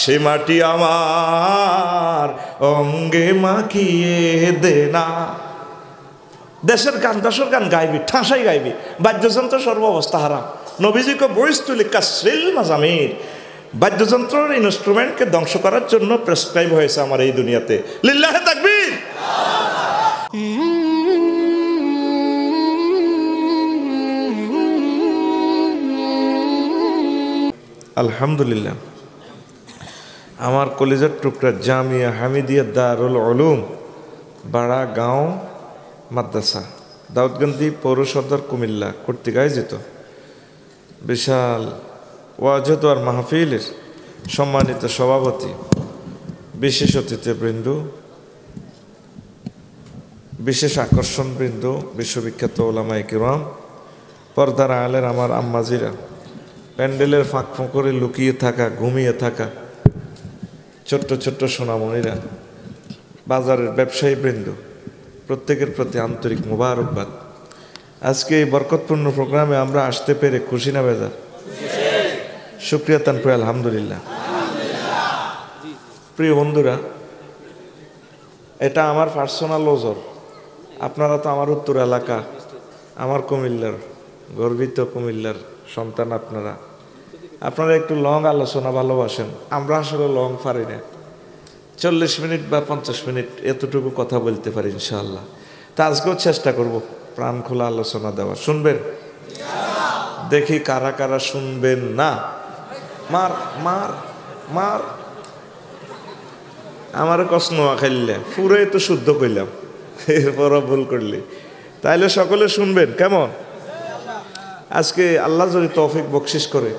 সে মাটি আমার অঙ্গে মাখিয়ে দে না। দেশের গান দশের গান গাইবি, ঠাঁসাই গাইবি, বাদ্যযন্ত্র সর্ব অবস্থা হারাম। নবীজিকে বয়স তুলি কাসরিল মাজামির, বাদ্যযন্ত্রের ইনস্ট্রুমেন্টকে ধ্বংস করার জন্য প্রেসক্রাইব হয়েছে আমার এই দুনিয়াতে। লিল্লাহে তাকবীর। আলহামদুলিল্লাহ, আমার কলেজের টুকরা জামিয়া হামিদিয়া দারুল উলুম বাড়া গাঁও মাদ্রাসা দাউদকান্দি পৌর সদর কুমিল্লা কর্তৃক আয়োজিত বিশাল ওয়াজ আর মাহফিলের সম্মানিত সভাপতি, বিশেষ অতিথিবৃন্দ, বিশেষ আকর্ষণবৃন্দ, বিশ্ববিখ্যাত ওলামায়ে কিরাম, পর্দার আলের আমার আম্মাজিরা, প্যান্ডেলের ফাঁক ফোঁকরে লুকিয়ে থাকা, ঘুমিয়ে থাকা ছোট্ট ছোট্ট সোনামণিরা, বাজারের ব্যবসায়ী বৃন্দ, প্রত্যেকের প্রতি আন্তরিক মোবারকবাদ। আজকে এই বরকতপূর্ণ প্রোগ্রামে আমরা আসতে পেরে খুশি না বেজার? শুকরিয়া তান করে আলহামদুলিল্লাহ। প্রিয় বন্ধুরা, এটা আমার পার্সোনাল ওজর। আপনারা তো আমার উত্তর এলাকা, আমার কুমিল্লার গর্বিত কুমিল্লার সন্তান। আপনারা একটু লং আলোচনা ভালোবাসেন, আমরা আসলে লং পারি না। 40 মিনিট বা 50 মিনিট এতটুকু কথা বলতে পারি ইনশাআল্লাহ। তা আজকেও চেষ্টা করব প্রাণ খোলা আলোচনা দেওয়া। শুনবেন? দেখি কারা কারা শুনবেন না। মার মার মার আমার কষ্ট খাইলে পুরোই তো শুদ্ধ কইলাম, এরপরও ভুল করলি। তাইলে সকলে শুনবেন কেমন? আজকে আল্লাহ যদি তৌফিক বকশিশ করে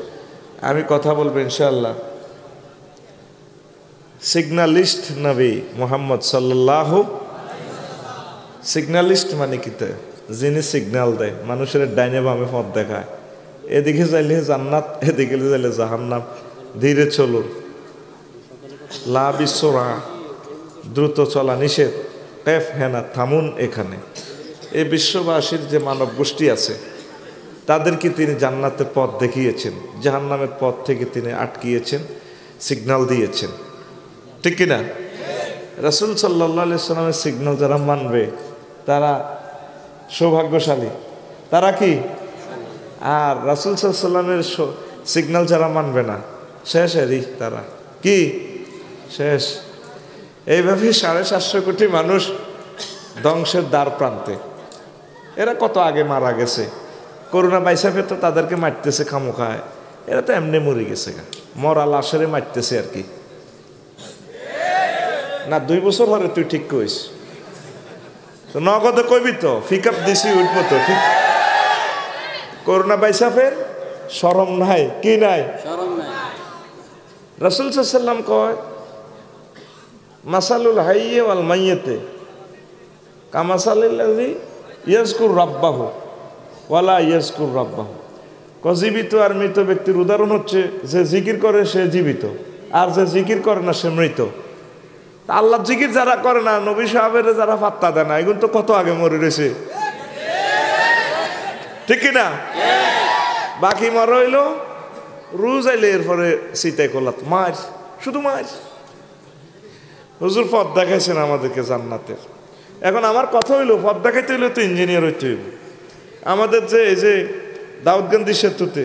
আমি কথা বলবো ইনশাআল্লাহ সিগনালিস্ট নবী মুহাম্মদ সাল্লাল্লাহু। সিগনালিস্ট মানে কি? যিনি সিগন্যাল দেয়, মানুষের ডাইনে বামে পথ দেখায়, এদিকে যাইলে জান্নাত, এদিকে যাইলে জাহান্নাম, ধীরে চলুন, লা বিসরা, দ্রুত চলা নিষেধ, কেফ হেনা, থামুন এখানে। এই বিশ্ববাসীর যে মানব গোষ্ঠী আছে তাদেরকে তিনি জান্নাতের পথ দেখিয়েছেন, জাহান্নামের পথ থেকে তিনি আটকিয়েছেন, সিগন্যাল দিয়েছেন, ঠিক কিনা? রাসূল সাল্লাল্লাহু আলাইহি সাল্লামের সিগন্যাল যারা মানবে তারা সৌভাগ্যশালী। তারা কি? আর রাসূল সাল্লাল্লাহু আলাইহি সাল্লামের সিগন্যাল যারা মানবে না, শেষ এরই, তারা কি? শেষ। এইভাবে 750 কোটি মানুষ ধ্বংসের দ্বার প্রান্তে। এরা কত আগে মারা গেছে, করোনা বাইসাফে তো তাদেরকে মারতেছে খামোখায়, এরা তো এমনি মরে গেছে, মরা লাশের মারতেছে আর কি। না 2 বছর হরে তুই ঠিক কইস তো, নগদে কইবি তো, পিকআপ দিছি উঠবো তো, ঠিক? করোনা বাইসাফের শরম নাই, কি নাই? রাসূল সাল্লাল্লাহু আলাইহি সাল্লাম কয় মাসালুল হাইয়্যি ওয়াল মাইয়্যিতে কামাসালিল্লাযী ইয়াজকুর রাব্বাহু ওয়ালা ইয়াজকুর রাব্বাহু। জীবিত আর মৃত ব্যক্তির উদাহরণ হচ্ছে যে জিকির করে সে জীবিত, আর যে জিকির করে না সে মৃত। আল্লাহ জিকির যারা করে না, নবী সাহাবের যারা পাত্তা দেয় না, এগুলো তো কত আগে মরে রয়েছে, ঠিক কিনা? বাকি মর হইল রোজ আইলে এরপরে সীতায় কোলাত মার, শুধু মার। হুজুর পথ দেখাইছেন আমাদেরকে জান্নাতের। এখন আমার কথা হইলো, পথ দেখাইতে হইলে তো ইঞ্জিনিয়ার হইতে হইব। আমাদের যে এই যে দাউদকান্দি সেতুতে,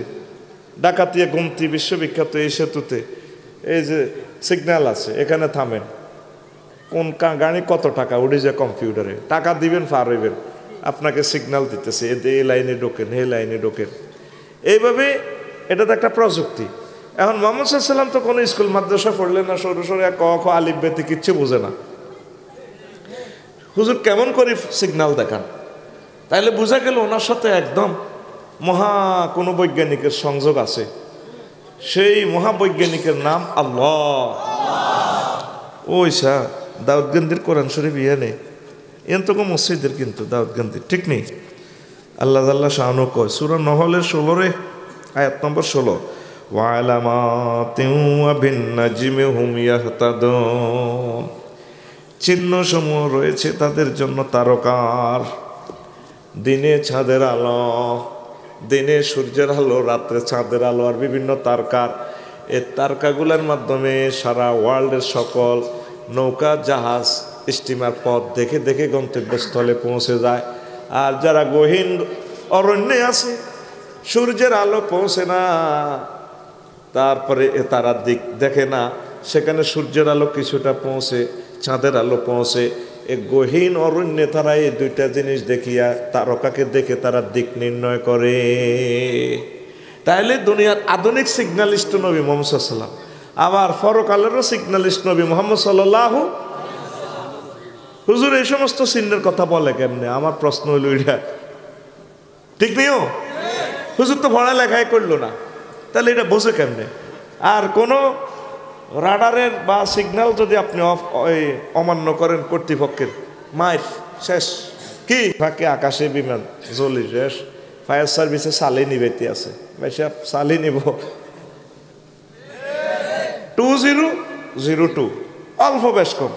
ডাকাতিয়া গুমতি বিশ্ববিখ্যাত এই সেতুতে এই যে সিগন্যাল আছে, এখানে থামেন, কোন গাড়ি কত টাকা উঠে যায় কম্পিউটারে, টাকা দিবেন পার হইবেন, আপনাকে সিগন্যাল দিতেছে এই লাইনে ঢোকেন, এই লাইনে ঢোকেন। এইভাবে এটা তো একটা প্রযুক্তি। এখন মুহাম্মদ সাল্লাল্লাহু আলাইহি সাল্লাম তো কোনো স্কুল মাদ্রাসা পড়লেন না, সরু সরু ক খ আলিফ বেতে কিচ্ছু বোঝে না। হুজুর কেমন করে সিগন্যাল দেখান? তাইলে বোঝা গেল ওনার সাথে একদম মহা কোনো বৈজ্ঞানিকের সংযোগ আছে। সেই মহাবৈজ্ঞানিকের নাম আল্লাহ। ওই সা দাউদকান্দির কোরআন শরীফ ইয়ে নেই, এন তো মসজিদের কিন্তু দাউদকান্দির ঠিক নেই। আল্লাহ আল্লাহ শাহানু কয় সূরা নহলের 16 আয়াত নম্বর 16, ওয়ালামাতিন ওয়া বিন-নাজমি হুম ইয়াহতাদুন। চিহ্নসমূহ রয়েছে তাদের জন্য তারকার, দিনে চাঁদের আলো, দিনে সূর্যের আলো, রাত্রে চাঁদের আলো, আর বিভিন্ন তারকার, এই তারকাগুলোর মাধ্যমে সারা ওয়ার্ল্ডের সকল নৌকা, জাহাজ, স্টিমার পথ দেখে দেখে গন্তব্যস্থলে পৌঁছে যায়। আর যারা গহীন অরণ্যে আছে, সূর্যের আলো পৌঁছে না, তারপরে তারা দিক দেখে না, সেখানে সূর্যের আলো কিছুটা পৌঁছে, চাঁদের আলো পৌঁছে, এই গহীন অরণ্যে তারা এই দুইটা জিনিস দেখিয়া তারকাকে দেখে তারা দিক নির্ণয় করে। তাইলে দুনিয়ার আধুনিক সিগন্যালিস্ট নবী মুহাম্মদ সাল্লাল্লাহু আলাইহি ওয়াসাল্লাম, আবার পরকালেরও সিগন্যালিস্ট নবী মুহাম্মদ সাল্লাল্লাহু। হুজুর এই সমস্ত চিহ্নের কথা বলে কেমনে? আমার প্রশ্ন হইল এটা, ঠিক নিও? হুজুর তো পড়ালেখাই করলো না, তাহলে এটা বোঝে কেমনে? আর কোনো রাডারের বা সিগন্যাল যদি আপনি অমান্য করেন কর্তৃপক্ষের, মাইর শেষ। কি ফাঁকে আকাশে বিমান জ্বলি শেষ। ফায়ার সার্ভিসে সালি নিবেতে আছে, ভাই সাহেব সালি নিব 2002, অল্প বেশ কম।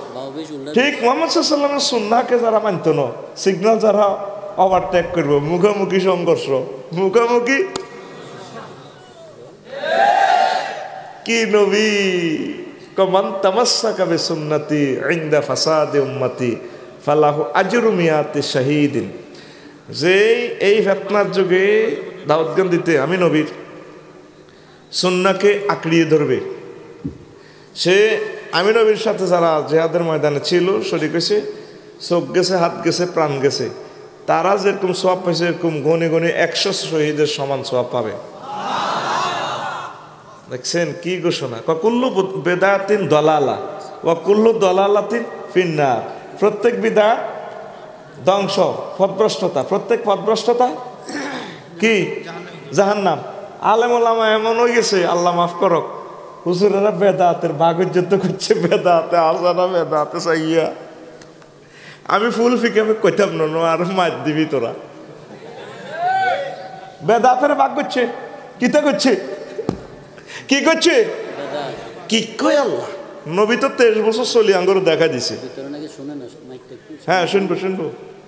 ঠিক মুহাম্মদ সাল্লাল্লাহু আলাইহি ওয়াসাল্লামের সুন্নাহকে যারা মানত না, সিগন্যাল যারা ওভারটেক করব, মুখোমুখি সংঘর্ষ, মুখোমুখি কি নবী কমান তামাসসাকা বিসুন্নতি ইনদা ফাসাদি উম্মতি ফালাহু আজরু মিয়াতি শাহীদিন। যে এই ফিতনার যুগে দাওয়াত দিতে আমি নবীর সুন্নাহকে আঁকড়িয়ে ধরবে, সে আমি নবীর সাথে যারা জিহাদের ময়দানে ছিল, শরীক হয়েছে, চোখ গেছে, হাত গেছে, প্রাণ গেছে, তারা যেরকম সওয়াব পাইছে এরকম গনে গনে 100 শহীদের সমান সওয়াব পাবে। দেখছেন কি ঘোষণা? কুল্লু বেদাতিন দলালা ওয়া কুল্লু দলালাতিন ফিন্নার। প্রত্যেক বিদআত ধ্বংস, পথভ্রষ্টতা, প্রত্যেক পথভ্রষ্টতা কি? জাহান্নাম। আলেম ওলামা এমন হয়ে গেছে, আল্লাহ মাফ করক, হুজুরেরা বেদাতের বাগযুদ্ধ করছে, বেদাতে আসানা, বেদাতে চাইয়া। আমি ফুল ফিকে কইতাম না, আর মার দিবি তোরা। বেদাতের বাগ করছে, কিতা করছে, কি করছে, কি কয় আল্লাহ? নবী তো 23 বছর চলি আঙ্গুর দেখা দিছে। হ্যাঁ শুনবো শুনবো,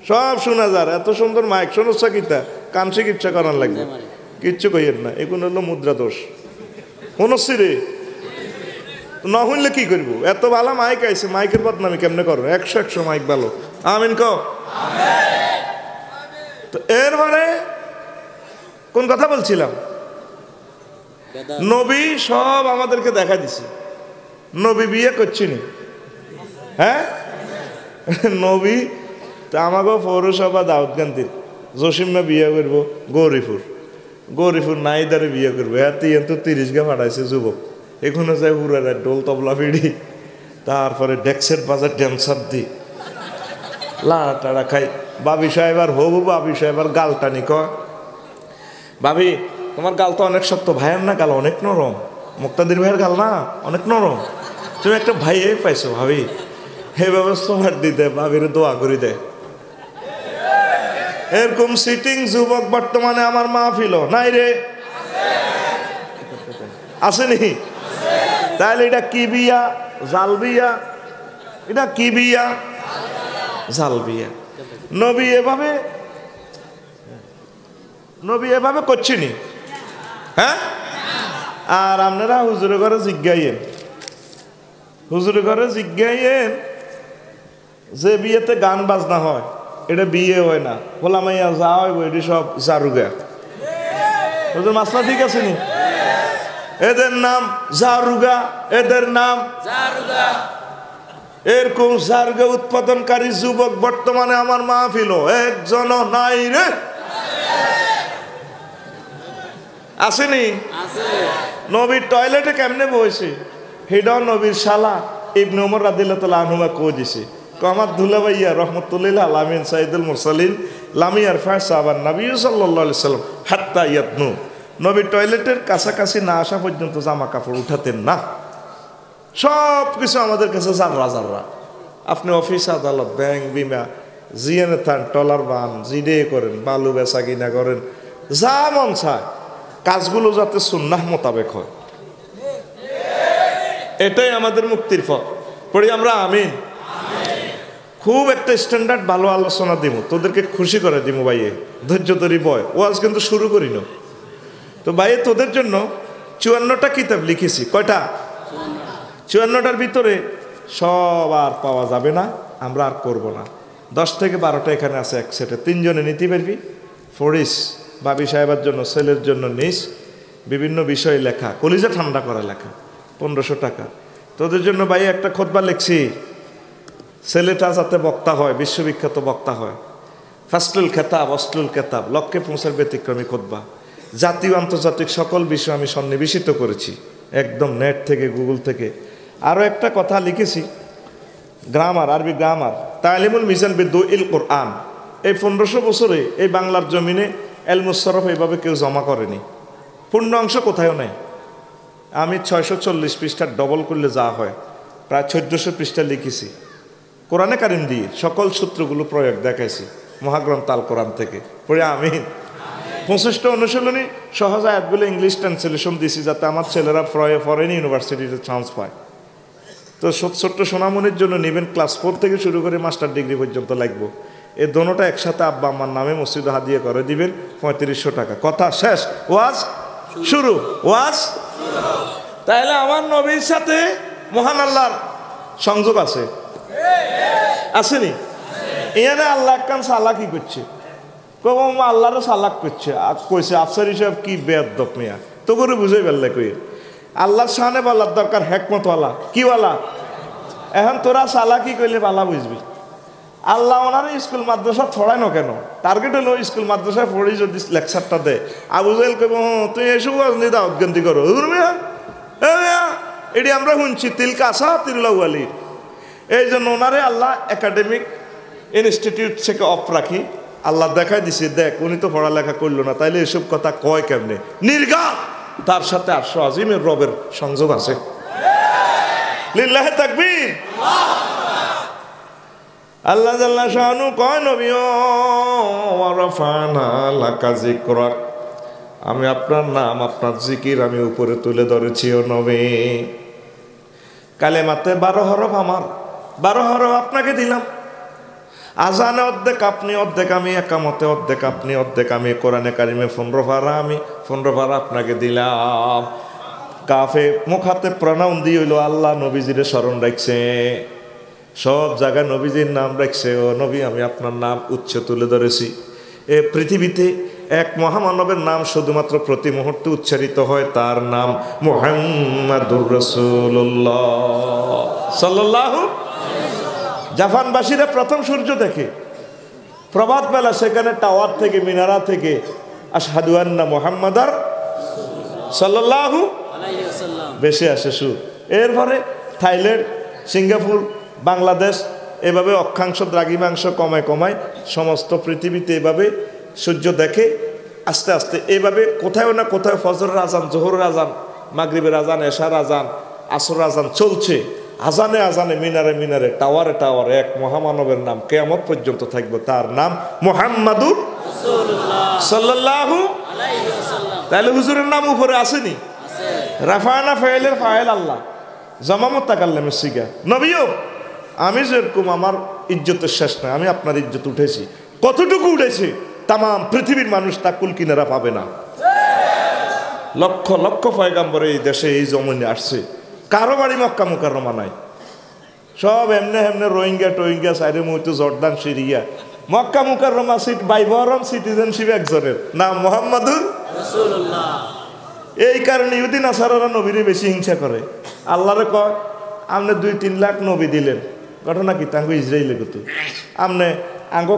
সব শোনা যার, এত সুন্দর মাইক। শোনছা কিতা? কান চিকিৎসা করার লাগবে, কিচ্ছু কইয়েন না, এগুলো হলো মুদ্রা দোষ। শুনছি রে, না শুনলে কি করবো? এত ভালো মাইক আইছে, মাইকের বদনামি কেমনে করো? 100 মাইক ভালো, আমিন ক। তো এরপরে কোন কথা বলছিলাম? নবী সব আমাদেরকে দেখা দিছে। নবী বিয়ে করছিনি, হ্যাঁ? নবী আমাকে পৌরসভা দাউদকান্দির জসিমা বিয়ে করবো, গৌরীপুর নাইদারে বিয়ে করবো। হ্যাঁ, তো 30 গা ফাটাইছে যুবক, এখনো যায় হুরারা ডোল তবলা পিড়ি, তারপরে ডেক্সের বাজার ড্যান্সার দি লাড়া টাড়া খাই। বাবি সাহেব আর হবু বাবি সাহেব আর গাল টানি কয়, ভাবি তোমার গাল তো অনেক শক্ত, ভাইয়ের না গাল অনেক নরম, মুক্তাদির ভাইয়ের গাল না অনেক নরম, তুমি একটা ভাইয়ে পাইছো ভাবি, হে ব্যবস্থা দিতে ভাবির দোয়া করি দেয়। এরকম সিটিং যুবক বর্তমানে আমার মাহফিল নাই রে, আসেনি? তাহলে এটা কি বিয়া? জাল বিয়া। এটা কি বিয়া? জাল বিয়া। নবী এভাবে করছিনি, হ্যাঁ? আর আপনারা হুজুরের ঘরে জিজ্ঞাইয়েন, যে বিয়েতে গান বাজনা হয় এটা বিয়ে হয় না, বলা মাইয়া যা হইব এটি সব জারুগা। হুজুর মাসলা ঠিক আছে নি? এদের নাম জারুগা, এদের নাম জারুগা। এরকম জারুগা উৎপাদনকারী যুবক বর্তমানে আমার মাহফিল একজন নাই রে, আসেনি? নবীর টয়লেটে কেমনে বসে হেডাও নবীর শালা ইবনে ওমর রাদিয়াল্লাহু তাআলা আনহুমা কো দিছে, আমার দুলাভাইয়া রহমতুল্লাহ আলামিন সাইদুল মুরসালিন লামি আরফা সাহাবান নবী সাল্লাল্লাহু আলাইহি সাল্লাম হাত্তা ইয়াতনু। নবীর টয়লেটের কাছাকাছি না আসা পর্যন্ত জামা কাপড় উঠাতেন না। সব কিছু আমাদের কাছে জাররা জাররা। আপনি অফিস আদালত, ব্যাংক, বিমা, জিএনে থান, টলার বান, জিডে করেন, বালু বেচা কিনা করেন, যা মন চায়, কাজগুলো যাতে সুন্নাহ মোতাবেক হয়, এটাই আমাদের মুক্তির পথ। পড়ি আমরা আমিন। খুব একটা স্ট্যান্ডার্ড ভালো আলোচনা দিব, তোদেরকে খুশি করে দিব ভাইয়ে, ধৈর্য ধরি বয়, ওয়াজ কিন্তু শুরু করি না। তো ভাইয়ে তোদের জন্য 54টা কিতাব লিখেছি। কয়টা? 54টার ভিতরে সব আর পাওয়া যাবে না, আমরা আর করব না। 10 থেকে 12টা এখানে আছে এক সেটে, 3 জনে নিতে পারবি। ফরিস বাবি সাহেবের জন্য, ছেলের জন্য নিস, বিভিন্ন বিষয়ে লেখা, কলিজা ঠান্ডা করা লেখা, 1500 টাকা। তোদের জন্য ভাই একটা খুতবা লিখছি, ছেলেটা যাতে বক্তা হয়, বিশ্ববিখ্যাত বক্তা হয়। ফাসলুল খেতাব অসলুল কেতাব, লক্ষ্যে পৌঁছার ব্যতিক্রমী খুতবা। জাতীয় আন্তর্জাতিক সকল বিষয় আমি সন্নিবেশিত করেছি, একদম নেট থেকে, গুগল থেকে। আরও একটা কথা লিখেছি, গ্রামার, আরবি গ্রামার, তালিমুল মিজান বিদুইল কোরআন। এই 1500 বছরে এই বাংলার জমিনে এলমুস সরফ এইভাবে কেউ জমা করেনি, পূর্ণ অংশ কোথাও নেই। আমি 640 পৃষ্ঠার ডবল করলে যা হয় প্রায় 1400 পৃষ্ঠা লিখেছি, কোরআনে কারিম দিয়ে সকল সূত্রগুলো প্রয়োগ দেখাইছি, মহাগ্রন্থ আল কোরআন থেকে পড়ে আমি 25টা অনুশীলনী সহজ আয়াতগুলো ইংলিশ ট্রান্সলেশন দিছি, যাতে আমার ছেলেরা ফরেন ইউনিভার্সিটিতে চান্স পায়। তো ছোট্ট সোনামনির জন্য নেবেন, ক্লাস 4 থেকে শুরু করে মাস্টার ডিগ্রি পর্যন্ত লাগবো। এই দোনোটা একসাথে আব্বা আম্মার নামে মসজিদে হাদিয়া করে দিবেন, 3500 টাকা। কথা শেষ, ওয়াজ শুরু, ওয়াজ। তাহলে আমার নবীর সাথে মহান আল্লাহর সংযোগ আছে, আসেনি? এখানে আল্লাহ একখান সালাকি করছে, কব আল্লাহরও সালাক করছে, কইছে আফসার হিসাব কি বেয়াদব মিয়া, তো করে বুঝাই পারলে কই আল্লাহর সামনে বলার দরকার হেকমতওয়ালা, কিওয়ালা। এখন তোরা সালাকি কইলে পালা বুঝবি। আল্লাহ ওনার স্কুল মাদ্রাসা ছড়ায় না কেন? টার্গেট হলো স্কুল মাদ্রাসায় পড়ি যদি লেকচারটা দেয়, আবু জাহেল কইব তুই এসব দাওয়াতগন্তি করো, এটি আমরা শুনছি তিলকা আসা তিরুলাওয়ালি। এই জন্য ওনারে আল্লাহ একাডেমিক ইনস্টিটিউট থেকে অফ রাখি। আল্লাহ দেখাই দিছে, দেখ উনি তো পড়ালেখা করলো না, তাইলে এসব কথা কয় কেমনে? নির্ঘাত তার সাথে আরশ আজিমের রবের সংযোগ আছে। লিল্লাহি তাকবীর। আল্লাহ জাল্লা শানু কয় নবী ওয়া রাফানা লাকা যিকরাক, আমি আপনার নাম, আপনার জিকির আমি উপরে তুলে ধরেছি ও নবী। কালেমাতে 12 হরফ আমার, 12 হরফ আপনাকে দিলাম। আজানে অর্ধেক আপনি, অর্ধেক আমি, একামতে অর্ধেক আপনি, অর্ধেক আমি। কোরআনে কারিমে 15 পারা আমি, 15 পারা আপনাকে দিলাম। কাফে মুখাতে প্রণাম দিয়ে হইল আল্লাহ নবীজিরে স্মরণ রাখছে, সব জায়গায় নবীজির নাম রাখছে। ও নবী আমি আপনার নাম উচ্চ তুলে ধরেছি। এ পৃথিবীতে এক মহামানবের নাম শুধুমাত্র প্রতি মুহূর্তে উচ্চারিত হয়, তার নাম মুহাম্মাদুর রাসূলুল্লাহ সাল্লাল্লাহু। জাপানবাসীরা প্রথম সূর্য দেখে প্রভাত বেলা, সেখানে টাওয়ার থেকে, মিনারা থেকে আশহাদু আন্না মুহাম্মাদার সাল্লাল্লাহু আলাইহি ওয়াসাল্লাম বেশি আসে সুর। এরপরে থাইল্যান্ড, সিঙ্গাপুর, বাংলাদেশ, এভাবে অক্ষাংশ দ্রাঘিমাংশ কমায় কমায় সমস্ত পৃথিবীতে এভাবে সূর্য দেখে। আস্তে আস্তে এভাবে কোথাও না কোথাও ফজরের আজান, জোহরের আজান, মাগরিবের আজান, এশার আজান, আসরের আজান চলছে। আজানে আজানে, মিনারে মিনারে, টাওয়ারে টাওয়ারে এক মহামানবের নাম কিয়ামত পর্যন্ত থাকবে, তার নাম মুহাম্মাদুর রাসূলুল্লাহ সাল্লাল্লাহু আলাইহি ওয়াসাল্লাম। তাহলে হুজুরের নাম উপরে আসেনি? রাফানা ফাইলের ফাইল আল্লাহ, জামা মুতাকাল্লিমের সিগা। নবীও আমি যেরকম আমার ইজ্জতের শেষ নয়, আমি আপনার ইজ্জত উঠেছি। কতটুকু উঠেছে তাম পৃথিবীর মানুষ তা কুল কিনারা পাবে না। লক্ষ লক্ষ পয়গাম্বর এই দেশে এই জমিনে আসছে, কারো বাড়ি মক্কা মুকাররমা নাই, সব এমনে এমনে রোহিঙ্গা টোহিঙ্গা, সাইডে মুহূর্তে জর্দান, সিরিয়া। মক্কা মুকাররমা সিট বাইবরম সিটিজেনশিপ একজনের নাম মুহাম্মাদুর রাসূলুল্লাহ। এই কারণে ইহুদি নাসারারা নবীরে বেশি হিংসা করে। আল্লাহরে কয় আপনি 2-3 লাখ নবী দিলেন, ঘটনা কি তাঙ্গ ইসরায়েলে কত আপনি আঙ্গ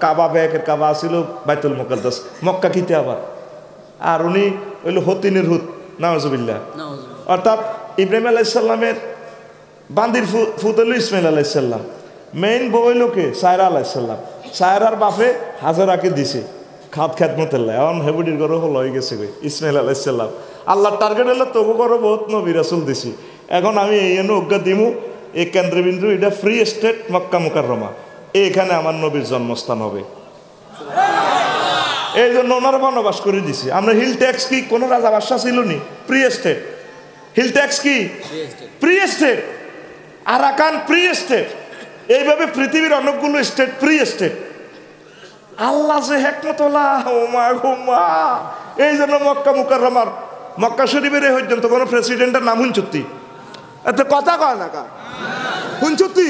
কাবা ব্যাগের কাবা ছিল বাইতুল মুকাদ্দাস, মক্কা কিতে আবার। আর উনি হইল হতিনের হুত, নাউজুবিল্লাহ। অর্থাৎ ইব্রাহিম আলাইসাল্লামের বান্দির ফুত হইল ইসমাইল আলাইসাল্লাম, মেইন বউ হইল কে? সায়রা আলাইসাল্লাম। সায়রার বাপে হাজারাকে দিছে খাত খেদমতেল্লাহ, এখন হেবুডির ঘরে হল হয়ে গেছে ইসমাইল আলাইসাল্লাম। আল্লাহর টার্গেট হলো তবু করো বহুত নবী রাসূল দিছি, এখন আমি এই অজ্ঞা দিমু। এই কেন্দ্রবিন্দু এটা ফ্রি স্টেট মক্কা মুকাররমা, এইখানে আমার নবীর জন্মস্থান হবে। এই জন্য ওনারা বনবাস করে দিছি। আমরা হিল ট্যাক্স কি কোনো রাজা বাদশা ছিল নি? Free state. হিল ট্যাক্স কি? Free state. Arakan free state. এইভাবে পৃথিবীর অনেকগুলো স্টেট ফ্রি স্টেট। আল্লাহ যে হেকমতলা হোমা ঘুমা, এই জন্য মক্কা মুকাররমার মক্কা শরীফের এই পর্যন্ত কোনো প্রেসিডেন্টের নাম শুনছুতি? এত কথা কয় না কা শুনছুতি?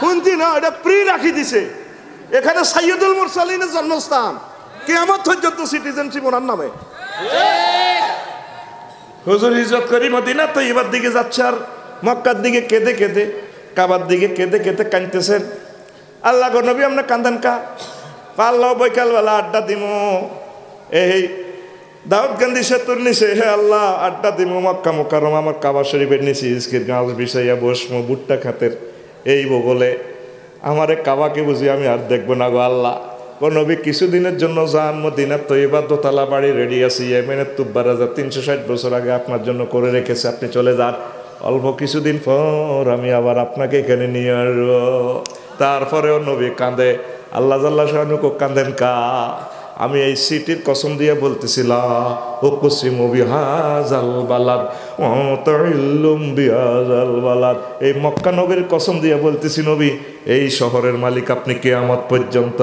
শুনছি না, এটা ফ্রি রাখি দিছে। এখানে সাইয়্যিদুল মুরসালিনের জন্মস্থান, কিয়ামত পর্যন্ত সিটিজেনশিপ ওনার নামে। হুজুর হিজরত করি মদিনা তৈবার দিকে যাচ্ছে, আর মক্কার দিকে কেঁদে কেঁদে, কাবার দিকে কেঁদে কেঁদে কাঁদতেছেন। আল্লাহ গো নবী আমরা কান্দান কা? আল্লাহ বৈকালবেলা আড্ডা দিমো এই দাউদকান্দি সেতুর নিচে, হে আল্লাহ আড্ডা দিমো মক্কা মুকাররমা আমার কাবা শরীফের নিচে ইস্কির গাছ বিষাইয়া বসমো ভুট্টা খাতের এই বগলে, আমারে কাবাকে বুঝি আমি আর দেখবো না গো আল্লাহ। ও নবী কিছুদিনের জন্য যান মদিনার তৈবা দোতলা বাড়ি রেডি আছি, ইয়েমেনের তুব্বা রাজা 360 বছর আগে আপনার জন্য করে রেখেছে, আপনি চলে যান। অল্প কিছুদিন পর আমি আবার আপনাকে এখানে নিয়ে আসবো। তারপরেও নবী কাঁদে। আল্লাহ জাল্লা শানুকো কাঁদেন কা? আমি এই সিটির কসম দিয়ে বলতেছিলাম, ও কুসিমু বিহাজাল বালাদ ও তাইল্লুম বিহাজাল বালাদ, এই মক্কা নগরীর কসম দিয়ে বলতেছি নবী, এই শহরের মালিক আপনি কিয়ামত পর্যন্ত।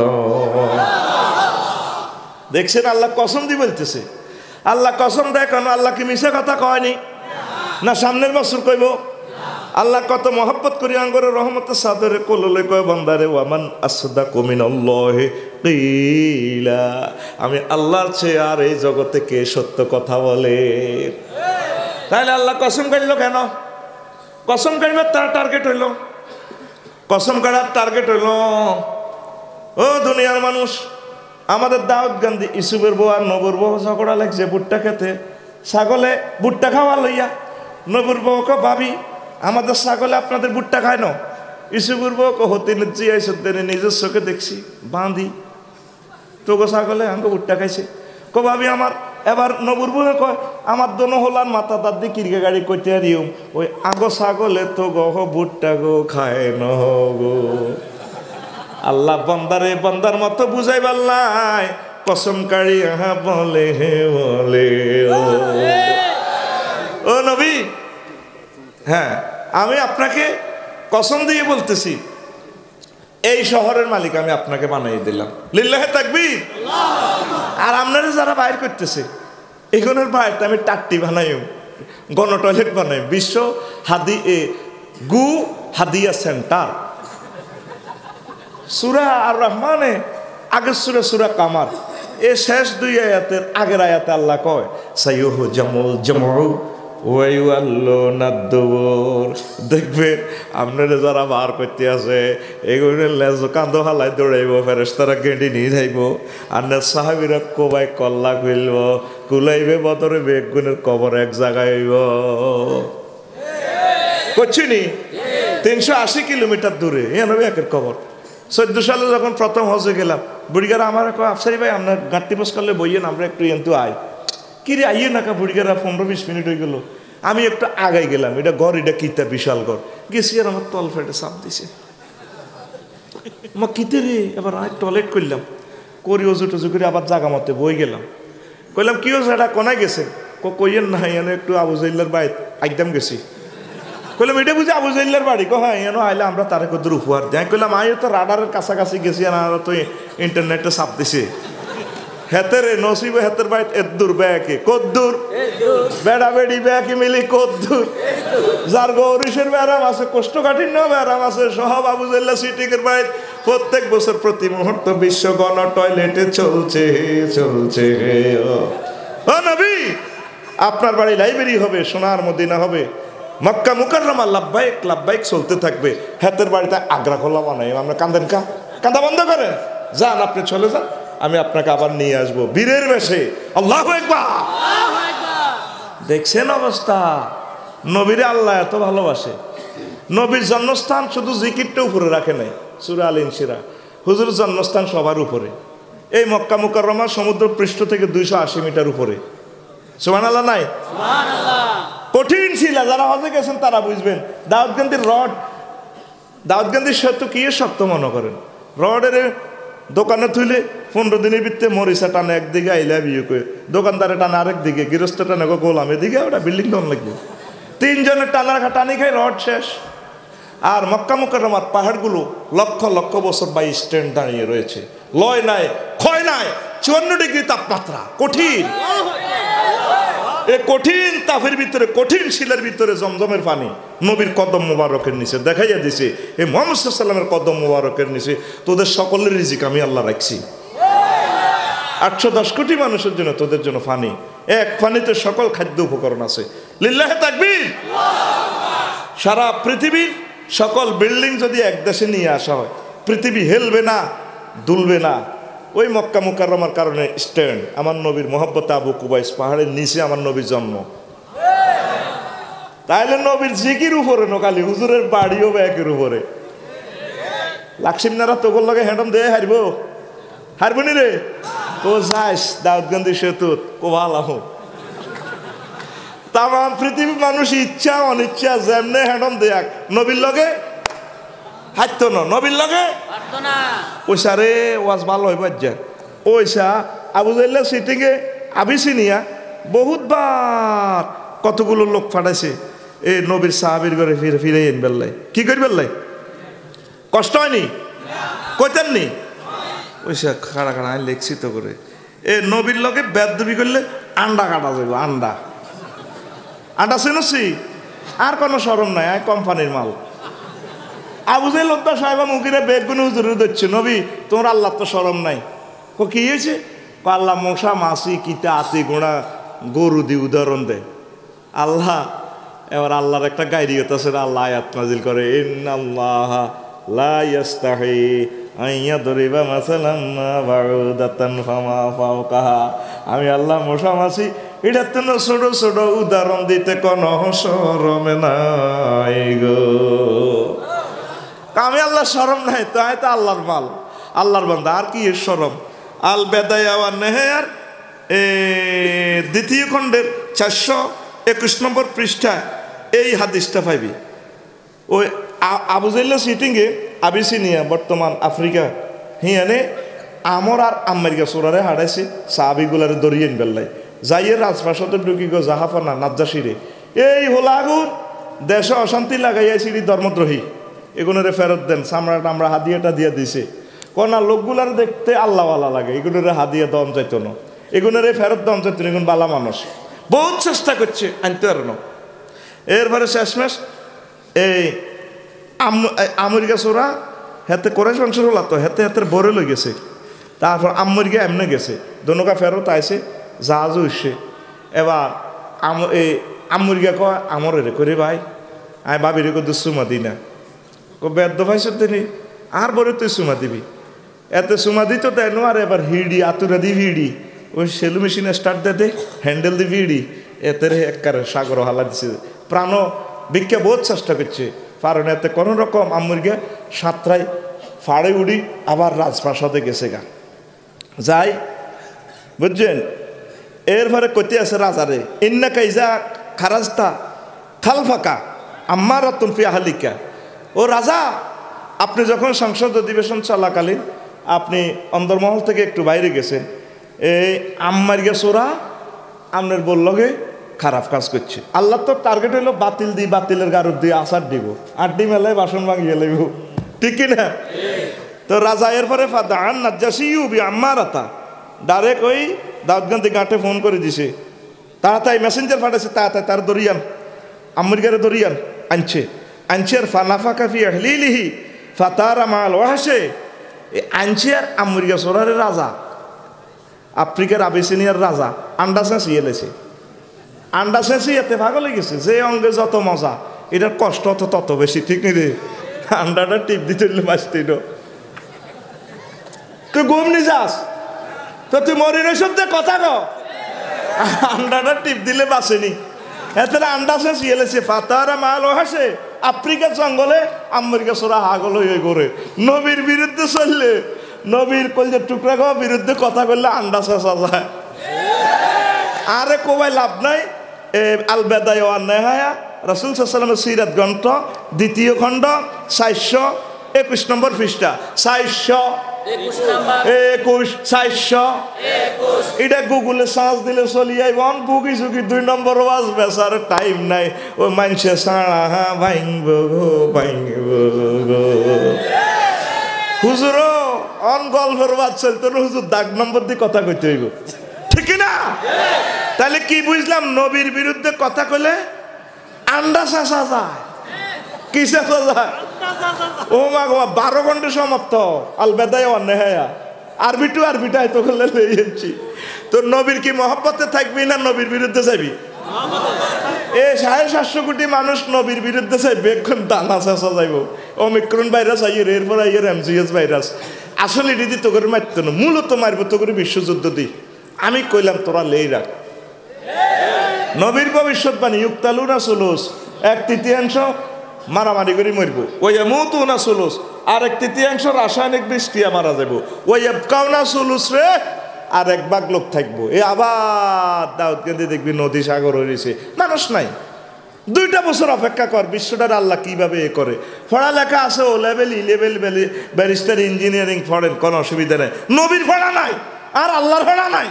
দেখছেন আল্লাহ কসম দিয়ে বলতেছে। আল্লাহ কসম দেয় কেন? আল্লাহ কি মিশা কথা কয়নি? না সামনের বছর কইব? আল্লাহ কত মহব্বত করি আঙ্গরে রহমতের সাদরে কোললে কয় বান্দারে ওয়ামান আসদাকু মিনাল্লাহি কিলা, আমি আল্লাহর চেয়ে আর এই জগতে কে সত্য কথা বলে? তাহলে আল্লাহ কসম কাটলো কেন? কসম কাটবার তার টার্গেট হইল, কসম কাটার টার্গেট হইল ও দুনিয়ার মানুষ। আমাদের দাউদকান্দি ইসুফের বউ আর নবুর বউ ঝগড়া লাগছে ভুট্টা খেতে, ছাগলে ভুট্টা খাওয়া লইয়া। নবুর বউকে ভাবি আমাদের ছাগলে আপনাদের ভুট্টা খায় না। ইসুফের বউকে হতে জিয়াইসেন নিজের চোখে দেখছি বাঁধি তোকে ছাগলে আমাকে ভুট্টা খাইছে। কো ভাবি আমার এবার নবুর বউ কয় আমার দোনো হলার মাথা তার দিয়ে কিরকে গাড়ি করতে দিও, ওই আগো ছাগলে তো গহ ভুট্টা গো খায় ন গো। আল্লাহ বন্দারে বন্দার মতো বুঝাই পারলাই, কসম কাড়ি আহা বলে হে বলে ও নবী, হ্যাঁ আমি আপনাকে কসম দিয়ে বলতেছি, এই শহরের মালিক আমি আপনাকে বানাই দিলাম। লিল্লাহে তাকবীর। আর আপনারা যারা বাইর করতেছে এগুলোর বাইরটা আমি টাট্টি বানাই, গণ টয়লেট বানাই, বিশ্ব গু হাদিয়া সেন্টার। সূরা আর রহমানে আগের সূরা কামার এ শেষ দুই আয়াতের আগের আয়াতে আল্লাহ কয় সাইয়ুহু জামুল জামউ ওয়া ইউআল্লুনা দুবুর। দেখবে আপনারা যারা বার করতে আছে এগুলো লেজ কান্দ হালাই দৌড়াইব, ফেরেশতারা গেঁডি নিয়ে যাইব, আর না সাহাবীরা কোবাই কল্লা খুলব, কুলাইবে বদরে বেগুনের কবর এক জায়গায় হইব। করছিনি 380 কিলোমিটার দূরে নবী একের কবর। 14 সালে যখন প্রথম হজে গেলাম, বুড়িগারা আমার আফসারি ভাই আপনার গাঁট্টি বস করলে বইয়েন, আমরা একটু এন্তু আই কিরে আইয়ে না কা। বুড়িগারা 15-20 মিনিট হয়ে গেল, আমি একটু আগাই গেলাম, এটা ঘর, এটা কিতা বিশাল ঘর। গেছি আর আমার তল ফেটে চাপ দিছে, আমার কিতে রে। এবার আমি টয়লেট করলাম, করি অজু টজু করে আবার জাগা মতে বই গেলাম। কইলাম কি হচ্ছে এটা কোনায় গেছে? কইয়েন না এনে একটু আবু জাইল্লার বাইত একদম গেছি। কইলাম এটা বুঝি আবু জাইল্লার বাড়ি? হ্যাঁ এন আইলে আমরা তারে কদ্দুর উপহার দেয়। কইলাম আমিও তো রাডারের কাছাকাছি গেছি, আর তো ইন্টারনেটে চাপ দিছে। হেতেরে নসিবে হেতের বাইত এদ্দুর ব্যাকে কদ্দুর বেড়া বেড়ি ব্যাকে মিলি কদ্দুর, যার গৌরিশের ব্যারাম আছে, কোষ্ঠকাঠিন্য ব্যারাম আছে, সব আবু জাইল্লা সিটিকের বাইত। প্রত্যেক বছর প্রতি মুহূর্ত বিশ্ব গণ টয়লেটে চলছে চলছে। ও নবী আপনার বাড়ি লাইব্রেরি হবে, সোনার মদিনা হবে, মক্কা মুকাররমা লাব্বাইক লাব্বাইক চলতে থাকবে। হাতের বাড়িতে আগ্রা খোলা বানাই, আমরা কান্দেন কা? কান্দা বন্ধ করেন, যান আপনি চলে যান, আমি আপনাকে আবার নিয়ে আসবো বীরের বেশে। আল্লাহু আকবার। দেখছেন অবস্থা? নবীরে আল্লাহ এত ভালোবাসে। নবীর জন্মস্থান শুধু জিকিরটা উপরে রাখে নাই, সূরা আল ইনশিরাহ, হুজুরের জন্মস্থান সবার উপরে। এই মক্কা মুকাররমা সমুদ্র পৃষ্ঠ থেকে 280 মিটার উপরে। সুবহানাল্লাহ নাই? সুবহানাল্লাহ। কঠিন ছিল, যারা হজে গেছেন তারা বুঝবেন। দাউদকান্দির রড, দাউদকান্দির সেতু কি শক্ত মনে করেন? রডের দোকানে থুইলে 15 দিনের ভিতরে মরিচা টানে একদিকে, আই লাভ ইউ করে, দোকানদারে টানে আরেক দিকে, গৃহস্থ টানে গোলাম এদিকে, ওটা বিল্ডিং দন লাগবে। 3 জনের টানার টানি খাই রড শেষ। আর মক্কা মুকাররমার পাহাড়গুলো লক্ষ লক্ষ বছর বাই স্ট্যান্ড দাঁড়িয়ে রয়েছে, লয় নাই ক্ষয় নাই, 54 ডিগ্রি তাপমাত্রা, কঠিন। এই কঠিন তাপের ভিতরে, কঠিন শিলের ভিতরে জমজমের পানি নবীর কদম মোবারকের নিচে দেখাইয়া দিছে, এই মুহাম্মদ সাল্লাল্লাহু আলাইহি ওয়াসাল্লামের কদম মোবারকের নিচে তোদের সকলের রিজিক আমি আল্লাহ রাখছি। 810 কোটি মানুষের জন্য, তোদের জন্য পানি, এক পানিতে সকল খাদ্য উপকরণ আছে। লিল্লাহে তাকবীর। সারা পৃথিবীর সকল বিল্ডিং যদি এক দেশে নিয়ে আসা হয়, পৃথিবী হেলবে না, দুলবে না। ওই মক্কা মুকাররমার কারণে স্ট্যান্ড, আমার নবীর মহব্বতে আবু কুবাইস পাহাড়ের নিচে আমার নবীর জন্ম। তাইলে নবীর জিকির উপরে নকালি হুজুরের বাড়িও ব্যাকের উপরে। লাকসিমনারা তোর লগে হ্যান্ডম দে হারবনি রে, ও যাইস দাউদগঞ্জি সেতু কো ভালো। তাম পৃথিবীর মানুষ ইচ্ছা অনিচ্ছা যেমনে হ্যান্ডম দেয়াক, নবীর লগে হাঁটতো না, নবীর লগে ওইসা রে ওয়াজ ভালো হইব। ওইসা আবু জাইল্লা সিটিংয়ে আবিসিনিয়া বহুতবার কতগুলো লোক ফাটাইছে এই নবীর সাহাবীর ঘরে ফিরে ফিরে এন বেল্লাই। কি করি বেল্লাই? কষ্ট হয়নি? কইতেননি? ওইসা খাড়া খাড়া আমি লেখছি তো করে এ নবীর লগে বেদবি করলে আন্ডা কাটা যাবে। আন্ডা আন্ডা চিনছি, আর কোনো শরম নাই, আয় কোম্পানির মাল। আবু জাহেল উদ্দা সাহেবা মুখিরে বেগুনি হুজুরে দিচ্ছে, নবী তোমার আল্লাহ তো শরম নাই। কি হয়েছে? আল্লাহ মশা মাছি কিতা আতি গোড়া গরু দি উদাহরণ দেয় আল্লাহ। এবার আল্লাহর একটা গায়রিয়ত আছে, আল্লাহ আয়াত নাজিল করে, ইন্নাল্লাহ লা ইয়াস্তাহি আন ইয়াদরিবা মাসালান মা বাউদাতান ফামা ফাওকাহা। আমি আল্লাহ মশা মাছি এটা তো ছোট ছোট উদাহরণ দিতে কোনো শরম নাই গো। আমি আল্লাহ শরম নাই তো, আয় তো আল্লাহর মাল, আল্লাহর বান্দা, আর কি এর শরম? আল বেদায়া ওয়ান নেহায়ার দ্বিতীয় খণ্ডের 421 নম্বর পৃষ্ঠায় এই হাদিসটা পাইবি। ওই আবু জাহেল সিটিংয়ে আবিসিনিয়া বর্তমান আফ্রিকা হিয়ানে আমর আর আমেরিকা সোরারে হারাইছে সাহাবিগুলারে দরিয়েন বেল্লাই যাইয়ে রাজপ্রাসাদে ঢুকি গো জাহাফানা নাজ্জাসিরে এই হোলা আগুন দেশে অশান্তি লাগাইয়াছিলি ধর্মদ্রোহী, এগুলোরে ফেরত দেন, সামরাটা আমরা হাদিয়াটা দিয়ে দিছে। কোনা লোকগুলার দেখতে আল্লাহওয়ালা লাগে, এগুলোরে হাদিয়া দম যাইত না, এগুলোরে ফেরত দম যাইত না, এগুলো বালা মানুষ বহুত চেষ্টা করছে আনতে পারে না। এরপরে শেষমেশ এই আমেরিকা সোরা হেতে কোরাইশ বংশের হলা তো হেতে হেতের বরে লই গেছে। তারপর আমেরিকা এমনে গেছে, দোনোকা ফেরত আইছে, জাহাজও উঠছে। এবার এই আমেরিকা কয় আমরে রে করে ভাই আমি ভাবি রে কত সুমা দিই না, বেদ্য ভাইস দিনি আর বলে তুই সুমা দিবি, এতে সুমা দিত দেয় নো। আর এবার হিড়ি আতুরা দি ভিড়ি ওই সেলু মেশিনে স্টার্ট দে হ্যান্ডেল দি ভিড়ি এতে একবারে সাগর হালা দিছে। প্রাণ ভিক্ষা বহুত চেষ্টা করছে, কারণ এতে কোনো রকম আমেরিকা সাতটায় ফাড়ে উড়ি আবার রাজপ্রাসাদে গেছে গা যাই, বুঝছেন? এরপরে কতি আছে রাজারে, ইন্না কাইজা খারাজতা খালফাকা আম্মার রতন ফি আহলিকা। ও রাজা, আপনি যখন সংসদ অধিবেশন চলাকালীন আপনি অন্দরমহল থেকে একটু বাইরে গেছেন, এই আম্মার গেছোরা আপনার বললগে খারাপ কাজ করছে। আল্লাহ তো টার্গেট হইলো বাতিল দিই, বাতিলের গারুর দিয়ে আচার দিব, আড্ডি মেলায় বাসন ভাঙিয়ে লাগব, ঠিক কিনা? তো রাজা এরপরে ফাদান নাজ্জাসি বি আম্মারাতা ডাইরেক্ট ওই দাউদগঞ্জি ঘাটে ফোন করে দিছে, তাড়াতাড়ি মেসেঞ্জার পাঠাইছে, তাড়াতাড়ি তার দরিয়ান আমেরিকারে দরিয়ান আনছে। আনছের ফানাফা কাফি আহলিলিহি ফাতারা মাল ওয়াহাসে আনছে। আর আমেরিকা সোরারের রাজা, আফ্রিকার আবিসিনিয়ার রাজা আন্ডা চেঁচিয়ে এলেছে, আন্ডা চেঁচি এতে ভাগলে গেছে যে অঙ্গে যত মজা এটার কষ্ট তো তত বেশি, ঠিক নি রে? আন্ডাটা টিপ দিতে বাঁচতি না, তুই ঘুম নি যাস তো তুই মরি নইসতে কথা ক, আন্ডাটা টিপ দিলে বাঁচেনি, এতে আন্ডা চেঁচিয়ে এলেছে। ফাতারা মাল ওহাসে আফ্রিকার জঙ্গলে আমেরিকা সোরা হাগল হয়ে ঘুরে, নবীর বিরুদ্ধে চললে, নবীর কলজের টুকরা খাওয়া বিরুদ্ধে কথা বললে আন্ডা চেঁচা যায়। আরে কোবাই লাভ নাই। আল বেদায়া ওয়ান নেহায়া রাসূল সাল্লাল্লাহু আলাইহি ওয়াসাল্লামের সিরাত গ্রন্থ 2য় খণ্ড 421 নম্বর পৃষ্ঠা, 400 21 এটা গুগলে সার্চ দিলে চলি আইব বুকি চুকি 2 নম্বর ওয়াজ বেচার টাইম নাই ও মানুষে সাড়া ভাঙব গো ভাঙব গো হুজুর অন গল্পের ওয়াজ চলতো হুজুর দাগ নম্বর দিয়ে কথা কইতে হইব ঠিক না তাহলে কি বুঝলাম নবীর বিরুদ্ধে কথা কইলে আন্ডা চাষা যায় কি চাষা যায় ও মা গো 12 ঘন্টা সমাপ্ত আলবেদায় অন্যায় আরবিটাই তো করলে লেগেছি তো নবীর কি মহব্বতে থাকবি না নবীর বিরুদ্ধে যাবি এ 750 কোটি মানুষ নবীর বিরুদ্ধে চাইবে এখন দানা চাষা যাইব ওমিক্রন ভাইরাস আইয়ের এরপর আইয়ের এমজিএস ভাইরাস আসলে এটি তো করে মারত না মূলত মারব তো করে বিশ্বযুদ্ধ দি আমি কইলাম তোরা লেই রাখ নবীর ভবিষ্যৎবাণী ইউক্তালুনা সুলুস 1/3 মারামারি করে মরব ওই মুতুনা সুলুস আর 1/3 রাসায়নিক বিষ ক্রিয়া মারা যাব ওই এবকাউনা সুলুস রে আর 1 ভাগ লোক থাকবো এ আবার দাউদকান্দি দেখবি নদী সাগর হয়েছে মানুষ নাই 2টা বছর অপেক্ষা কর বিশ্বটার আল্লাহ কিভাবে এ করে পড়ালেখা আছে ও লেভেল ই লেভেল ব্যারিস্টার ইঞ্জিনিয়ারিং পড়েন কোনো অসুবিধা নেই নবীর পড়া নাই আর আল্লাহর পড়া নাই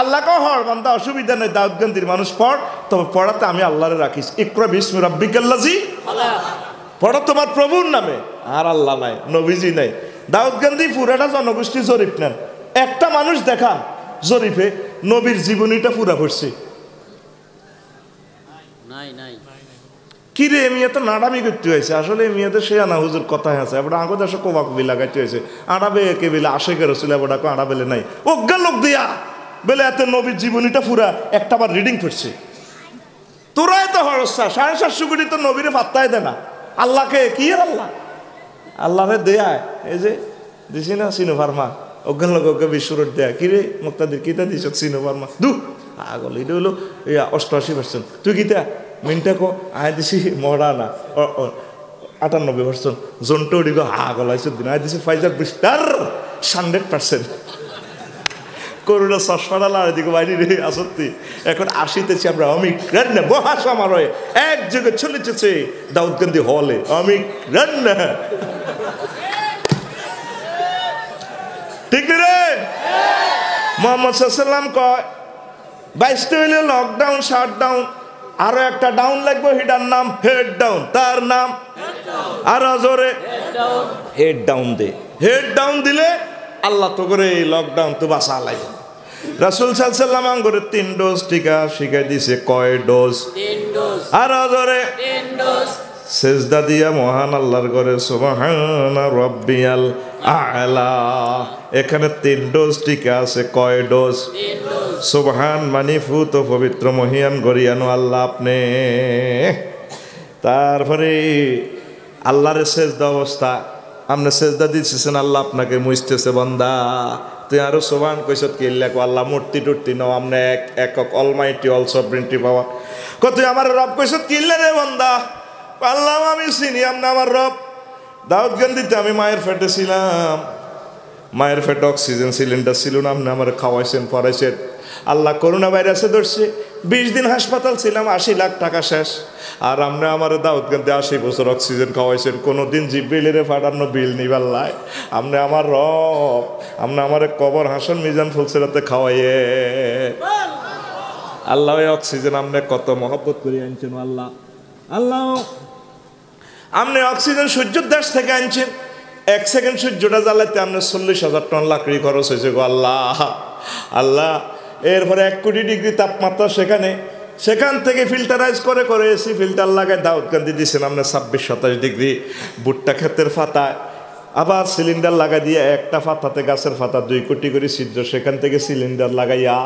আল্লাহকেও হর বান্দা অসুবিধা নেই দাউদকান্দির মানুষ পড় তবে পড়াতে আমি আল্লাহরে রাখিস ইকরা বিসমি রাব্বিকাল্লাযী পড়ো তোমার প্রভুর নামে আর আল্লাহ নাই নবীজি নাই দাউদকান্দি পুরাটা জনগোষ্ঠী জরিপ নেন একটা মানুষ দেখান জরিপে নবীর জীবনীটা পুরা পড়ছে কি রে মেয়েতে নাড়ামি করতে হয়েছে আসলে মেয়েতে সে আনা হুজুর কথায় আছে এবার আগো দেশে কোবাকবি লাগাইতে হয়েছে আড়াবে একে বেলে আশেকে রসুল এবারকে আড়া বেলে নাই অজ্ঞা লোক দিয়া বেলে এত নবীর জীবনীটা পুরা একটা বার রিডিং করছে তোরা এত হরসা 750 কোটি তো নবীরে পাত্তাই দেয় না আল্লাহকে কি আর আল্লাহরে দেয় এই যে দিছি না সিনো ফার্মা অজ্ঞান লোককে বিশ্বরোড দেয়া কি রে মুক্তাদির কিতা দিছ সিনো ফার্মা দু আগল এটা হলো 88%। তুই কিতা মিনটা কো আয় দিছি মডার্না 98% জোনটো দিগো আগল আইছ দিন আয় দিছি ফাইজার বিস্টার 100%। করোনা চশমাটা লাড়ে দিকে বাইরে রে আসত্তি এখন আসিতেছি আমরা অমিক্রণ বহাস আমার হয়ে এক যুগে চলেছে দাউদকান্দি হলে অমিক্রণ ঠিক রে মোহাম্মদ সাল্লাম কয় 22টা হইলে লকডাউন শাটডাউন আরো একটা ডাউন লাগবে হিডার নাম হেড ডাউন তার নাম আর জোরে হেড ডাউন দে হেড ডাউন দিলে আল্লাহ তো করে লকডাউন তো বাসা লাই রাসূল সাল্লাল্লাহু আলাইহি করে 3 ডোজ টিকা শিখাই দিছে কয় ডোজ 3 ডোজ আর জোরে 3 ডোজ সেজদা দিয়া মহান আল্লাহর ঘরে সুবহানা রাব্বিয়াল আ'লা এখানে 3 ডোজ টিকা আছে কয় ডোজ 3 ডোজ সুবহান মানে ফুত পবিত্র মহিয়ান গরিয়ানো আল্লাহ আপনি তারপরে আল্লাহর সেজদা অবস্থা আপনি সেজদা দিতেছেন আল্লাহ আপনাকে মুছতেছে বান্দা তুই আরো সুবহান কইছত কি লেখো আল্লাহ মূর্তি টুর্তি নাও আপনি একক অলমাইটি অল সভরেন্টি পাওয়ার কত আমার রব কইছত কি রে বান্দা আল্লাহ আমি চিনি আপনি আমার রব দাউদকান্দিতে আমি মায়ের পেটে ছিলাম মায়ের পেটে অক্সিজেন সিলিন্ডার ছিল না আপনি আমার খাওয়াইছেন পড়াইছেন আল্লাহ করোনা ভাইরাসে ধরছে 20 দিন হাসপাতাল ছিলাম 80 লাখ টাকা শেষ আর আপনি আমার দাউদকান্দি 80 বছর অক্সিজেন খাওয়াইছেন কোনোদিন জিব্রাইলের ফাটানো বিল নিবার লাই আপনি আমার রব আপনি আমার কবর হাসান মিজান ফুলসেরাতে খাওয়াইয়ে আল্লাহ অক্সিজেন আপনি কত মহব্বত করে আনছেন আল্লাহ আল্লাহ আপনি অক্সিজেন সূর্যের দেশ থেকে আনছেন 1 সেকেন্ড সূর্যটা জ্বালাইতে আপনার 40,000 টন লাকড়ি খরচ হয়েছে গো আল্লাহ আল্লাহ এরপরে 1 কোটি ডিগ্রি তাপমাত্রা সেখান থেকে ফিল্টারাইজ করে এসি ফিল্টার লাগায় দাউদকান্দি দিয়েছেন আপনার 26-27 ডিগ্রি ভুট্টা ক্ষেতের পাতায় আবার সিলিন্ডার লাগাই দিয়ে একটা পাতাতে গাছের পাতা 2 কোটি করে ছিদ্র সেখান থেকে সিলিন্ডার লাগাইয়া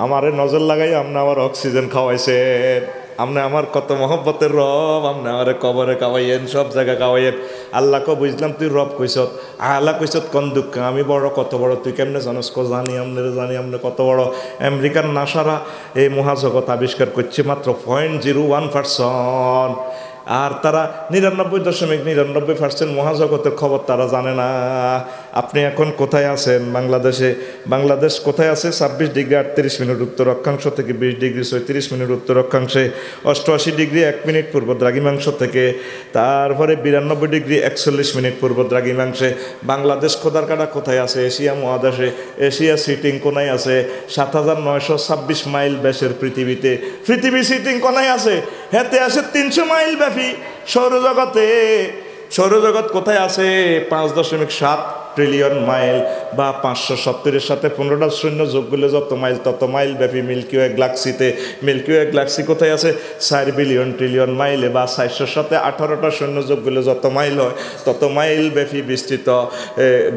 আমারে নজর লাগাইয়া আপনি আমার অক্সিজেন খাওয়াইছেন আপনি আমার কত মহব্বতের রব আপনি আমার কবরে খাওয়াইয়েন সব জায়গায় খাওয়াইয়েন আল্লাহকে বুঝলাম তুই রব কইছত আল্লাহ কইছত কোন দুঃখ আমি বড় কত বড় তুই কেমনে জানোস জানি আপনি কত বড় আমেরিকার নাসারা এই মহাজগৎ আবিষ্কার করছে মাত্র 0.01% আর তারা 99.99% মহাজগতের খবর তারা জানে না। আপনি এখন কোথায় আছেন? বাংলাদেশে। বাংলাদেশ কোথায় আছে? 26 ডিগ্রি 38 মিনিট উত্তর অক্ষাংশ থেকে, 20 ডিগ্রি 36 মিনিট উত্তর অক্ষাংশে, 88 ডিগ্রি 1 মিনিট পূর্ব দ্রাঘিমাংশ থেকে, তারপরে 92 ডিগ্রি 41 মিনিট পূর্ব দ্রাঘিমাংশে। বাংলাদেশ খোদার কাটা কোথায় আছে? এশিয়া মহাদেশে। এশিয়া সিটিং কোনায় আছে? 7926 মাইল ব্যাসের পৃথিবীতে। পৃথিবী সিটিং কোনায় আছে? হেতে আছে 300 মাইল ব্যাপী সৌরজগতে। সৌরজগৎ কোথায় আছে? 5.7 ট্রিলিয়ন মাইল বা 570-এর সাথে 15টা শূন্য যোগ করলে যত মাইল তত মাইল ব্যাপী মিল্কি ওয়ে গ্যালাক্সিতে। মিল্কি ওয়ে গ্যালাক্সি কোথায় আছে? 4 বিলিয়ন ট্রিলিয়ন মাইলে বা 400-এর সাথে 18টা শূন্য যোগ করলে যত মাইল হয় তত মাইল ব্যাপী বিস্তৃত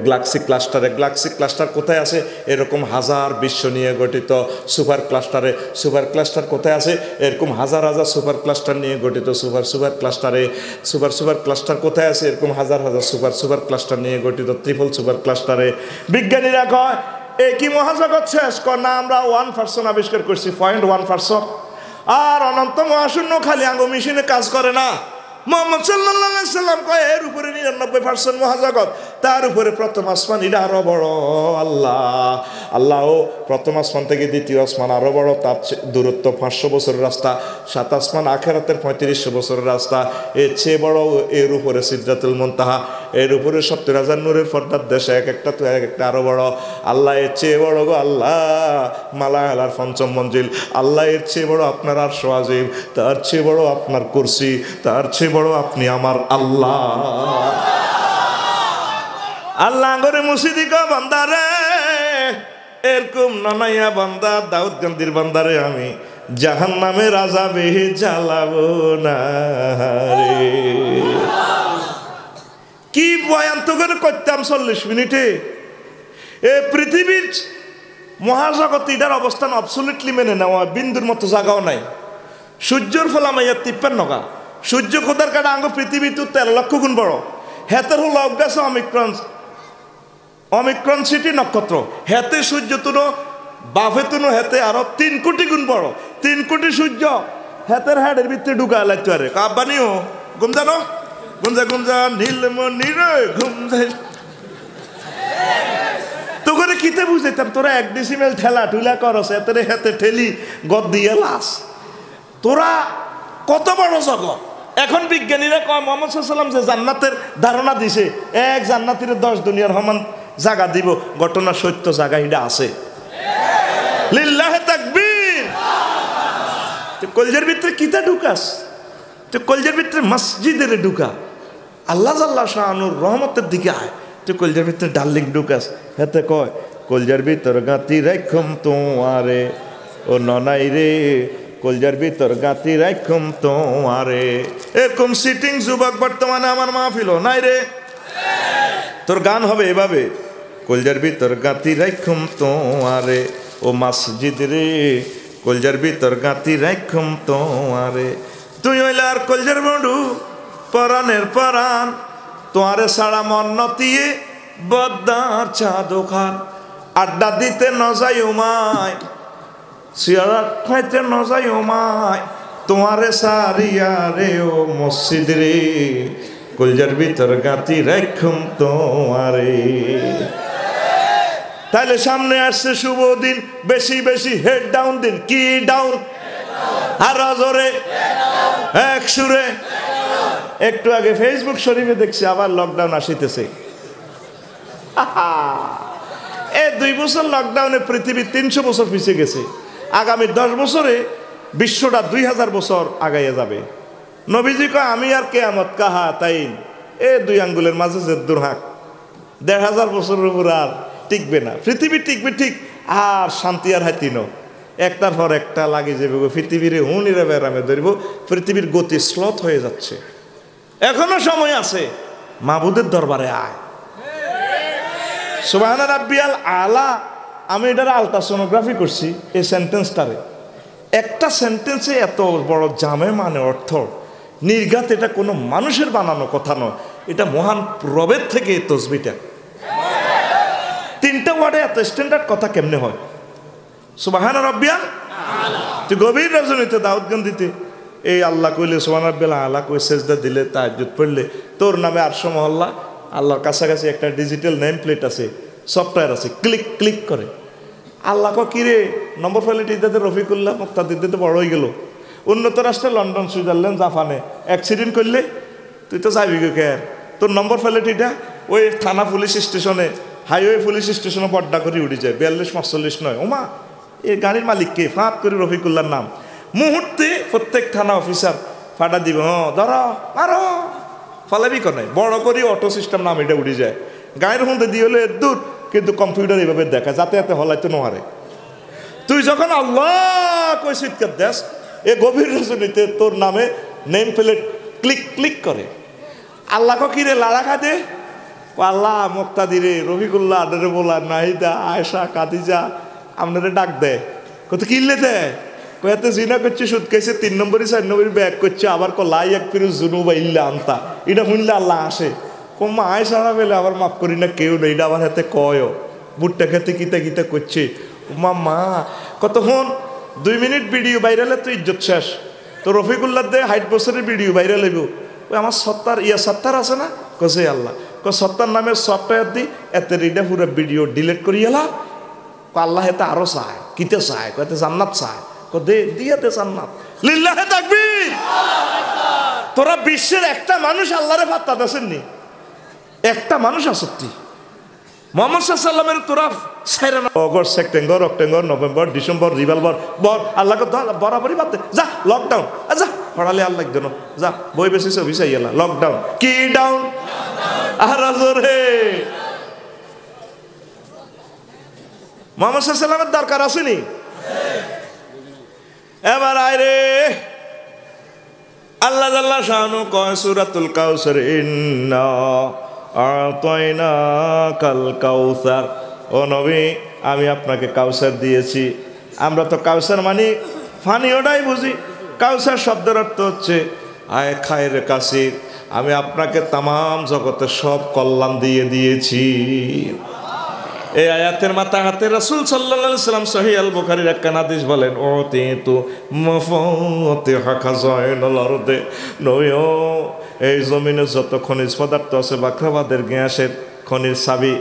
গ্যালাক্সি ক্লাস্টারে। গ্যালাক্সি ক্লাস্টার কোথায় আছে? এরকম হাজার বিশ্ব নিয়ে গঠিত সুপার ক্লাস্টারে। সুপার ক্লাস্টার কোথায় আছে? এরকম হাজার হাজার সুপার ক্লাস্টার নিয়ে গঠিত সুপার ক্লাস্টারে। সুপার ক্লাস্টার কোথায় আছে? এরকম হাজার হাজার সুপার ক্লাস্টার নিয়ে গঠিত ট্রিপল সুপার ক্লাস্টারে। বিজ্ঞানীরা কয় একই মহাজগৎ শেষ কর না, আমরা 1% আবিষ্কার করছি, 0.1%। আর অনন্ত মহাশূন্য খালি আঙ্গু মেশিনে কাজ করে না। মুহাম্মদ সাল্লাল্লাহু আলাইহি সাল্লাম কয় এর উপরে 99% মহাজগৎ, তার উপরে প্রথম আসমান, এটা আরো বড়। আল্লাহ প্রথম আসমান থেকে দ্বিতীয় আসমান আরো বড়, তার দূরত্ব 500 বছরের রাস্তা। 7 আসমান আখিরাতের 3500 বছরের রাস্তা, এর চেয়ে বড়। এর উপরে সিদরাতুল মুনতাহা, এর উপরে 70,000 নূরের পর্দার দেশ, এক একটা তো এক একটা আরো বড়। আল্লাহ এর চেয়ে বড় গো আল্লাহ মালায়ালার 5ম মঞ্জিল। আল্লাহ এর চেয়ে বড় আপনার আরশ আজিম, তার চেয়ে বড় আপনার কুরসি, তার চেয়ে বড় আপনি আমার আল্লাহ। আল্লাহ করে মুসিদিকা বান্দারে, এরকম ননাইয়া বান্দা দাউদ গান্ধীর বান্দারে আমি জাহান্নামের আযাবে জ্বালাবো না রে। কি বয়ান তো করে করতাম 40 মিনিটে। এ পৃথিবীর মহাজগৎ এটার অবস্থান অবসলিটলি মেনে নেওয়া, বিন্দুর মতো জায়গাও নাই। সূর্যর ফলামাইয়া 53 গা। সূর্য খোদার কাটা আঙ্গ পৃথিবী তো 13 লক্ষ গুণ বড়। হেতের হলো অজ্ঞাসা অমিক্রন সিটি নক্ষত্র। হেতে সূর্য তুনো বাফে তুনো হেতে আরো 3 কোটি গুণ বড়। 3 কোটি সূর্য হেতের হাড়ের ভিতরে ঢুকা লাইতে পারে। কাব্বানিও ঘুম জানো, গুমজা নীলমণি রে ঘুম যায়। তো করে কিতে বুঝাইতাম তোরা 1 ডেসিমেল ঠেলা ঠুলা করস, এতে হেতে ঠেলি গদ দিয়ে লাস। তোরা কত বড় জগৎ। এখন বিজ্ঞানীরা কয় মুহাম্মদ সাল্লাল্লাহু আলাইহি ওয়াসাল্লাম যে জান্নাতের ধারণা দিছে, এক জান্নাতীর 10 দুনিয়ার সমান জায়গা দিব। ঘটনা সত্য, জায়গা এটা আছে। লিল্লাহি তাকবীর। তো কলজের ভিতরে কিতা ঢুকাস? তো কলজের ভিতরে মসজিদের ঢুকা, আল্লাহ জাল্লা শানুর রহমতের দিকে আয়। তুই কলজের ভিতরে ডার্লিং ঢুকাস। হেতে কয় কলজের ভিতর গাতি রাখুম তোমারে ও ননাই রে, কলজার ভিতর গাতি রাখুম তোমারে। এরকম সিটিং যুবক বর্তমানে আমার মাহফিল নাই রে। তোর গান হবে এভাবে, কলজার ভিতর গাতি রাখুম তোমারে ও মসজিদ রে, কলজার ভিতর গাতি রাখুম তোমারে। তুই হইলে আর কলজার বন্ধু পরাণের পরাণ, তোমারে সারা মন নতিয়ে বদ্দার চা দোকান। আড্ডা দিতে ন যাই উমায়, সিয়ারা খাইতে ন যাই উমায়, তোমারে সারিয়া রে ও মসজিদ রে, কলজার ভিতর গাতি রাখুম তোমারে। তাহলে সামনে আসছে শুভ দিন, বেশি বেশি হেড ডাউন দিন। কি ডাউন? আর জোরে এক সুরে। একটু আগে ফেসবুক শরীফে দেখছি আবার লকডাউন আসিতেছে। এই 2 বছর লকডাউনে পৃথিবী 300 বছর পিছিয়ে গেছে। আগামী 10 বছরে বিশ্বটা 2000 বছর আগাইয়া যাবে। নবীজি কয় আমি আর কিয়ামত কাহা তাইন, এ 2 আঙ্গুলের মাঝে যে দুরহাক, 1000 বছরের উপর আর টিকবে না। পৃথিবী টিকবে ঠিক, আর শান্তি আর হাতিনো একটার পর একটা লাগে যাবে। পৃথিবীর হুনিরা বেড়ামে ধরব। পৃথিবীর গতি স্লথ হয়ে যাচ্ছে। এখনো সময় আছে, মাবুদের দরবারে আয়। সুবহান রাব্বিয়াল আলা। আমি এটার আলট্রাসোনোগ্রাফি করছি এই সেন্টেন্সটারে। একটা সেন্টেন্সে এত বড় জামে মানে অর্থ নির্ঘাত। এটা কোনো মানুষের বানানো কথা নয়, এটা মহান প্রভেদ থেকে এই তসবিটা। 3টা ওয়ার্ডে এত স্ট্যান্ডার্ড কথা কেমনে হয়? সুবহান রাব্বিয়াল আলা। তুই গভীর রজনীতে দাউদ গান্ধীতে এই আল্লাহ কইলে সুবহান রাব্বিল আলা কই সেজদা দিলে তাহাজ্জুদ পড়লে তোর নামে 800 মহল্লা আল্লাহর কাছাকাছি একটা ডিজিটাল নেম প্লেট আছে, সফটওয়্যার আছে, ক্লিক ক্লিক করে। আল্লাহ কি রে নম্বর প্লেট ইদাতে রফিকুল্লাহ মুক্তাদিতে বড় হয়ে গেল। উন্নত রাষ্ট্রে লন্ডন, সুইজারল্যান্ড, জাপানে অ্যাক্সিডেন্ট করলে তুই তো যাবি কে? তোর নম্বর প্লেট এটা ওই থানা পুলিশ স্টেশনে, হাইওয়ে পুলিশ স্টেশনে পর্দা করে উঠে যায়, 42-45 নয়। ওমা এই গাড়ির মালিককে ফাঁক করে রফিকুল্লাহর নাম, মুহূর্তে প্রত্যেক থানা অফিসার ফাটা দিবে, ধরো আরো ফলাবি কর নাই, বড় করে অটো সিস্টেম নাম এটা উঠে যায়। গায়ের মধ্যে দিয়ে হলো এর দূর, কিন্তু কম্পিউটার এভাবে দেখা যাতে এতে হলাইতে নোহারে। তুই যখন আল্লাহ কই চিৎকার দেস, এ গভীর রজনীতে তোর নামে নেম প্লেট ক্লিক ক্লিক করে। আল্লাহ কিরে লাড়া খাদে, আল্লাহ মুক্তাদি রে রফিকুল্লাহ আডারে বলা নাহিদা আয়েশা কাদিজা আপনারে ডাক দেয়, কত কিনলে দেয় কয়াতে জিনা করছে, সুদ খাইছে, 3 নম্বরই 4 নম্বরই ব্যাগ করছে, আবার লাই এক ফিরু জুনুবা ইল্লা আনতা, এটা শুনলে আল্লাহ আসে। কমা আয়েশা পেলে আবার মাফ করি না কেউ নেই, এটা আবার হাতে কয় বুটটা খেতে কিতা কিতা করছে। মা মা কতক্ষণ 2 মিনিট ভিডিও ভাইরালে তো ইজ্জত শেষ। তো রফিকুল্লাহ দে 60 বছরের ভিডিও ভাইরাল হইব, ওই আমার সত্তার সত্তার আছে না কসে আল্লাহ সত্তার নামের সফটওয়্যার দি এতে রিডা পুরো ভিডিও ডিলিট করি এলা। আল্লাহ এতে আরো চায়, কিতে চায়, কতে জান্নাত চায়, দে দিয়াতে জান্নাত। লিল্লাহে তাকবীর। তোরা বিশ্বের একটা মানুষ আল্লাহরে ফাত্তা দেছেননি, একটা মানুষ আসত্তি মুহাম্মদ সাল্লাল্লাহু আলাইহি ওয়াসাল্লামের তোরা ছাইরা না। August, September, October, November, December, revolver বর আল্লাহকে বরাবরই বাদ দে। যা লকডাউন, যা পড়ালে আল্লাহ যেন যা বই বেশি সব বিষয় এলা লকডাউন কি ডাউন আর জোরে মুহাম্মদ সাল্লাল্লাহু আলাইহি ওয়াসাল্লামের দরকার আসেনি। এবার আইরে আল্লাহ জাল্লা শানু কয় সূরাতুল কাউসার, ইন্না আতাইনাকাল কাউসার, ও নবী আমি আপনাকে কাউসার দিয়েছি। আমরা তো কাউসার মানে পানি ওটাই বুঝি। কাউসার শব্দের অর্থ হচ্ছে আয় খায়ের কাসির, আমি আপনাকে তামাম জগতের সব কল্যাণ দিয়ে দিয়েছি। এই আয়াতের মাথা হাতে রাসূল সাল্লাল্লাহু আলাইহি সাল্লাম সহিহ আল বুখারীর এক হাদিস বলেন, ওতিতু মাফাতিহা খাযাইনুল আরদে, নয়ো এই জমিনে যত খনিজ পদার্থ আছে, বাখরাবাদের গ্যাসের খনিজ চাবি,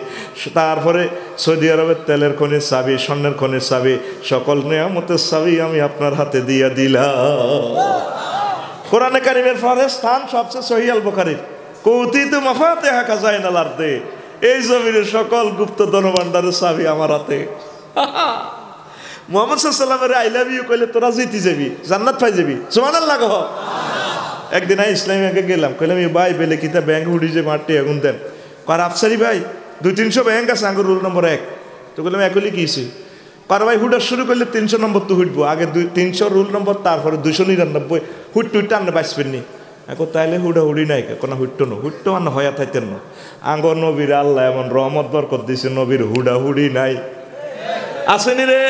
তারপরে সৌদি আরবের তেলের খনিজ চাবি, স্বর্ণের খনিজ চাবি, সকল নিয়ামতের চাবি আমি আপনার হাতে দিয়ে দিলাম। কোরআনে কারিমের পরে স্থান সবচেয়ে সহিহ আল বুখারীর, ওতিতু মাফাতিহা খাযাইনুল আরদে, এই জমিনের সকল গুপ্ত ধনভাণ্ডারের চাবি আমার হাতে। মুহাম্মদ সাল্লাল্লাহু আলাইহি ওয়াসাল্লামের আই লাভ ইউ কইলে তোরা জিতে যাবি, জান্নাত পাই যাবি, সুবহানাল্লাহ কহ। একদিন ইসলামী ব্যাংকে গেলাম, কইলাম ভাই বেলে কিতা ব্যাংক উঠি যে মাঠে এখন দেন, কার আফসারি ভাই 200-300 ব্যাংক আছে আঙ্গুর রুল নম্বর 1। তো বললাম একলি কিছে, কার ভাই হুডা শুরু করলে 300 নম্বর তো হুটবো, আগে 300 রুল নম্বর, তারপরে 299 হুট টুইটা আনলে বাঁচবেন নি। এখন তাইলে হুডা হুড়ি নাই কোনো হুট্টো ন, হুট্টো আন হয়া থাকতেন না। আঙ্গ নবীর আল্লাহ এমন রহমত বরকত দিছে, নবীর হুডা হুড়ি নাই, আসেনি রে।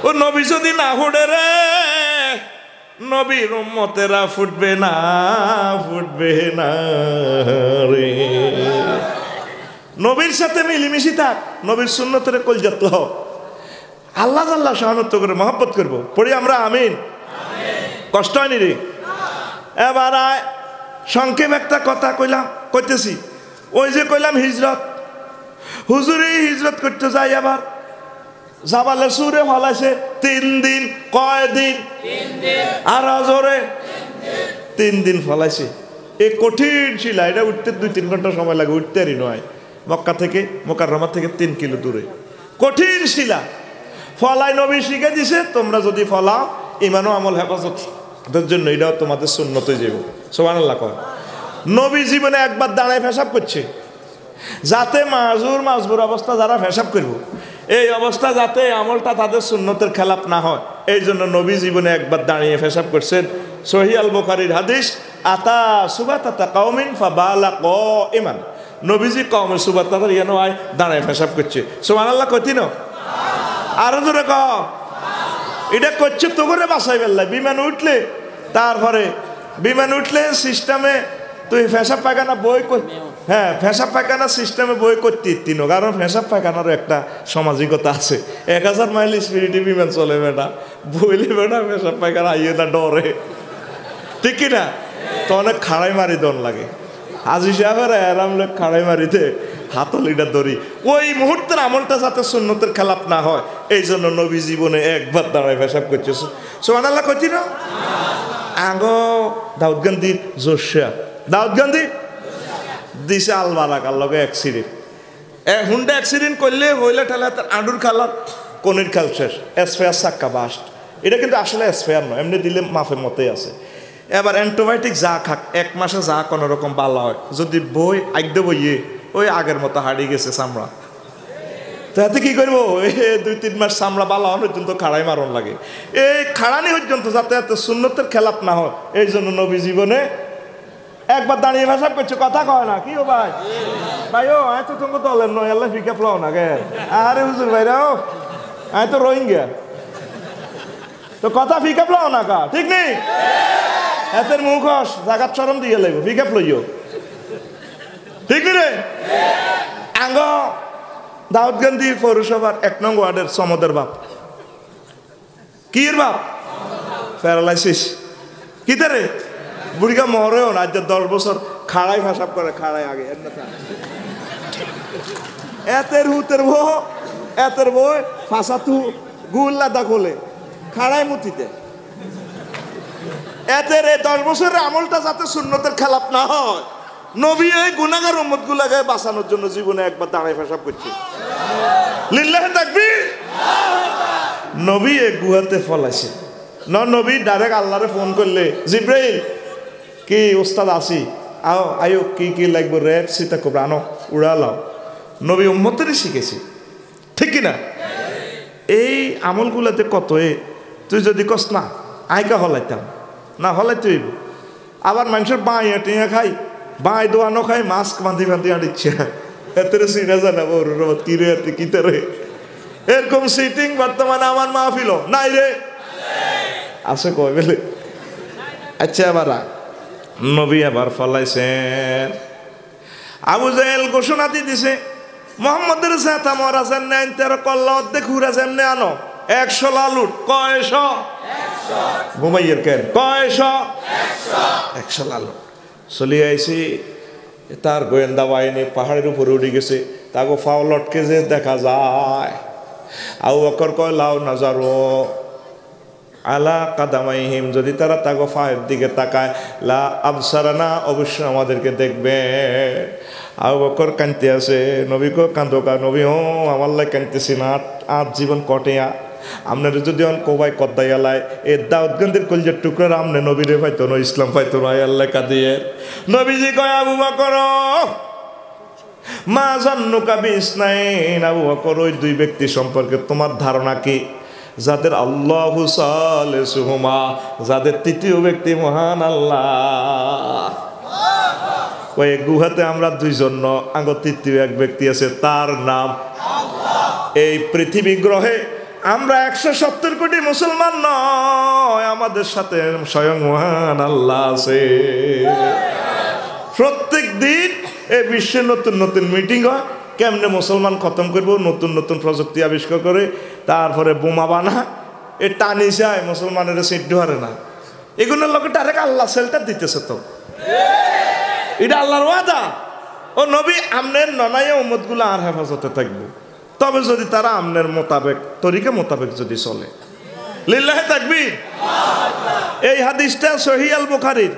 ও নবী যদি না হুডে রে, নবীর উম্মতেরা ফুটবে না, ফুটবে না রে। নবীর সাথে মিলিমিশি থাক, নবীর সুন্নতের কলজাত হও, আল্লাহ আল্লাহ সহানুত্ব করে মহব্বত করবো। পড়ি আমরা আমিন। কষ্ট হয়নি রে। এবার সংক্ষেপ একটা কথা কইতেছি, ওই যে কইলাম হিজরত, হুজুরে হিজরত করতে যাই, আবার জাবালে সুরে ফলাইছে 3 দিন, কয়দিন আর জোরে 3 দিন ফলাইছে। এই কঠিন শিলা, এটা উঠতে 2-3 ঘন্টা সময় লাগে, উঠতে আরই নয়। মক্কা থেকে মুকাররমা থেকে 3 কিলো দূরে কঠিন শিলা ফলাই নবী শিখে দিছে, তোমরা যদি ফলাও ইমান ও আমল হেফাজত জন্য এটাও তোমাদের সুন্নতে যাব। সুবহানাল্লাহ কয়। নবী জীবনে একবার দাঁড়ায় পেশাব করছে, যাতে মাজবুর অবস্থা যারা পেশাব করব, এই অবস্থা যাতে আমলটা তাদের সুন্নতের খেলাপ না হয়, এই জন্য নবী জীবনে একবার দাঁড়িয়ে পেশাব করছেন। সহিহ আল বুখারীর হাদিস, আতা সুবাতাতা কওমিন ফাবালা কাইমান, নবীজি কওমের সুবাতাতা ইয়ানো আয় দাঁড়ায় পেশাব করছে। সুবহানাল্লাহ কইতি না আরো জোরে ক। এটা করছে তো করে বাসাই বেল্লা, বিমান উঠলে, তারপরে বিমান উঠলে সিস্টেমে তুই পেশাব পায়খানা বই কর, হ্যাঁ পেশাব পায়খানা সিস্টেমে বই করতে ইত্তিনো, কারণ পেশাব পায়খানারও একটা সামাজিকতা আছে। 1000 মাইল স্পিরিটে বিমান চলে বেটা, বইলে বেটা পেশাব পায়খানা আইয়ে না ডরে। ঠিক কিনা? তো অনেক খাড়াই মারি দন লাগে। হাজি সাহেবের আরাম লোক খাড়াই মারিতে হাতলিটা ধরি, ওই মুহূর্তের আমলটা যাতে সুন্নতের খেলাপ না হয়, এই জন্য নবী জীবনে একবার দাঁড়ায় পেশাব করছে। সুবহানাল্লাহ কইছি না? আগো দাউদ গান্ধীর জোশা, দাউদ গান্ধী দিছে আলবারাক আল্লাহকে অ্যাক্সিডেন্ট, হুন্ডা অ্যাক্সিডেন্ট করলে হইলে ঠেলে তার আডুর খালার কনির খাল শেষ, স্পেয়ার চাক্কা বাস্ট। এটা কিন্তু আসলে স্পেয়ার নয়, এমনি দিলে মাফের মতোই আছে। এবার অ্যান্টিবায়োটিক যা খাক, 1 মাসে যা কোনো রকম ভালো হয়, যদি বই আইডে বইয়ে ওই আগের মতো হারিয়ে গেছে চামড়া, তাতে কি করবো? 2-3 মাস চামড়া ভালো হওয়ার পর্যন্ত খাড়াই মারণ লাগে। এই খাড়ানি পর্যন্ত যাতে এত সুন্নতের খেলাপ না হয়, এই জন্য নবী জীবনে একবার দাঁড়িয়ে ভাষা করছে, কথা কয় না। কি ও ভাই, ভাই ও আয় তো তোমাকে দলের নয়, আল্লাহ ফিকা ফ্লাও না গে। আরে হুজুর ভাইরা ও আয় তো রোহিঙ্গা, তো কথা ফিকা ফ্লাও না কা, ঠিক নেই? এতের মুখস জাগাত চরম দিয়ে লাগবে, ফিকা ফ্লইও, ঠিক নেই রে? আঙ্গ দাউদ গান্ধী পৌরসভার 1 নং ওয়ার্ডের সমদের বাপ, কি এর বাপ? প্যারালাইসিস। কি তারে বুড়িকা মরেও না, আজ 10 বছর খাড়াই ভাসাব করে, খাড়াই আগে এতের হুতের বো, এতের বই ফাঁসা তু গুল্লা দা খোলে খাড়াই মুতিতে। এতের এই 10 বছরের আমলটা যাতে সুন্নতের খেলাপ না হয়, নবী এই গুনাহগার উম্মত গুলাকে বাঁচানোর জন্য জীবনে একবার দাঁড়াই পেশাব করছে। লিল্লাহি তাকবীর। নবী এই গুহাতে ফলাইছে না, নবী ডাইরেক্ট আল্লাহরে ফোন করলে, জিব্রাইল কি ওস্তাদ আসি, আও আয়ো কি কি লাগবে রে, সীতা কোবরা আনো উড়ালাও। নবী উম্মতেরই শিখেছি, ঠিক কিনা? এই আমলগুলাতে কত তুই যদি কস না আইকা হলাইতাম না, হলাইতে হইব। আবার মানুষের বাঁয়ে টিয়া খাই, বাঁই দোয়ানো খাই, মাস্ক বাঁধি বাঁধি আনিচ্ছে, এতে সিনা জানা বড় কি রে, এতে কি রে, এরকম সিটিং বর্তমানে আমার মাহফিল নাই রে, আছে কয় বেলে। আচ্ছা এবার নবী আবার ফলাইছেন, আবু জাহেল ঘোষণা দিছে, মোহাম্মদের সাথে মরা যান না, তেরো কল্লা অর্ধেক ঘুরা যেমনে আনো 100 লালুট, কয়শ ঘুমাইয়ের কেন, কয়শ 100 লালুট। চলে আইছি, তার গোয়েন্দা বাহিনী পাহাড়ের উপরে উঠে গেছে, তাকে ফাও লটকে যে দেখা যায়। আবু বকর কয় লাও নাজারো আলা কাদামাইহিম, যদি তারা তাগো ফায়ের দিকে তাকায়, লা আবসারানা, অবশ্যই আমাদেরকে দেখবে। আবু বকর কাঁদতে আছে, নবী কো কান্দো কা? নবী ও আমার লাই কাঁদতেছি না, আজ জীবন কটেয়া আপনারা যদি অন কোবাই কদ্দাই আলায় এ দাউদ গান্ধীর কলজের টুকরার আমনে নবীরে পাইতো না, ইসলাম পাইতো না, আল্লাহ কাঁদিয়ে। নবীজি কয় আবু বকর মা জান্নুকা বিসনাইন, আবু বকর ওই 2 ব্যক্তি সম্পর্কে তোমার ধারণা কি? যাদের আল্লাহু সালিসুহুমা, যাদের 3য় ব্যক্তি মহান আল্লাহ। ওই গুহাতে আমরা 2 জন, আঙ্গ 3য় এক ব্যক্তি আছে, তার নাম আল্লাহ। এই পৃথিবী গ্রহে আমরা 170 কোটি মুসলমান নয়, আমাদের সাথে স্বয়ং মহান আল্লাহ আছে। প্রত্যেক দিন এই বিশ্বে নতুন নতুন মিটিং হয়, কেমনে মুসলমান খতম করবো, নতুন নতুন প্রযুক্তি আবিষ্কার করে, তারপরে বোমা বানা, এ টানি যায় মুসলমানের সিদ্ধ হারে না। এগুলোর লোক ডাইরেক্ট আল্লাহ সেলটা দিতেছে, তো এটা আল্লাহর ওয়াদা। ও নবী আমনের ননায় উম্মতগুলো আর হেফাজতে থাকবে, তবে যদি তারা আমনের মোতাবেক, তরিকা মোতাবেক যদি চলে। লিল্লাহি তাকবীর। এই হাদিসটা সহিহ আল বুখারীর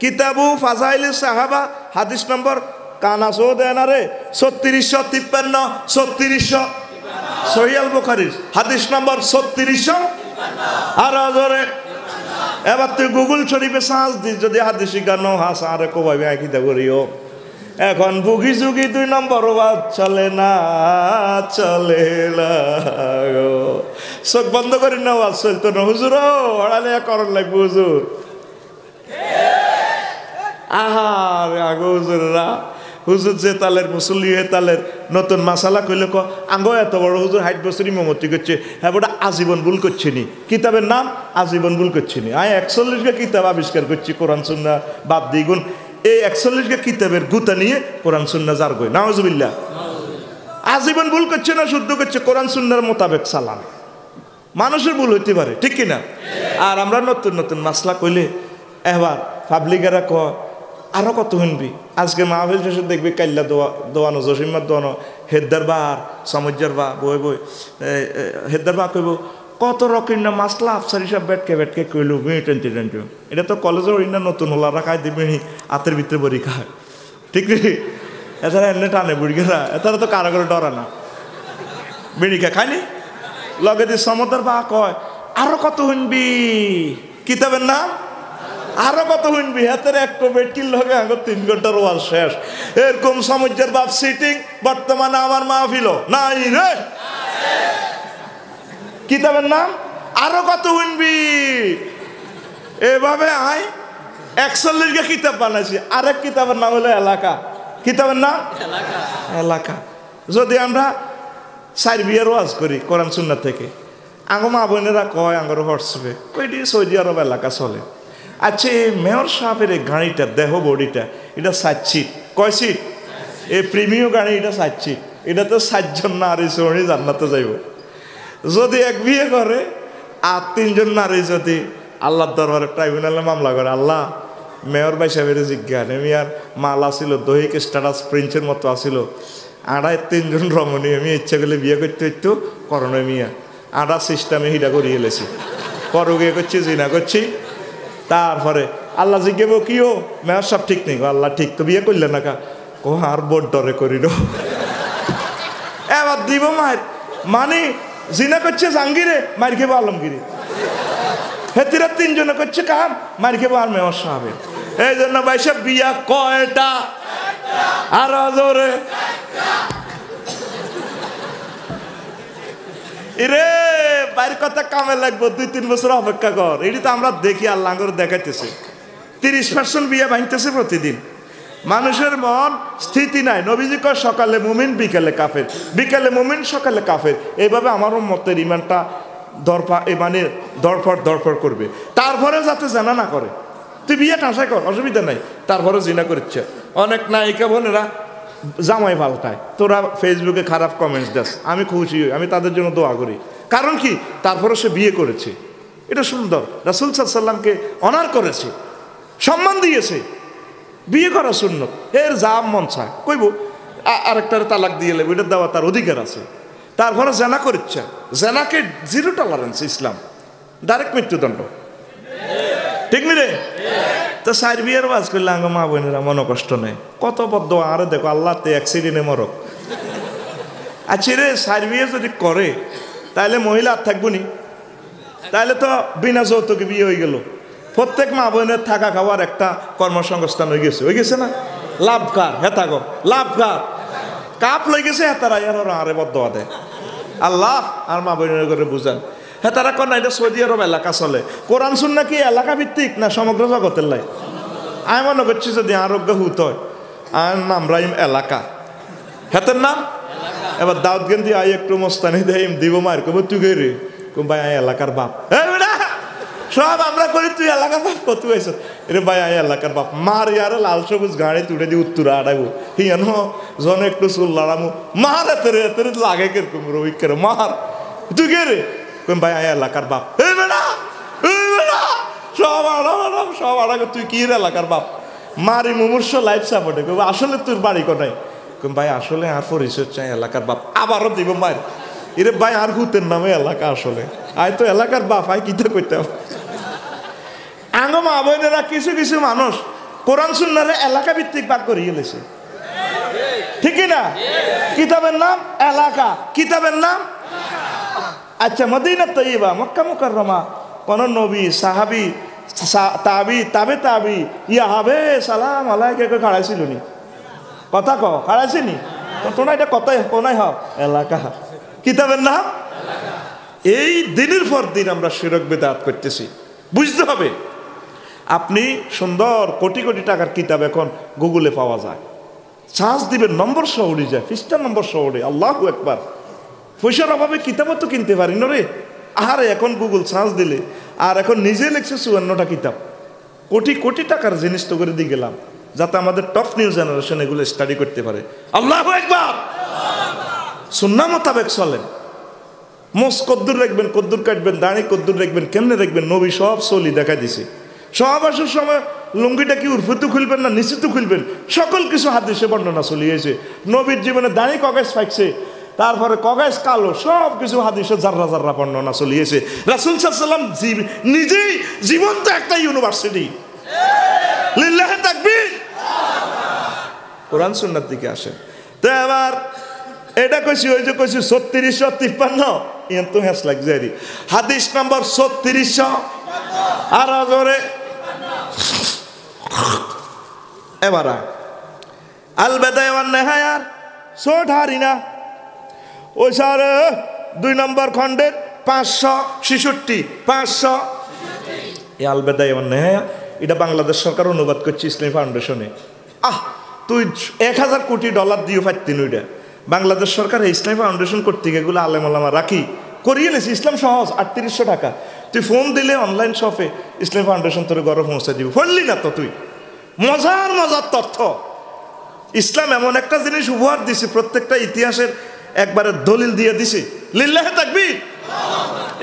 কিতাবু ফাজাইলিস সাহাবা, হাদিস নম্বর কানা সো দেন আরে 3653, 3600, সহিহ আল বুখারীর হাদিস নম্বর 3600। আর জোরে এবার তুই গুগল শরীফে সার্চ দিস, যদি হাদিস গানো হাস আরে কোভাবে আকিদা করিও। এখন বুগি যুগি 2 নম্বর ওয়াজ চলে না, চলে না, চোখ বন্ধ করি না, ওয়াজ চলতো না। হুজুর ওড়ালে করণ লাগবে হুজুর, আহার আগো হুজুররা, হুজুর যে তালের মুসল্লি হয়ে তালের নতুন মাসালা কইলে ক আঙ্গো এত বড় হুজুর 60 বছর ইমামতি করছে, হ্যাঁ ওটা আজীবন ভুল করছে নি, কিতাবের নাম আজীবন ভুল করছে নি। আমি 41 কিতাব আবিষ্কার করছি, কোরআন সুন্নাহ বাদ দ্বিগুণ। এই 41 কিতাবের গুতা নিয়ে কোরআন সুন্নাহ জার কই, নাউজুবিল্লাহ। আজীবন ভুল করছে না, শুদ্ধ করছে, কোরআন সুন্নাহর মোতাবেক চালান। মানুষের ভুল হইতে পারে, ঠিক কিনা? আর আমরা নতুন নতুন মাসলা কইলে এবার পাবলিকেরা কয় আরো কত শুনবি আজকে মাহফিল শেষে দেখবি কাল্লা দোয়ানো জসিমার দোয়ানো হেদ্দার বার সমুজ্জার বা বই বই হেদ্দার বা কইব কত রকম না মাসলা আফসারি সব বেটকে কইল বিড়ি টেনটি টেনটি এটা তো কলেজের ওইনা নতুন হলা রাখাই দিবি হাতের ভিতরে বড়ি খায় ঠিক রে এছাড়া এমনি টানে বুড়িকেরা এছাড়া তো কারো করে ডরা না বিড়ি খায়নি লগে দিয়ে সমুদ্র বা কয় আরো কত শুনবি কিতাবের নাম আরো কত শুনবি হাতের একটা বেটকির লগে আগে 3 ঘন্টার ওয়াজ শেষ এরকম সমুদ্রের বাপ সিটিং বর্তমানে আমার মাহফিল নাই রে কিতাবের নাম আরো কত শুনবি এভাবে আয় 41 কিতাব বানাইছি আরেক কিতাবের নাম হলো এলাকা কিতাবের নাম এলাকা যদি আমরা 4 বিয়ের ওয়াজ করি কোরআন সুন্নাহ থেকে আঙ্গো মা বোনেরা কয় আঙ্গর হোয়াটসঅ্যাপে কইটি সৌদি আরব এলাকা চলে আচ্ছা এই মেয়র সাহেবের এই গাড়িটা দেহ বডিটা এটা 7 সিট কয় সিট এই প্রিমিয়াম গাড়ি এটা 7 সিট এটা তো 7 জন নারী শ্রমী জান্নাতে যাইব যদি এক বিয়ে করে আর 3 জন নারী যদি আল্লাহর দরবারে ট্রাইব্যুনালে মামলা করে আল্লাহ মেয়র ভাই সাহেবের জিজ্ঞান আমি আর মাল আসিল দৈহিক স্ট্যাটাস প্রিন্সের মতো আসিল আড়াই 3 জন রমণী আমি ইচ্ছা করলে বিয়ে করতে হইতো করোনা মিয়া আড়া সিস্টেমে হিডা করিয়ে এলেছি পরও গিয়ে করছি জিনা করছি তারপরে আল্লাহ জিজ্ঞেব কিও মেয়র সব ঠিক নেই আল্লাহ ঠিক তো বিয়ে করলে না কা ও আর বোর্ড ডরে করিল এবার দিব মায়ের মানে জিনা করছে জাহাঙ্গীরে মার খেবো আলমগিরি হেতিরা 3 জনে করছে কাম মার খেবো আর মেয়র সাহেবের এই জন্য ভাই সব বিয়া কয়টা আর জোরে রে বাইর কথা কামে লাগবো 2-3 বছর অপেক্ষা কর এটি তো আমরা দেখি আল্লাহ করে দেখাইতেছে 30% বিয়ে ভাঙতেছে প্রতিদিন মানুষের মন স্থিতি নাই নবীজি কয় সকালে মুমিন বিকালে কাফের বিকালে মুমিন সকালে কাফের এইভাবে আমার মতের ইমানটা মানে দরফর করবে তারপরে যাতে জানা না করে তুই বিয়েটা আশা কর অসুবিধা নাই তারপরে জিনা করছে অনেক নায়িকা বোনেরা জামাই পাল্টায় তোরা ফেসবুকে খারাপ কমেন্টস দাস আমি খুশি আমি তাদের জন্য দোয়া করি কারণ কি তারপরে সে বিয়ে করেছে এটা সুন্দর রাসূল সাল্লাল্লাহু আলাইহি ওয়াসাল্লামকে অনার করেছে সম্মান দিয়েছে বিয়ে করা সুন্নত এর যা মন চায় কইব আরেকটার তালাক দিয়ে লেবে এটা দেওয়া তার অধিকার আছে তারপরে জেনা করছে জেনাকে 0 টলারেন্স ইসলাম ডাইরেক্ট মৃত্যুদণ্ড ঠিক নি রে তো 4 বিয়ের ওয়াজ করলে আঙ্গ মা বোনেরা মনে কষ্ট নেই কত বদ্ধ আরে দেখো আল্লাহ তে অ্যাক্সিডেন্টে মরক আচ্ছা রে 4 বিয়ে যদি করে তাহলে মহিলা আর থাকবো নি তাহলে তো বিনা যৌতুকে বিয়ে হয়ে গেল প্রত্যেক মা বোনের থাকা খাওয়ার একটা কর্মসংস্থান হয়ে গেছে না লাভকার হেতাগো লাভকার কাপ লই গেছে হেতারা এর আরে বদ্ধ আদে আল্লাহ আর মা বোনের করে বুঝান হেতারা কর না এটা সৌদি আরব এলাকা চলে কোরআন সুন্নাহ কি এলাকা ভিত্তিক না সমগ্র জগতের লাই আমি মনে করছি যদি আরোগ্য হুত হয় আর নাম রাইম এলাকা হেতের নাম এবার দাউদ গেন্দি আই একটু মস্তানি দেয় দিব মার কব তুই গে রে কম ভাই আই এলাকার বাপ সব আমরা করি তুই এলাকার বাপ কত হয়েছ রে ভাই আই এলাকার বাপ মার ইয়ার লাল সবুজ গাড়ি তুলে দিয়ে উত্তরা আড়াইব হিয়ান জন একটু চুল লড়ামু মার এতে লাগে কিরকম রবি করে মার তুই গে রে কম ভাই আই এলাকার বাপ সব আড়াগে তুই কি এলাকার বাপ মারি মুমূর্ষ লাইফ সাপোর্টে কব আসলে তোর বাড়ি কোনায় কম ভাই আসলে আর পরিচয় চাই এলাকার বাপ আবারও দিব মায়ের এরে ভাই আর হুতের নামে এলাকা আসলে আয় তো এলাকার বাপ আয় কিতা করতে আঙ্গ মা বোনেরা কিছু কিছু মানুষ কোরআন সুন্নাহরে এলাকা ভিত্তিক ভাগ করে গেলেছে ঠিক না কিতাবের নাম এলাকা কিতাবের নাম আচ্ছা মদিনা তৈয়বা মক্কা মুকাররমা কোন নবী সাহাবী তাবি ইয়া হবে সালাম আলাইকে খাড়াইছিল নি কথা ক খাড়াইছি নি তোমরা এটা কথাই কোনাই হও এলাকা কিতাবের নাম এই দিনের পর দিন আমরা শিরক বিদআত করতেছি বুঝতে হবে আপনি সুন্দর কোটি কোটি টাকার কিতাব এখন গুগলে পাওয়া যায় সার্চ দিবেন নম্বর সহ উড়ে যায় পৃষ্ঠা নম্বর সহ উড়ে আল্লাহু আকবার পয়সার অভাবে কিতাবও তো কিনতে পারি না রে আরে এখন গুগল সার্চ দিলে আর এখন নিজে লিখছে 54টা কিতাব কোটি কোটি টাকার জিনিস তো করে দিয়ে গেলাম যাতে আমাদের টপ নিউ জেনারেশন এগুলো স্টাডি করতে পারে আল্লাহু আকবার সুন্নাহ মোতাবেক চলেন মোস কদ্দুর রাখবেন কদ্দুর কাটবেন দাঁড়ি কদ্দুর রাখবেন কেমনে রাখবেন নবী সব সলি দেখা দিছে সহবাসের সময় লুঙ্গিটা কি উর্ফুতে খুলবেন না নিশ্চিত খুলবেন, সকল কিছু হাদিসে বর্ণনা চলিয়েছে। নবীর জীবনে দাড়ি কগাইজ ফাইকছে, তারপরে কগাইজ কালো, সব কিছু হাদিসে জাররা জাররা বর্ণনা চলিয়েছে। রাসূল সাল্লাল্লাহু আলাইহি ওয়াসাল্লাম নিজেই জীবন্ত একটা ইউনিভার্সিটি। লিল্লাহি তাকবীর। কোরআন সুন্নাত দিকে আসেন। তো এবার এটা কইছি, ওই যে কইছি 3653 ইয়ান তো হ্যাস লাগছে আরি হাদিস নাম্বার 3600 আর জোরে এবার আল বাদায় ওয়ান নেহায়ার ছোট হারিনা ওই স্যার 2 নম্বর খণ্ডের 566 500 এই আল বাদায় ওয়ান নেহায়া এটা বাংলাদেশ সরকার অনুবাদ করছে ইসলামী ফাউন্ডেশনে। তুই 1000 কোটি ডলার দিয়ে পাইতিন ওইটা। বাংলাদেশ সরকার ইসলামী ফাউন্ডেশন কর্তৃক এগুলো আলেম ওলামা রাখি করিয়ে নিয়েছি। ইসলাম সহজ, 3800 টাকা। তুই ফোন দিলে অনলাইন শপে ইসলামী ফাউন্ডেশন তোর ঘরে পৌঁছে দিবি। পড়লি না তো তুই? মজার মজার তথ্য। ইসলাম এমন একটা জিনিস উপহার দিছে, প্রত্যেকটা ইতিহাসের একবারে দলিল দিয়ে দিছে। লিল্লাহি তাকবীর।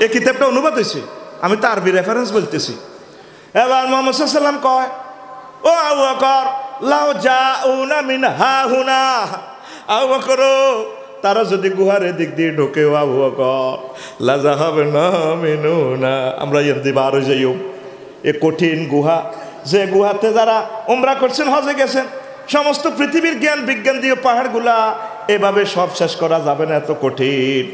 এই কিতাবটা অনুবাদ হয়েছে, আমি তো আরবি রেফারেন্স বলতেছি। এবার মুহাম্মদ সাল্লাল্লাহু আলাইহি ওয়াসাল্লাম কয়, ও আবু বকর লাউ জাউনা মিন হাহুনা, আবু বকর তারা যদি গুহার দিক দিয়ে ঢোকে, আবু বকর লাযাহাবনা মিনুনা, আমরা এমনি বার হয়ে যাইও। এ কঠিন গুহা, যে গুহাতে যারা উমরা করছেন, হজে গেছেন, সমস্ত পৃথিবীর জ্ঞান বিজ্ঞান দিয়ে পাহাড়গুলা এভাবে সব শেষ করা যাবে না, এত কঠিন।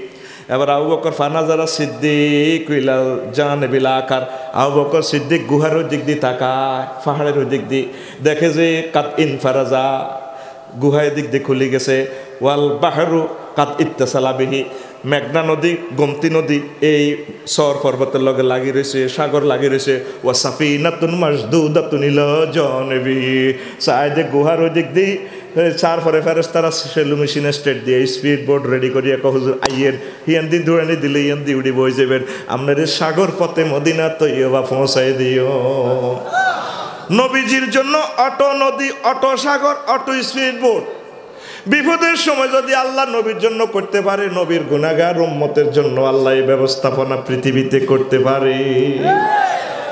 এবার আবু বকর ফানাজারা সিদ্দিক ইলাল জানিবিল আকার, আবু বকর সিদ্দিক গুহার ওই দিক দিয়ে তাকায়, পাহাড়ের ওই দিক দিয়ে, দেখে যে কাত ইনফারাজা, গুহায় দিক দিয়ে খুলে গেছে। ওয়াল বাহরু কাত ইত্তাসালা বিহি, মেঘনা নদী গোমতী নদী এই সর পর্বতের লগে লাগি রয়েছে, সাগর লাগি রয়েছে। ওয়া সাফিনাতুন মাসদুদাতুন ইলা জানিবি, সাইদে গুহার ওই দিক দিয়ে চার পরে ফেরেশতারা সেলু মেশিনে স্টেট দিয়ে স্পিড বোর্ড রেডি করিয়া হুজুর আইয়ের হিয়ান দিন ধরে দিলে ইয়ান দি উড়ি বই যাবেন, আপনার সাগর পথে মদিনা তৈয়বা পৌঁছাই দিও। নবীজির জন্য অটো নদী, অটো সাগর, অটো স্পিড বোর্ড। বিপদের সময় যদি আল্লাহ নবীর জন্য করতে পারে, নবীর গুনাহগার উম্মতের জন্য আল্লাহ এই ব্যবস্থাপনা পৃথিবীতে করতে পারে।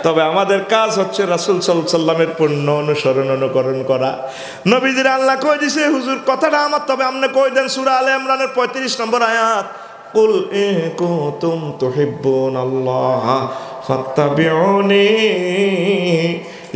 তবে আমাদের কাজ হচ্ছে রাসূল সাল্লাল্লাহু আলাইহি ওয়াসাল্লামের পূর্ণ অনুসরণ অনুকরণ করা। নবীজির আল্লাহ কই দিছে, হুজুর কথাটা আমার, তবে আপনি কই দেন সূরা আলে ইমরানের 35 নম্বর আয়াত, কুল ইন কুনতুম তুহিব্বুনাল্লাহ ফাত্তাবিউনি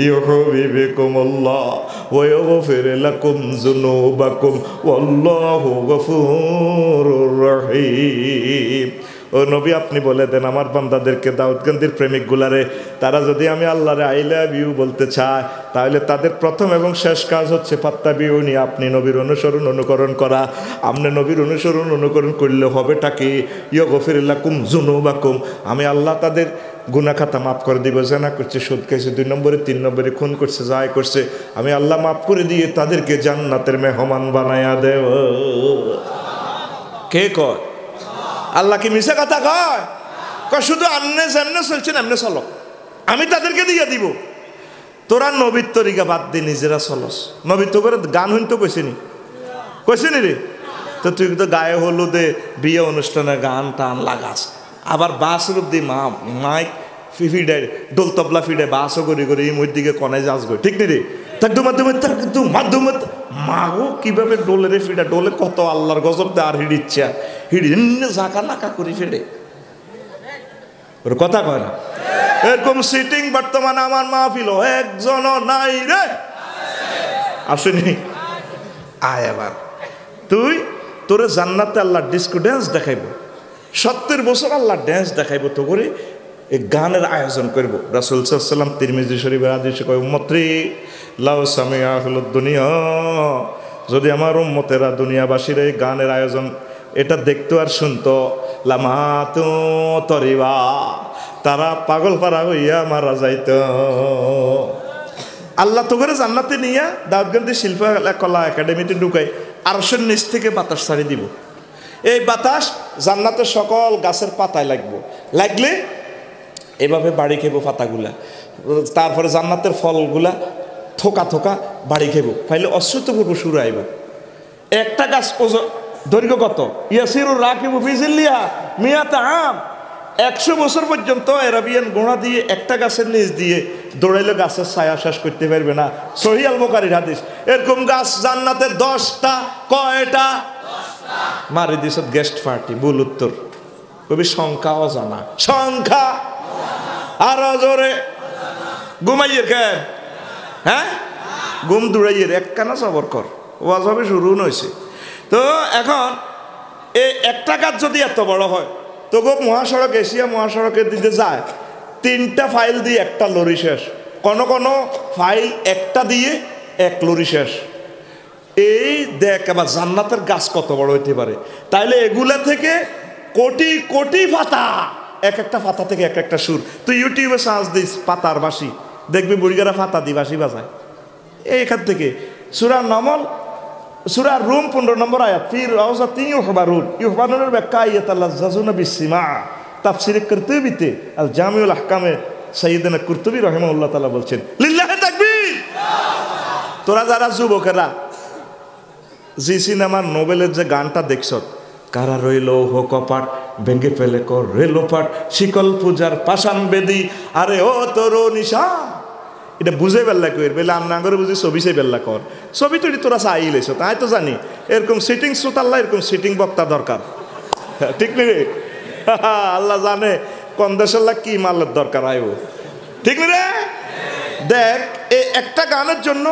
ইউহিব্বুকুমুল্লাহ ওয়া ইয়াগফির লাকুম যুনুবাকুম ওয়াল্লাহু গফুরুর রহিম। ও নবী, আপনি বলে দেন আমার বান্দাদেরকে, দাউদকান্দির প্রেমিক গুলারে, তারা যদি আমি আল্লাহরে আই লাভ ইউ বলতে চায়, তাহলে তাদের প্রথম এবং শেষ কাজ হচ্ছে ফাত্তাবিউনি, আপনি নবীর অনুসরণ অনুকরণ করা। আপনি নবীর অনুসরণ অনুকরণ করলে হবেটা কি? ইয়াগফির লাকুম যুনুবাকুম, আমি আল্লাহ তাদের গুনাহ খাতা মাফ করে দিব। জানা করছে, সুদ খাইছে 2 নম্বরে, 3 নম্বরে খুন করছে, যাই করছে, আমি আল্লাহ মাফ করে দিয়ে তাদেরকে জান্নাতের মেহমান বানায়া দেব। কে কয়? আল্লাহ কি মিশা কথা কয়? শুধু আমনে যেমনে চলছেন এমনি চলো, আমি তাদেরকে দিয়ে দিব। তোরা নবীর তরিকা বাদ দিয়ে নিজেরা চলস। নবী তো করে গান শুনতে কইছে নি রে? তো তুই তো গায়ে হলুদে বিয়ে অনুষ্ঠানে গান টান লাগাস, আবার বাস রূপ দিয়ে মাইক ফিডে ডোল তবলা ফিডে বাসও করি করি এই দিকে কনে যাস গো, ঠিক নি রে? থাকতো মাধ্যমে থাকতো মাধ্যমে মাগো কিভাবে ডোলের ফিডা, ডোলে কত আল্লাহর গজব দে, আর হিড়িচ্ছা হিড়ি ঝাঁকা নাকা করি ফেডে, ওর কথা কয় না। এরকম সিটিং বর্তমানে আমার মাহফিল একজনও নাই রে, আসেনি। আয় এবার তোরে জান্নাতে আল্লাহ ডিস্কো ড্যান্স দেখাইব, 70 বছর আল্লাহ ড্যান্স দেখাইব, তো করে এই গানের আয়োজন করব। রাসূল সাল্লাল্লাহু আলাইহি ওয়াসাল্লাম তিরমিজি শরীফের হাদিসে কয়, উম্মতরি লাউ সামিআহুল দুনিয়া, যদি আমার উম্মতেরা দুনিয়াবাসীর এই গানের আয়োজন এটা দেখতো আর শুনতো, লামাতু তরিবা, তারা পাগল পারা হইয়া মারা যাইত। আল্লাহ তো করে জান্নাতে নিয়ে দাউদকান্দি শিল্পকলা একাডেমিতে ঢুকাই, আরশের নিচ থেকে বাতাস ছাড়ি দিব। এই বাতাস জান্নাতের সকল গাছের পাতায় লাগলে এভাবে বাড়ি খেব পাতাগুলা, তারপরে জান্নাতের ফলগুলা থোকা থোকা বাড়ি খেব, ফাইলে অশ্রুতপূর্ব শুরু আইব। একটা গাছ দৈর্ঘ্য কত? ইয়াসিরুর রাকিবু ফি জিল্লিহা মিয়াতা আম, 100 বছর পর্যন্ত আরাবিয়ান ঘোড়া দিয়ে একটা গাছের নিচ দিয়ে দৌড়াইলে গাছের ছায়া শেষ করতে পারবে না। সহিহ আল বুখারীর হাদিস। এরকম গাছ জান্নাতে 10টা। কয়টা? 10টা। মারি দিছ গেস্ট পার্টি। ভুল উত্তর। কবি সংখ্যা অজানা। সংখ্যা আরো জোরে। ঘুমাইয়ের কেন? হ্যাঁ, ঘুম দৌড়াইয়ের একখানা সবর কর। ওয়াজ হবে শুরু হয়েছে। তো এখন এই একটা গাছ যদি এত বড় হয়, তো মহাসড়ক, এশিয়া মহাসড়কের দিকে যায় 3টা ফাইল দিয়ে একটা লরি শেষ, কোন কোন ফাইল একটা দিয়ে 1 লরি শেষ। এই দেখ আবার জান্নাতের গাছ কত বড় হইতে পারে। তাইলে এগুলা থেকে কোটি কোটি পাতা, এক একটা পাতা থেকে এক একটা সুর। তুই ইউটিউবে সার্চ দিস পাতার বাঁশি, দেখবি বুড়িগারা পাতা দি বাঁশি বাজায়। এইখান থেকে সূরা নমল, সূরা রুম 15 নম্বর আয়াত, ফির রাউযাতিন ইউহবারুন। ইউহবারুনের ব্যাখ্যা ইয়াতালাজ্জাজুনা বিসসিমা। তাফসীরে কুরতুবীতে আল জামিউল আহকামে সাইয়্যিদুনা কুরতুবী রাহিমাহুল্লাহ তাআলা বলছেন, লিল্লাহি তাকবীর। তোরা যারা যুবকেরা জি সিনেমার নোবেলের যে গানটা দেখছ, কারা রইল হো কপাট ভেঙ্গে ফেলে কর রেলোপাট, শিকল পূজার পাষাণ বেদি, আরে ও তোর নিশা। এটা বুঝে বেল্লা কর বেলে আমনা করে বুঝি ছবি সে বেল্লা কর। ছবি তৈরি তোরা চাই লেছ, তাই তো জানি এরকম সিটিং শ্রোতাল্লাহ, এরকম সিটিং বক্তা দরকার। ঠিক নি রে? আল্লাহ জানে কোন দেশের কি মালের দরকার আয়ো। ঠিক নি রে? দেখ, এই একটা গানের জন্য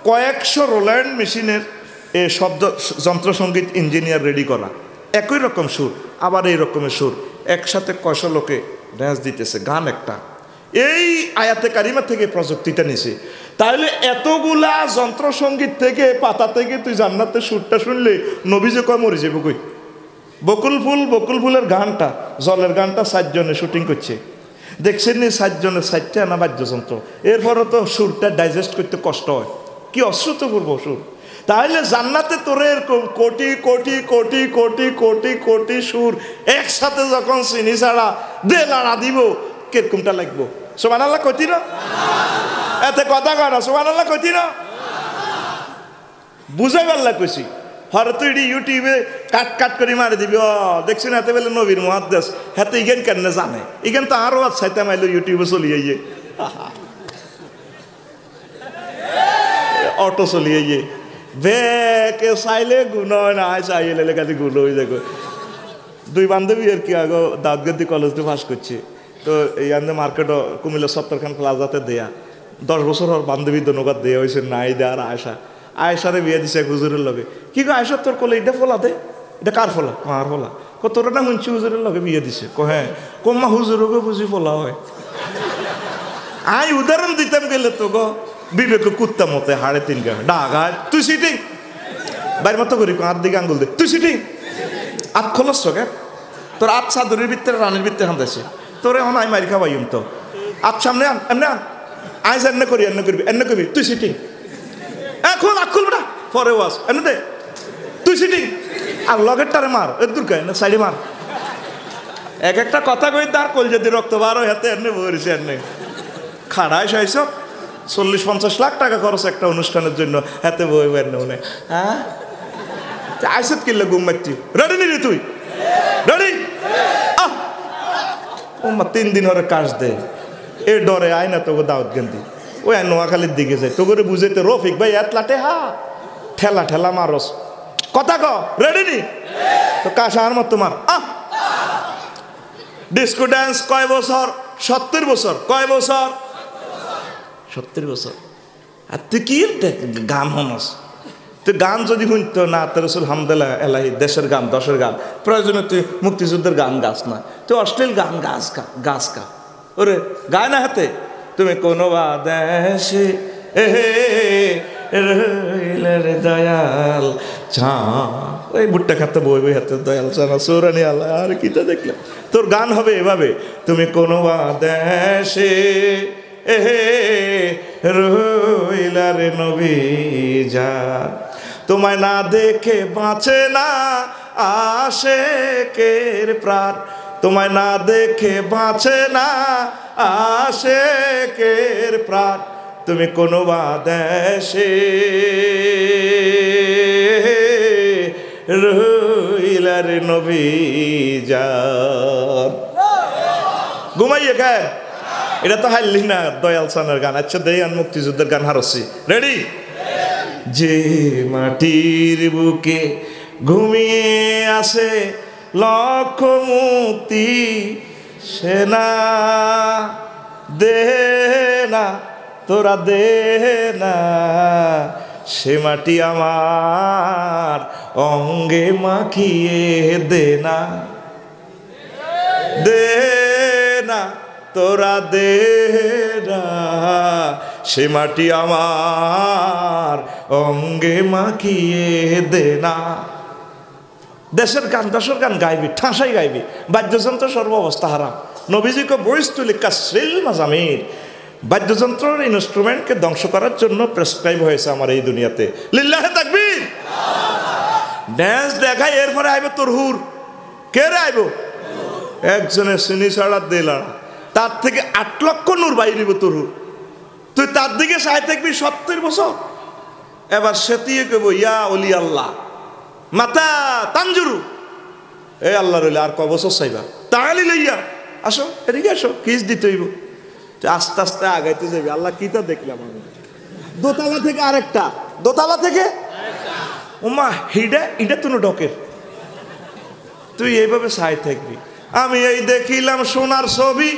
কয়েকশো রোল্যান্ড মেশিনের এ শব্দ যন্ত্রসঙ্গীত ইঞ্জিনিয়ার রেডি করা। একই রকম সুর, আবার এই রকমের সুর, একসাথে কয়শো লোকে ড্যান্স দিতেছে, গান একটা। এই আয়াতে কারিমা থেকে প্রযুক্তিটা নিছে। তাহলে এতগুলা যন্ত্রসঙ্গীত থেকে, পাতা থেকে তুই জান্নাতের সুরটা শুনলে নবী যে কয় মরে যাবো কই। বকুল ফুলের গানটা, জলের গানটা 7 জনে শুটিং করছে, দেখছেন নি? 7 জনের 7টা আনা বাদ্যযন্ত্র। এরপরও তো সুরটা ডাইজেস্ট করতে কষ্ট হয়। কি অশ্রুতপূর্ব সুর। তাহলে জান্নাতে তোরে এরকম কোটি কোটি কোটি কোটি কোটি কোটি সুর একসাথে যখন চিনি ছাড়া দে লাড়া দিব, কিরকমটা লাগবো? সুবহানাল্লাহ কইতি না? এতে কথা কয় না, সুবহানাল্লাহ কইতি না? বুঝাই পারলা কইছি। হরে তুই ইউটিউবে কাট করে মারি দিবি, ও দেখছি না এতে বেলে নবীর মুহাদ্দিস, হাতে ইগেন কেন জানে, ইগেন তো আরো চাইতে মাইলো ইউটিউবে চলিয়ে অটো চলিয়ে বেকে চাইলে গুণ হয় না, চাইলে কাছে গুণ হয়ে যাবে। 2 বান্ধবী আর কি আগে দাউদগদ্দি কলেজে পাস করছে, তো এই আন্দে মার্কেটও কুমিল্লা সত্তরখান প্লাজাতে দেয়া 10 বছর ওর বান্ধবী দনকাত দেওয়া হয়েছে নাই দেয়। আর আয়েশারে বিয়ে দিছে এক হুজুরের লগে। কি গো আয়েশা, তোর কোলে এটা ফোলা দে, এটা কার ফোলা? কার ফোলা? তোরা না শুনছি হুজুরের লগে বিয়ে দিছে। হ্যাঁ, কম্মা হুজুরকে বুঝি ফোলা হয়। উদাহরণ দিতাম গেলে তো গো বিবেক কুত্তা মতে হাড়ে 3 গা ডাগায়, তুই সিটিং বাইর মতো করি আর দিকে আঙ্গুল দে, তুই সিটিং আত খোলস কে তোর আত চাদরের ভিতরে রানের ভিতরে হান্দাছে তোরে এখন আই মারি খাওয়াইম তো আত সামনে আন, এমনি আন, আইস এনে করি, এনে করবি, এনে করবি, তুই সিটিং এখন আকুল বেটা পরে ওয়াস এনে দে, তুই সিটিং আর লগেরটারে মার, এর দূর কে না সাইডে মার। এক একটা কথা কই তার কল যদি রক্ত বার হয় হাতে এনে বসে এনে খাড়ায় সাইছ 40-50 লাখ টাকা খরচ একটা অনুষ্ঠানের জন্য, হাতে বই বের নে। হ্যাঁ আইসত কিনলে ঘুম মারতি, রেডি নি রে তুই? রেডি? 3 দিন হরে কাজ দে, এ ডরে আয় না তোকে দাওয়াত গেন্দি, ওই নোয়াখালীর দিকে যায় তো করে বুঝাইতে, রফিক ভাই এতলাটে হা ঠেলা ঠেলা মারস কথা ক, রেডি নি? তো কাশার মত তোমার ডিস্কো ড্যান্স কয় বছর? 70 বছর। কয় বছর? 70 বছর। আর তুই কি গান হনস? তুই গান যদি শুনত না, তোর রসুল হামদুল্লাহ এলাহি দেশের গান, দশের গান, প্রয়োজনে তুই মুক্তিযুদ্ধের গান গাছ না, তুই অশ্লীল গান গাছ কা ওরে গায় না হাতে। তুমি কোনো দেশে দয়াল চা, ওই ভুট্টা খাতে বই বই হাতে দয়াল চানা সৌরানি আল্লাহ, আর কিটা দেখলাম তোর গান হবে এভাবে, তুমি কোনো দেশে রইলা রে নবী জান, তোমায় না দেখে বাঁচে না আশেকের প্রাণ, তোমায় না দেখে বাঁচে না আশেকের প্রাণ, তুমি কোনো দেশে রইলা রে নবী জান। ঘুমাইয়ে কেন? এটা তো হারলি না দয়াল সানের গান। আচ্ছা দেই আর মুক্তিযুদ্ধের গান হারছি। রেডি? যে মাটির বুকে ঘুমিয়ে আসে লক্ষ মুক্তি সেনা, দে না তোরা দে না, সে মাটি আমার অঙ্গে মাখিয়ে দে না, দে না তোরা দে না, সে মাটি আমার অঙ্গে মাখিয়ে দে না। দেশের গান দেশের গান গাইবি, ঠাঁসাই গাইবি, বাদ্যযন্ত্র সর্ব অবস্থা হারাম। নবীজিকে বইস তুলি কাসরিল মাজামির, বাদ্যযন্ত্রের ইনস্ট্রুমেন্টকে ধ্বংস করার জন্য প্রেসক্রাইব হয়েছে আমার এই দুনিয়াতে। লিল্লাহে তাকবীর। ড্যান্স দেখাই এরপরে আইব তোর হুর। কে রে আইব? একজনের সিনি ছাড়া দিলাড়া, তার থেকে 8 লক্ষ নূর বাইরিব তোর হুর। তুই তার দিকে চাই থাকবি 70 বছর। এবার সেতিয়ে কইব ইয়া অলি আল্লাহ মাতা তানজুরু, এ আল্লাহ রইলে আর ক বছর চাইবা? তাহলে লইয়া আসো, এদিকে আসো, কিস দিতে হইব। আস্তে আস্তে আগাইতে যাবি। আল্লাহ কি তা দেখলাম আমি, দোতলা থেকে আরেকটা, দোতলা থেকে ওমা হিডা ইডা তুনো ডকের। তুই এইভাবে চাই থাকবি। আমি এই দেখিলাম সোনার ছবি,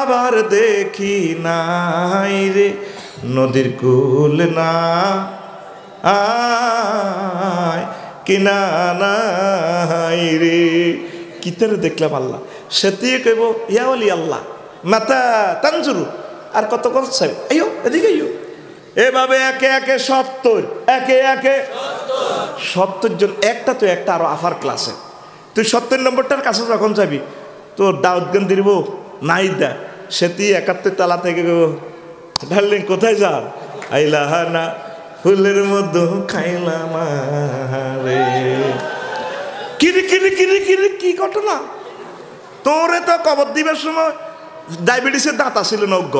আবার দেখি নাই রে নদীর কুল না আয় কিনা নাই রে। কিতার দেখলাম আল্লাহ, সেতিয়ে কইব ইয়া ওলি আল্লাহ মাতা তানজুরু, আর কত কত চাই আইও এদিকে আইও। এভাবে একে একে 70, একে একে 70 জন। একটা তো একটা আরো আফার ক্লাসে। তুই 70 নম্বরটার কাছে যখন যাবি, তোর দাউদ গান দিব নাই দা, সেটি 71 তালা থেকে ডার্লিং কোথায় যান? আইলাহানা ফুলের মধ্যে খাইলাম রে। কিরি কিরি কিরি কিরি কি ঘটনা? তোরে তো কবর দিবার সময় ডায়াবেটিসের দাঁত আসিল নজ্ঞ,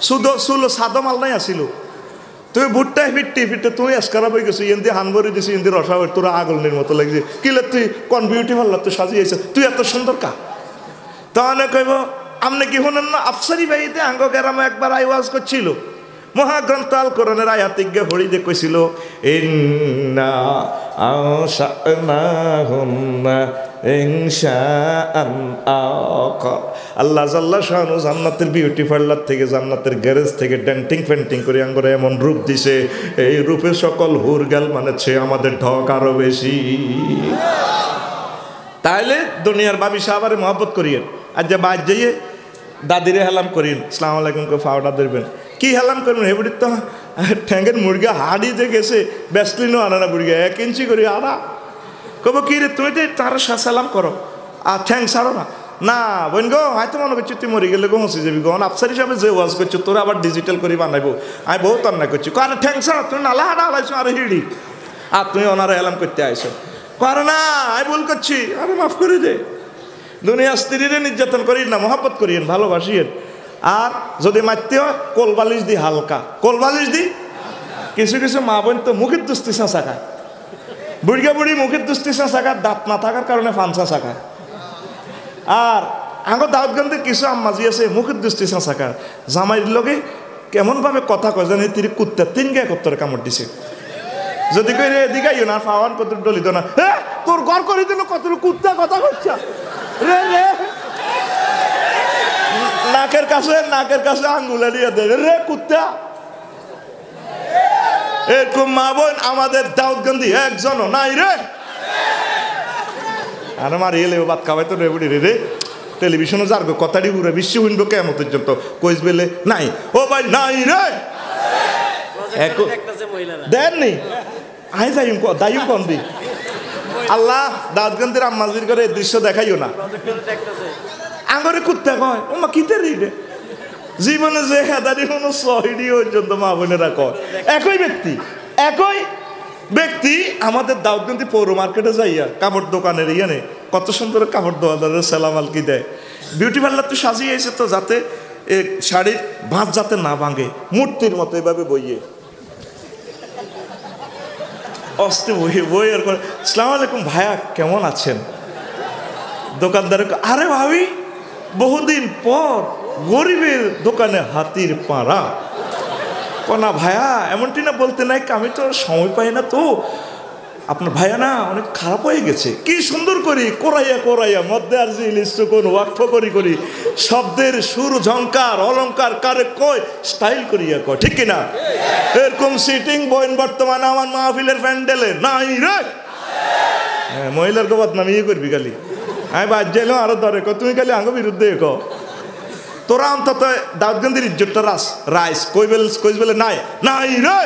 শুধু সাদা মাল নাই আসিল। তুই বুটটাই ফিটটি ফিটতে তুই এসকারা বই গেছিস, এমনি হান ভরি দিছিস, এমনি রসা হয়ে তোরা আগলনির মতো লাগছে। কিলে তুই কোন বিউটি পার্লার তুই সাজিয়েছ, তুই এত সুন্দর কা? তাহলে কইব আপনি কি শুনেন না আফসারি বাড়িতে আঙ্গ গ্রামে একবার আইওয়াজ করছিল, মহাগ্রন্থ আল কোরআনের আয়াতিজ্ঞে ভরি দিয়ে কইছিল ইন্না আশানাহুন্না ইনশাআন আখা। আল্লাহ জাল্লা শানু জান্নাতের বিউটি পার্লার থেকে, জান্নাতের গ্যারেজ থেকে ডেন্টিং পেন্টিং করে আঙ্গরে এমন রূপ দিছে, এই রূপে সকল হুরগাল মানেছে আমাদের ঢক আরো বেশি। তাইলে দুনিয়ার বাবি সাহাবারে মহব্বত করিয়েন। আর যে বাদ যাইয়ে দাদিরে হেলাম করিন, আসসালামু আলাইকুম কে ফাওয়াটা ধরবেন। কি হেলাম করবেন? হেবুড়ি তো ঠ্যাঙ্গের মুরগা হাড়ি যে গেছে, ব্যাসলিনও আনা না মুরগা 1 ইঞ্চি করে আড়া। কব কি রে তুমি তো তার সালাম করো আর ঠ্যাং ছাড়ো না। না বোন গো, হয়তো মনে করছি তুই মরে গেলে গো হসে যাবি গো, আফসার হিসাবে যে ওয়াজ করছো তোরা আবার ডিজিটাল করে বানাইবো, আমি বহুত অন্যায় করছি। কারণ ঠ্যাং ছাড়ো, তুমি নালা হাড়া হালাইছো আর হিড়ি, আর তুমি ওনারা হেলাম করতে আইসো। কারণ না আমি ভুল করছি, আরে মাফ করে দে। দুনিয়া স্ত্রীরে নির্যাতন করিন না, মহব্বত করিয়েন, ভালোবাসিয়েন। আর যদি মারতে হয় কোলবালিশ দি হালকা, কোলবালিশ দি। কিছু কিছু মা বোন তো মুখের দুস্তি চাঁচা খায়, বুড়িয়া বুড়ি মুখের দুস্তি চাঁচা খায়, দাঁত না থাকার কারণে ফানসা চাখায়। আর আঙ্গো দাউদগঞ্জের কিছু আম্মাজি আছে মুখের দুস্তি চাঁচা খায়, জামাইয়ের লগে কেমনভাবে কথা কয় জানি তিনি কুত্তার 3 গায়ে কত্তরে কামড় দিছে। যদি কই রে এদিকে আইও না, ফাওয়ান কত ডলিত না, হ্যাঁ তোর ঘর করে দিল কত কুত্তা কথা কইছা রে রে, নাকের কাছে আঙ্গুলে দিয়ে দে রে কুত্তা। এরকম মা বোন আমাদের দাউদগঞ্জি একজনও নাই রে। আর আমার এলে বাদ খাওয়াই তো রে বুড়ি রে, টেলিভিশনে যার কথাটি ঘুরে বিশ্ব শুনবো কেমন পর্যন্ত, কইস বেলে নাই ও ভাই নাই রে দেননি। আই যাইম দাইম কম দি আল্লাহ দাউদগঞ্জের আম্মাজির করে দৃশ্য দেখাইও না। আঙ্গরে কুত্তা কয় ও মা কিতে রে, জীবনে যে হেদারি কোনো সহিডি পর্যন্ত মা বোনেরা কয়। একই ব্যক্তি আমাদের দাউদগঞ্জ পৌর মার্কেটে যাইয়া কাপড় দোকানের ইয়ানে কত সুন্দর কাপড় দোকানের সেলামাল কি দেয়। বিউটি পার্লার তো সাজিয়েছে তো যাতে শাড়ির ভাঁজ যাতে না ভাঙে, মূর্তির মতো এভাবে বইয়ে অস্তে বইয়ের করে আসসালামু আলাইকুম ভাইয়া কেমন আছেন? দোকানদার আরে ভাবি বহুদিন পর গরিবের দোকানে হাতির পাড়া। কনা ভাইয়া এমনটি না বলতে নাই, আমি তো সময় পাই না, তো আপনার ভাইয়া না অনেক খারাপ হয়ে গেছে। কি সুন্দর করি কোরাইয়া কোরাইয়া মধ্যে আর কোন ওয়াক্ফ করি শব্দের সুর ঝংকার অলঙ্কার কারে কয় স্টাইল করিয়া কয়, ঠিক কিনা? এরকম সিটিং বইন বর্তমানে আমার মাহফিলের প্যান্ডেলে নাই রে। হ্যাঁ, মহিলার গোবাদ নামিয়ে করবি খালি। আমি বাদ যাইল আরো ধরে তুমি খালি আঙ্গ বিরুদ্ধে ক। তোরা অন্তত দাউদগঞ্জের ইজ্জতটা রাইস কইস বলে নাই নাই রে।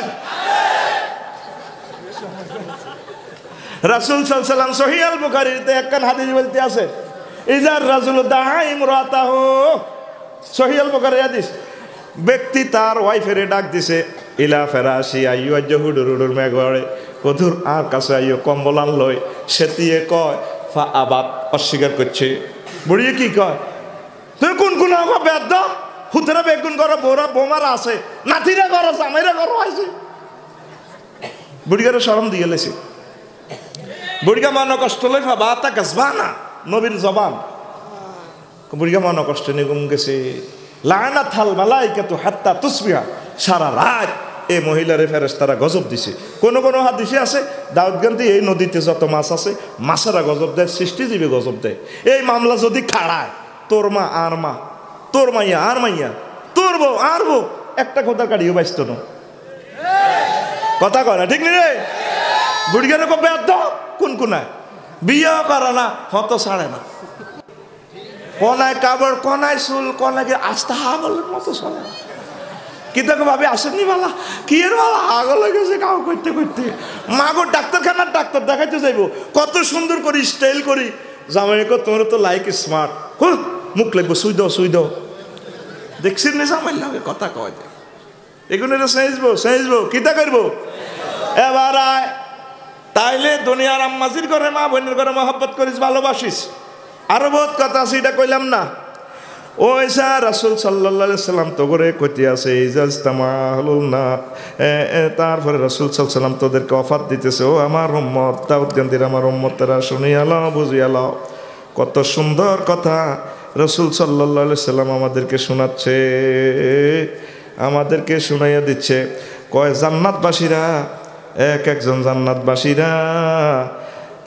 রাসূল সাল্লাল্লাহু আলাইহি ওয়াসাল্লাম সহিহ আল বুখারীতে একখান হাদিস বলতে আছে, ইজার রাজুল দাআ ইমরাতাহু, সহিহ আল বুখারীর হাদিস, ব্যক্তি তার ওয়াইফেরে ডাক দিছে, ইলা ফেরাশি আইয়ু আজহুডুরুর মেঘরে, কদুর আর কাছে আইয়ো কম্বল আনলই, সেতিয়ে কয় ফা আবাদ, অস্বীকার করছে। বুড়িয়ে কি কয়, তুই কোন আগো বেদ হুতরা বেগুন করো বোরা বোমারা আছে, নাতিরা করো জামাইরা করো আছে। বুড়িগারে শরম দিয়ে লেছে। বুড়িগা মন কষ্ট লই ফাবা তা গাছবা না নবীর জবান। বুড়িগা মন কষ্ট নিয়ে ঘুম গেছে। লানা থাল মালাইকাতু হাত্তা তুসবিহা, সারা রাত এই মহিলারে ফেরেশতারা গজব দিছে। কোন হাদিসে আছে দাউদগঞ্জে এই নদীতে যত মাছ আছে মাছেরা গজব দেয়, সৃষ্টিজীবী গজব দেয়। এই মামলা যদি খাড়ায়, তোর মা আর মা, তোর মাইয়া আর মাইয়া, তোর বউ আর বউ, একটা কথা কাটিও বাইস্ত না কথা কয় না, ঠিক রে? বুড়িগারে কবে কোনায় বিয়ে করে না, হত ছাড়ে না, কনায় কাবড় কনায় চুল কনাকে আস্থা হাগলের মতো চলে না। কিন্তু ভাবে আসেননি বালা কি এর বালা আগল হয়ে গেছে কাউ করতে করতে। মাগো ডাক্তারখানার ডাক্তার দেখাইতে যাইবো, কত সুন্দর করি স্টাইল করি, জামাই কো তোমার তো লাইক স্মার্ট, মুখ লাগবো সুই দাও দেখছেন না জামাই লাগে কথা কয় দে এগুলো সেজবো কিতা করবো এবার আয়। তাইলে দুনিয়ার আম্মাজির ঘরে মা বোনের ঘরে মহব্বত করিস, ভালোবাসিস। আরো বহুত কথা আছে, এটা কইলাম না। ওইসা রাসূল সাল্লাল্লাহু আলাইহি সাল্লাম তো করে কইতে আছে ইজাজতামাহুল না। তারপরে রাসূল সাল্লাল্লাহু আলাইহি সাল্লাম তোদেরকে অফার দিতেছে, ও আমার উম্মত দাউদগঞ্জের আমার উম্মতেরা শুনিয়া লও বুঝিয়া লও। কত সুন্দর কথা রাসূল সাল্লাল্লাহু আলাইহি সাল্লাম আমাদেরকে শোনাচ্ছে, আমাদেরকে শুনাইয়া দিচ্ছে। কয় জান্নাতবাসীরা একজন জান্নাতবাসীরা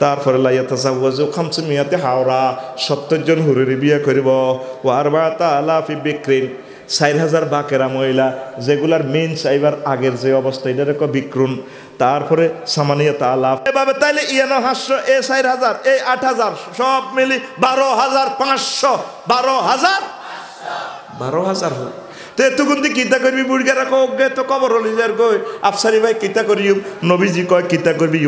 তারপরে লাইয়াতা সাওয়াজু খামসুমিয়াতে হাওরা 70 জন হুরের বিয়ে করিব। ও আরবাতা আলাফি বিক্রিন 4000 বাকেরা মহিলা, যেগুলার মেন চাইবার আগের যে অবস্থা এটার এক বিক্রুন। তারপরে সামানিয়াতা আলাফ এভাবে, তাইলে ইয়ানো 500 এ 4000 এই 8000 সব মিলি 12500 12000 হল। তো এতক্ষণ তুই কিতা করবি? বুড়িগারা কে তো কবর হলি যার কই আফসারি ভাই কিতা করি? নবীজি কয় কিতা করবি?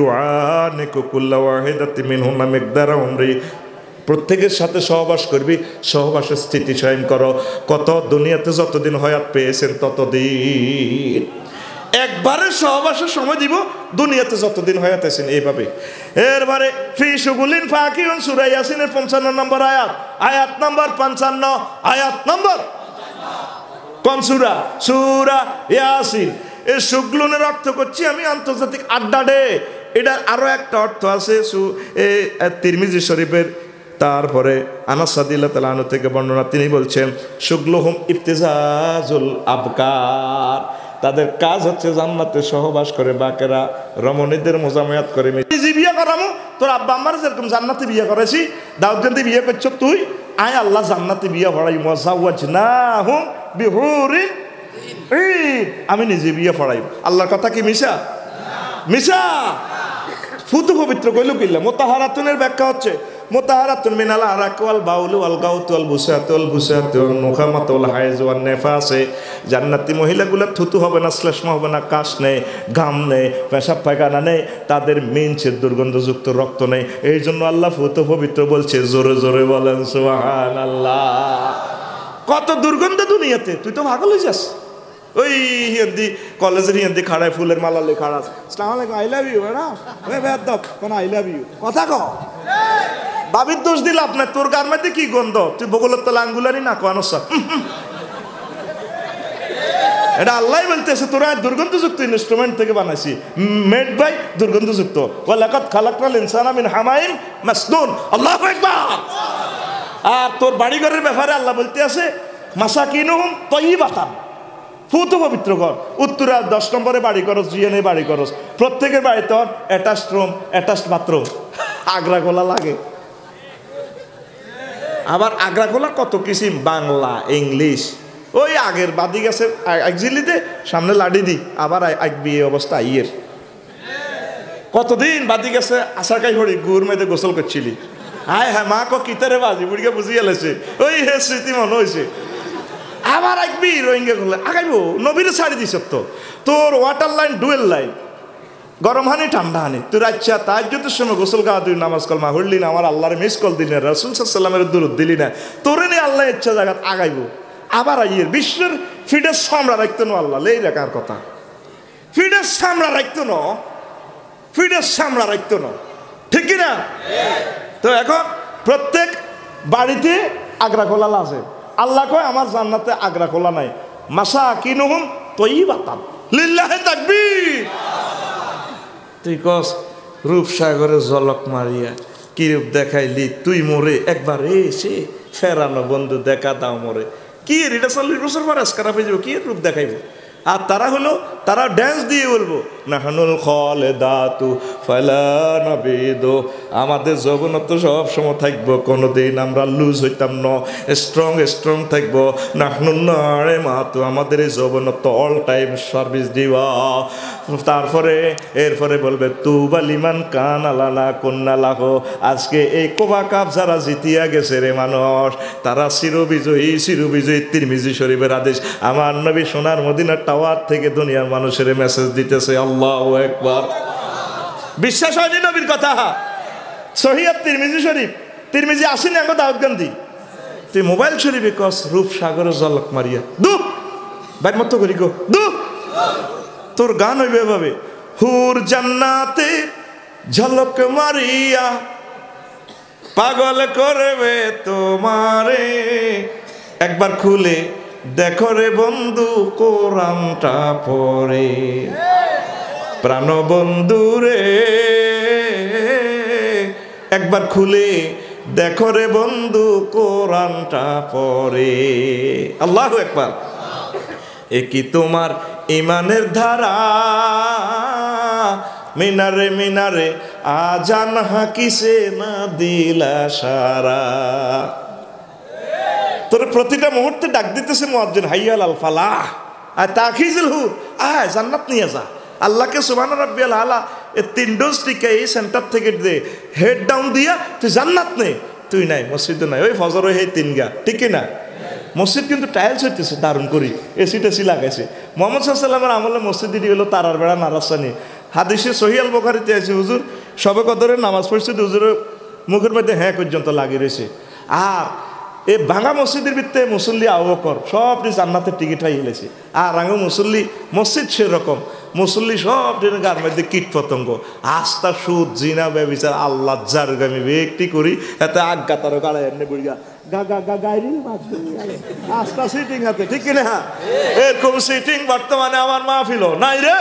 প্রত্যেকের সাথে সহবাস করবি, সহবাসের স্থিতি চয়ন করো। কত দুনিয়াতে যতদিন হয়াত পেয়েছেন ততদিন একবারে সহবাসের সময় দিব, দুনিয়াতে যতদিন হয়াত আছেন এইভাবে। এরবারে ফি সুগুলিন ফাকিউন সূরা ইয়াসিনের 55 নম্বর আয়াত নম্বর 55 আয়াত নম্বর কোন সূরা? সূরা ইয়াসিন। এই সুগলুনের অর্থ করছি আমি আন্তর্জাতিক আড্ডা ডে, এটা আরো একটা অর্থ আছে তিরমিজি শরীফের। তারপরে আনাস রাদিয়াল্লাহু তাআলা আনহু থেকে বর্ণনা, তিনি বলছেন সুগলুহুম ইফতিজাজুল আবকার, তাদের কাজ হচ্ছে জান্নাতে সহবাস করে বাকেরা রমণীদের মোজামায়াত করে। নিজে বিয়ে করামো, তোর আব্বা আমার যেরকম জান্নাতে বিয়ে করেছি, দাউদগঞ্জে বিয়ে করছো তুই, আয় আল্লাহ জান্নাতে বিয়ে পড়াই ওয়াজাওয়াজনাহুম বিহুরিন ঈন, আমি নিজে বিয়ে পড়াই। আল্লাহর কথা কি মিশা? মিশা? ফুতু পবিত্র কইল কিল্লা। মুতাহারাতুনের ব্যাখ্যা হচ্ছে মুতাহারাতুন মিনাল আরাক ওয়াল বাউল ওয়াল গাউত ওয়াল বুসাত ওয়াল নুখামাত ওয়াল হায়জ ওয়ান নেফাসে। জান্নাতি মহিলাগুলো থুতু হবে না, শ্লেষ্মা হবে না, কাশ নেই, ঘাম নেই, পেশাব পায়খানা নেই, তাদের মেনসের দুর্গন্ধযুক্ত রক্ত নেই। এই জন্য আল্লাহ ফুতু পবিত্র বলছে, জোরে জোরে বলেন সুবহানাল্লাহ। কত দুর্গন্ধ দুনিয়াতে, তুই তো পাগল হয়ে যাস। ওই হিন্দি কলেজের হিন্দি খাড়ায় ফুলের মালা লেখা আছে, আসসালামু আলাইকুম, আই লাভ ইউ ম্যাডাম, ওই বেয়াদব কোন আই লাভ ইউ কথা ক। বাবির দোষ দিল আপনার, তোর গার মধ্যে কি গন্ধ? তুই বগলের তলা আঙ্গুলারি না কানসা, এটা আল্লাহ বলতেছে তোরা দুর্গন্ধযুক্ত ইনস্ট্রুমেন্ট থেকে বানাইছি, মেড বাই দুর্গন্ধযুক্ত। ওয়া লাকাদ খালাকনাল ইনসানা মিন হামাইম মাসনুন। আল্লাহু আকবার। আর তোর বাড়িঘরের ব্যাপারে আল্লাহ বলতে আছে মাসাকিনুহুম তাইয়্যিবাতান, ফুত পবিত্র ঘর। উত্তরা 10 নম্বরে বাড়ি করস, জিএনএ বাড়ি করস, প্রত্যেকের বাড়িতে attached room, attached bathroom. Agra খোলা লাগে। আবার আগ্রা খোলা কত কিসিম, বাংলা, ইংলিশ। ওই আগের বাদি গেছে একজিলিতে সামনে লাড়ি দি, আবার বিয়ে অবস্থা আইয়ের কতদিন বাদি গেছে। আশা কাই হরি গুড় মেয়েদে গোসল করছিলি, হায় হ্যাঁ মা কিতারে বাজি বুড়িকে বুঝিয়ে লেছে, ওই হে স্মৃতি মনে হয়েছে। আবার একবি রোহিঙ্গা করলে আগাইব, নবীরে ছাড়ি দিস তো। তোর ওয়াটার লাইন ডুয়েল লাইন, গরম হানি ঠান্ডা হানি। তোর আচ্ছা তাহাজ্জুদের সময় গোসল গাওয়া, তুই নামাজ কলমা হরলি না, আমার আল্লাহর মিস কল দিলি না, রাসূল সাল্লাল্লাহু আলাইহি দুরূদ দিলি না, তোরে নিয়ে আল্লাহ ইচ্ছা জায়গাত আগাইব। আবার আইয়ের বিশ্বের ফিডের সামরা রাখতো না আল্লাহ, এই রেখার কথা। ফিডের সামরা রাখতো না, ফিডের সামরা রাখতো না, ঠিক কিনা? তো এখন প্রত্যেক বাড়িতে আগ্রা খোলা আছে। আল্লাহ কয় আমার জান্নাতে আগ্রা খোলা নাই। মাসাকিনুহুম তাইয়্যিবাতান, লিল্লাহি তাকবীর। তুই কস রূপসাগরে জলক মারিয়া কি রূপ দেখাইলি তুই মোরে, একবার এসে ফেরানো বন্ধু দেখা দাও মোরে। কি এটা 40 বছর পর আজকারা পেয়ে যাবো, কি রূপ দেখাইব? আর তারা হলো, তারা ড্যান্স দিয়ে বলবো নাহানুল খালেদাতু ফালা নাবিদু, আমাদের যৌবনত্ব সব সময় থাকবো, কোনোদিন আমরা লুজ হইতাম না, স্ট্রং স্ট্রং থাকবো। নাহনুন নারিমাতু, আমাদের এই যৌবনত্ব অল টাইম সার্ভিস দিবা। তারপরে এরপরে বলবে তুবা লিমান কানা লানা কুন্না লাহু, আজকে এই কোবা কাপ যারা জিতিয়া গেছে রে মানুষ, তারা চিরবিজয়ী, চিরবিজয়ী। তিরমিজি শরীফের আদেশ, আমার নবী সোনার মদিনার টাওয়ার থেকে দুনিয়ার মানুষের মেসেজ দিতেছে। আল্লাহু আকবার। বিশ্বাস হয়নি নবীর কথা? সহিহ তিরমিজি শরীফ, তিরমিজি আসেনি আঙ্গ দাউদকান্দি। তুই মোবাইল শরীফে কস রূপসাগরে জলক মারিয়া, দু বাইর মতো করি গো, দু তোর গান হইবে এভাবে, হুর জান্নাতে ঝলক মারিয়া পাগল করবে তোমারে। একবার খুলে দেখো রে বন্ধু কোরআনটা পড়ে, প্রাণ বন্ধু রে একবার খুলে দেখো রে বন্ধু কোরআনটা পড়ে। আল্লাহু আকবার। এ কি তোমার ইমানের ধারা, মিনারে মিনারে আজান হাকিছে না দিলা সারা। তোর প্রতিটা মুহূর্তে ডাক দিতেছে মুয়াজ্জিন, হাইয়াল আল ফালাহ, আর তাখিজুল হুর, আয় জান্নাত নিয়ে যা। আল্লাহকে সুবহান রাব্বিয়াল আলা এই 3 ডোজ টিকা এই সেন্টার থেকে দে, হেড ডাউন দিয়া তুই জান্নাত নে। তুই নাই মসজিদে নাই, ওই ফজর হয়ে 3 গা, ঠিক না? মসজিদ কিন্তু টাইলস হইতেছে দারুণ করি, এসি টেসি লাগাইছে। মুহাম্মদ সাল্লাল্লাহু আলাইহি ওয়াসাল্লামের আমলে মসজিদটি হলো তারার বেড়া নারাসানি। হাদিসে সহিহ আল বুখারীতে আছে, হুজুর সবে কদরের নামাজ পড়ছে, হুজুরের মুখের মধ্যে হ্যাঁ পর্যন্ত লাগিয়ে রয়েছে। আর এই ভাঙা মসজিদের ভিতরে মুসল্লি আবু বকর সব জান্নাতের টিকিট হয়ে গেছে। আর আঙ্গ মুসল্লি মসজিদ সেরকম, মুসল্লি সব দিনের গার মধ্যে কীট পতঙ্গ, আস্থা সুদ জিনা ব্যবিচার আল্লাহ যার আমি ব্যক্তি করি এতে আজ্ঞা তারও গাড়ায় এমনি বুড়িগা গা গা গা গাইরি আস্থা সিটিং হাতে, ঠিক কিনা? এরকম সিটিং বর্তমানে আমার মাহফিল নাই রে,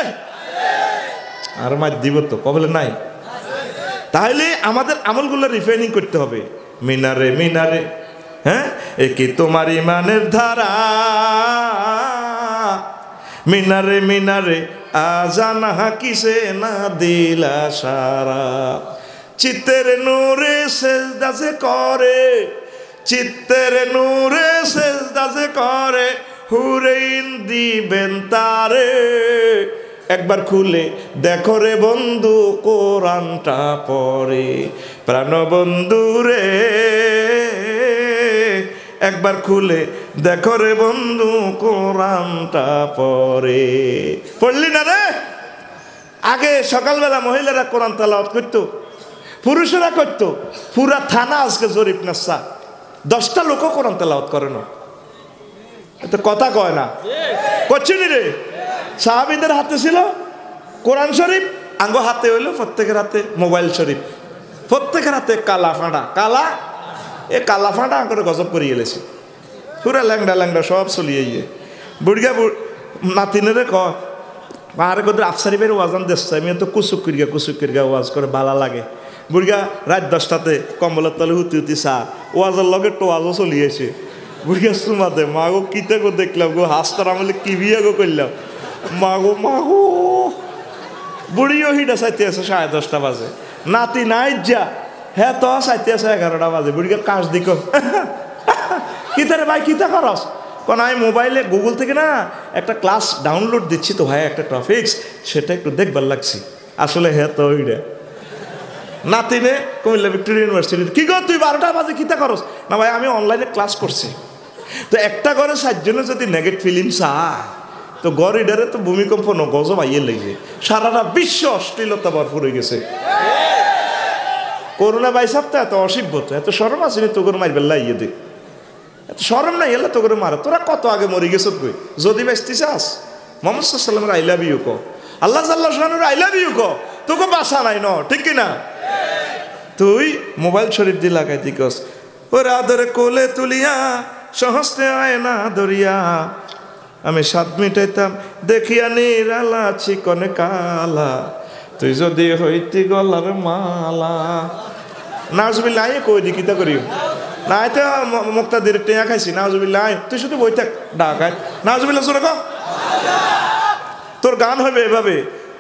আর মার দিব তো কবলে নাই। তাহলে আমাদের আমলগুলো রিফাইনিং করতে হবে। মিনারে মিনারে, হ্যাঁ এ কি তোমার ইমানের ধারা, মিনারে মিনারে আজান হাকিছে না দিলা সারা। চিত্তের নূরে সেজদা যে করে, চিত্তের নূরে সেজদা যে করে, হুরাইন দিবেন তারে। একবার খুলে দেখো রে বন্ধু কোরআনটা পড়ে, প্রাণ বন্ধু রে একবার খুলে দেখো রে বন্ধু কোরআনটা পড়ে। পড়লি না রে? আগে সকালবেলা মহিলারা কোরআন তেলাওয়াত করতো, পুরুষেরা করতো। পুরা থানা আজকে জরিপ নাসা 10টা লোকও কোরআন তেলাওয়াত করে না, তো কথা কয় না, করছিনি রে? সাহাবীদের হাতে ছিল কোরআন শরীফ, আঙ্গ হাতে হইলো প্রত্যেকের হাতে মোবাইল শরীফ, প্রত্যেকের হাতে কালা ফাঁড়া, কালা এ কালা ফাঁটা আঙ্করে গজব করে গেলেছে। পুরা ল্যাংডা ল্যাংডা সব চলিয়ে গিয়ে বুড়িয়া নাতিনেরে আরে কোথায় আফসারি বের ওয়াজান দেখছে, আমি তো কুচুক করিয়া ওয়াজ করে ভালো লাগে। বুড়িয়া রাত 10টাতে কম্বলের তলে হুতি হুতি চা ওয়াজের লগে টোয়াজও চলিয়েছে বুড়িয়া সুমাতে মাগো কিতে গো দেখলাম গো হাসতার আমলে কি বিয়ে গো করলাম মাগো মাগো বুড়িও হিটা চাইতে আছে 10:30 বাজে নাতি নাই যা হ্যাঁ তো চাইতে আছে 11টা বাজে বুড়িকে কাজ দিক কিতারে ভাই কিতা করস কারণ আমি মোবাইলে গুগল থেকে না একটা ক্লাস ডাউনলোড দিচ্ছি তো ভাই একটা টপিক্স সেটা একটু দেখবার লাগছি আসলে হ্যাঁ তো ওইটা নাতিনে কুমিল্লা ভিক্টোরিয়া ইউনিভার্সিটি কি গো তুই 12টা বাজে কিতা করস না ভাই আমি অনলাইনে ক্লাস করছি তো একটা ঘরে 7 জনে যদি নেগেটিভ ফিলিং চায় তো গড় ইডারে তো ভূমিকম্প গজব আইয়ে লেগে সারাটা বিশ্ব অশ্লীলতা ভরপুর হয়ে গেছে করোনা বাইসাপটা এত অসভ্যতা এত শরম আসেনি তো করে মারবেল্লা ইয়ে দে এত শরম নাই এলে তো করে মারা তোরা কত আগে মরে গেছ তুই যদি বেসতে চাস মোহাম্মদ সাল্লামের আই লাভ ইউ ক আল্লাহ সাল্লাহ আই লাভ ইউ ক তোকে বাসা নাই ন ঠিক কিনা তুই মোবাইল শরীফ দিয়ে লাগাই দিকস ওর আদরে কোলে তুলিয়া সহস্তে আয় না দরিয়া আমি স্বাদ মিটাইতাম দেখিয়া নিরালা চিকনে কালা তুই যদি হইতি গলার মালা নাজবিল্লা আই কই দি কিতা করি না তো মুক্তাদির টেয়া খাইছি নাজবিল্লা আই তুই শুধু বই থাক ডাকায় নাজবিল্লা শুনে ক তোর গান হবে এভাবে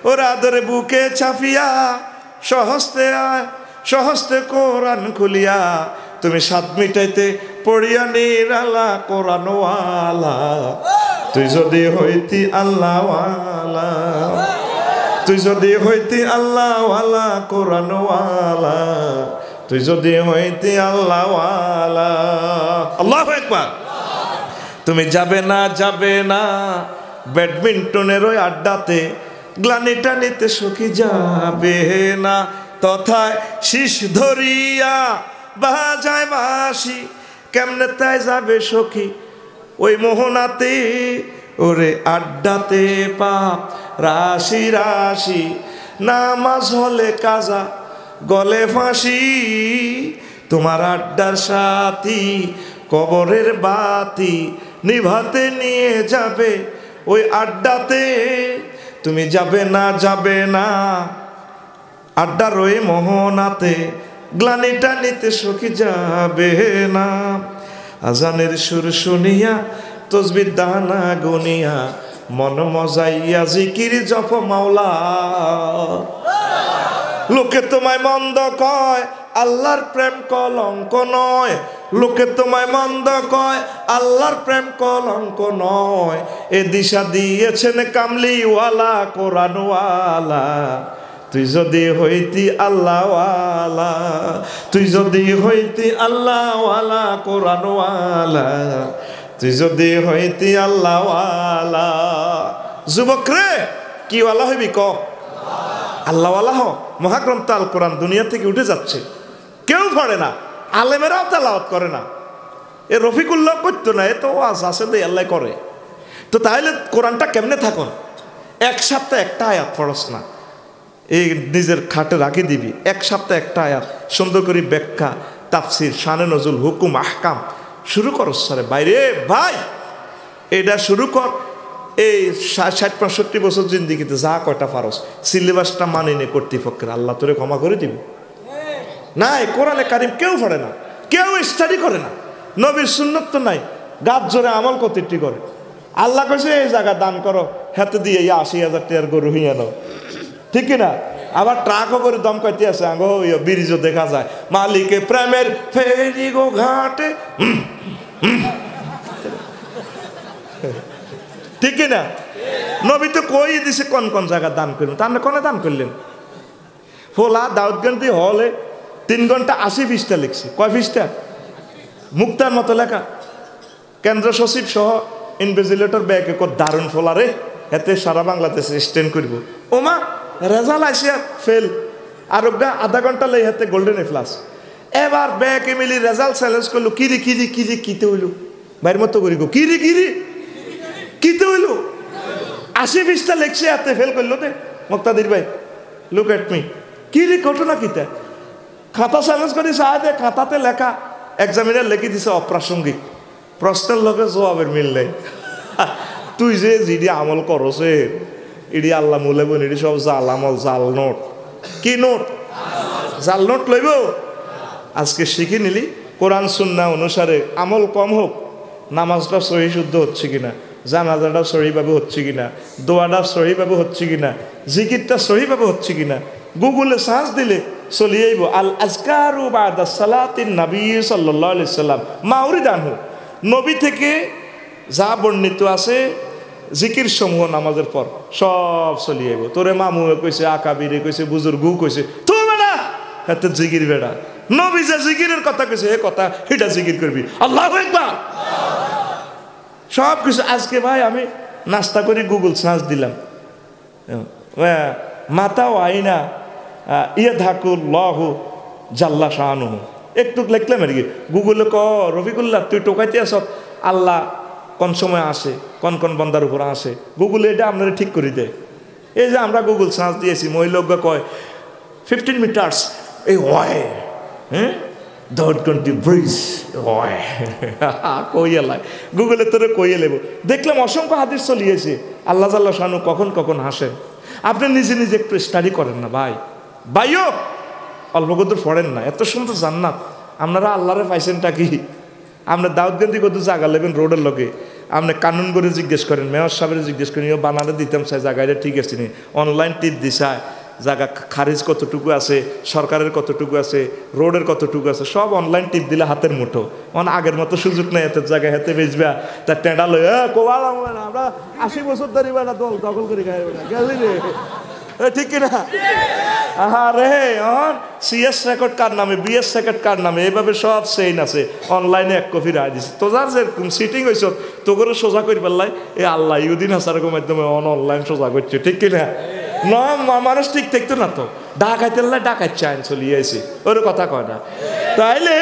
ওর আদরে বুকে ছাপিয়া সহস্তে আয় সহস্তে কোরআন খুলিয়া তুমি স্বাদ মিটাইতে পড়িয়া নিরালা কোরআনওয়ালা তুই যদি হইতি আল্লাহওয়ালা তুই যদি হইতি আল্লাহওয়ালা কোরআনওয়ালা তুই যদি হইতি আল্লাহওয়ালা আল্লাহু আকবার তুমি যাবে না ব্যাডমিন্টনের ওই আড্ডাতে গ্লানিটা নিতে সখী যাবে না তথায় শীষ ধরিয়া বাজায় বাঁশি কেমনে তাই যাবে সখী ওই মোহনাতে ওরে আড্ডাতে পাপ রাশি রাশি নামাজ হলে কাজা গলে ফাঁসি তোমার আড্ডার সাথী কবরের বাতি নিভাতে নিয়ে যাবে ওই আড্ডাতে তুমি যাবে না আড্ডার ওই মোহনাতে গ্লানিটা নিতে সখী যাবে না আজানের সুর শুনিয়া তসবির দানা গুনিয়া মন মজাইয়া জিকির জপ মাওলা লোকে তোমায় মন্দ কয় আল্লাহর প্রেম কলঙ্ক নয় লোকে তোমায় মন্দ কয় আল্লাহর প্রেম কলঙ্ক নয় এ দিশা দিয়েছেন কামলিওয়ালা কোরআনওয়ালা তুই যদি হইতি আল্লাহওয়ালা তুই যদি হইতি আল্লাহওয়ালা কোরআনওয়ালা তুই যদি হইতি আল্লাহওয়ালা যুবক রে কি ওয়ালা হইবি ক আল্লাহওয়ালা হ মহাগ্রন্থ আল কোরআন দুনিয়া থেকে উঠে যাচ্ছে কেউ পড়ে না আলেমেরাও তেলাওয়াত করে না এ রফিকুল্লাহ করতো না এ তো ওয়াজ আছে দে আল্লাহ করে তো তাহলে কোরআনটা কেমনে থাকুন এক সপ্তাহে একটা আয়াত পড়স না এই নিজের খাটে রাখি দিবি এক সপ্তাহে একটা আয়াত সুন্দর করে ব্যাখ্যা তাফসির শানে নজুল হুকুম আহকাম শুরু করস সারে বাইরে ভাই এটা শুরু কর এই 60-65 বছর জিন্দিগিতে যা কয়টা পারস সিলেবাসটা মানিনে কর্তৃপক্ষের আল্লাহ তোরে ক্ষমা করে দিবি নাই কোরআনে কারিম কেউ পড়ে না কেউ স্টাডি করে না নবীর সুন্নত তো নাই গাছ জোরে আমল কতটি করে আল্লাহ কইছে এই জায়গা দান করো হাতে দিয়ে 80,000 টাকার গরু হইয়া নাও ঠিক না আবার ট্রাকও করে দম কাইতে আছে আঙ্গো ব্রিজও দেখা যায় মালিকে প্রেমের ফেরি গো ঘাটে ঠিক না নবী তো কই দিছে কোন কোন জায়গা দান করবেন তার কোনে দান করলেন ফোলা দাউদগঞ্জি হলে 3 ঘন্টা 80 পৃষ্ঠা লিখছে কয় পৃষ্ঠা মুক্তার মতো লেখা কেন্দ্র সচিব সহ ইনভিজিলেটর ব্যাগে কত দারুণ ফোলা রে এতে সারা বাংলাদেশে স্ট্যান্ড করব ওমা রেজাল্ট আইসে ফেল আর আধা ঘন্টা লাই হাতে গোল্ডেন এ প্লাস এবার ব্যাগ মিলি রেজাল্ট চ্যালেঞ্জ করলো কিরি কিরি কিরি কিতে হইল বাইরের মতো করি গো কিরি কিরি কিতে হইল 80 পৃষ্ঠা লেখছে হাতে ফেল করলো তে মুক্তাদির ভাই লুক এট মি কিরি ঘটনা কিতা খাতা চ্যালেঞ্জ করি সাহায্যে খাতাতে লেখা এক্সামিনার লিখে দিছে অপ্রাসঙ্গিক প্রশ্নের লগে জবাবের মিল নেই তুই যে জিডি আমল করছে ইডি আল্লাহ মুলে বোন ইডি সব জাল আমল জাল নোট কি নোট জাল নোট লইব আজকে শিখে নিলি কোরআন সুন্নাহ অনুসারে আমল কম হোক, নামাজটা সহি শুদ্ধ হচ্ছে কিনা, জানাজাটা সহিভাবে হচ্ছে কিনা, দোয়াটা সহিভাবে হচ্ছে কিনা, জিকিরটা সহিভাবে হচ্ছে কিনা, গুগলে সার্চ দিলে চলে আইব আল আজকারু বাদা সালাতিন নবী সাল্লাল্লাহু আলাইহি সাল্লাম মাউরিদ আনহু, নবী থেকে যা বর্ণিত আছে জিকির সমূহ নামাজের পর সব চলে আইব। তোরে মামু কইছে, আকাবিরে কইছে, বুজুর্গু কইছে, তো বেটা হাতে জিকির বেটা, নবী যে জিকিরের কথা কইছে এ কথা এটা জিকির করবি, আল্লাহু আকবার। সব কিছু আজকে ভাই আমি নাস্তা করে গুগল সার্চ দিলাম, মাতাও আইনা ইয়ে ধাকুল্লাহ জাল্লা শাহানুহু, একটু লিখলাম আর কি গুগলে, রফিকুল্লাহ তুই টোকাইতে আস আল্লাহ কোন সময় আসে, কোন কোন বন্দার উপর আসে, গুগলে এটা আপনারা ঠিক করে দেয়। এই যে আমরা গুগল সার্চ দিয়েছি, মহিলোক কয় 15 মিটার্স এই হয়, হ্যাঁ দৌড় কোনটি ব্রিজ হয় কইয়া লাই, গুগলে তোরে কইয়া লেব। দেখলাম অসংখ্য হাদিস চলিয়েছে আল্লাহ জাল্লা শানু কখন কখন হাসেন। আপনি নিজে নিজে একটু স্টাডি করেন না ভাই, ভাইও অল্প কদূর পড়েন না, এত সুন্দর জান্নাত আপনারা আল্লাহরে পাইছেনটা কি? আপনি দাউদগঞ্জি কত জায়গা নেবেন রোডের লগে, আপনি কানুন করে জিজ্ঞেস করেন, মেয়র সাহেবের জিজ্ঞেস করেন, বানালে দিতাম চাই জায়গাটা ঠিক আছে নি, অনলাইন টিপ দিছায় জায়গা খারিজ কতটুকু আছে, সরকারের কতটুকু আছে, রোডের কতটুকু আছে, সব অনলাইন টিপ দিলে হাতের মুঠো। অন আগের মতো সুযোগ নেই এত জায়গায় হাতে বেচবা, তার টেঁডা লই কোয়াল আমরা 80 বছর ধরে বেড়া দল দখল করে খাই গেলি রে, ঠিক কিনা? আরে সিএস রেকর্ড কার নামে, বিএস রেকর্ড কার নামে, এইভাবে সব সেইন আছে অনলাইনে এক কপি রায় দিছে। তো যার যে সিটিং হয়েছ তো করে সোজা করি পারলাই এ আল্লাহ ইউদিন হাসারের মাধ্যমে অনলাইন সোজা করছে, ঠিক কিনা? মানুষ ঠিক থাকতো না তো, ডাকাইতে ডাকাইছে আইন চলিয়ে আইছে, ওর কথা কয় না। তাইলে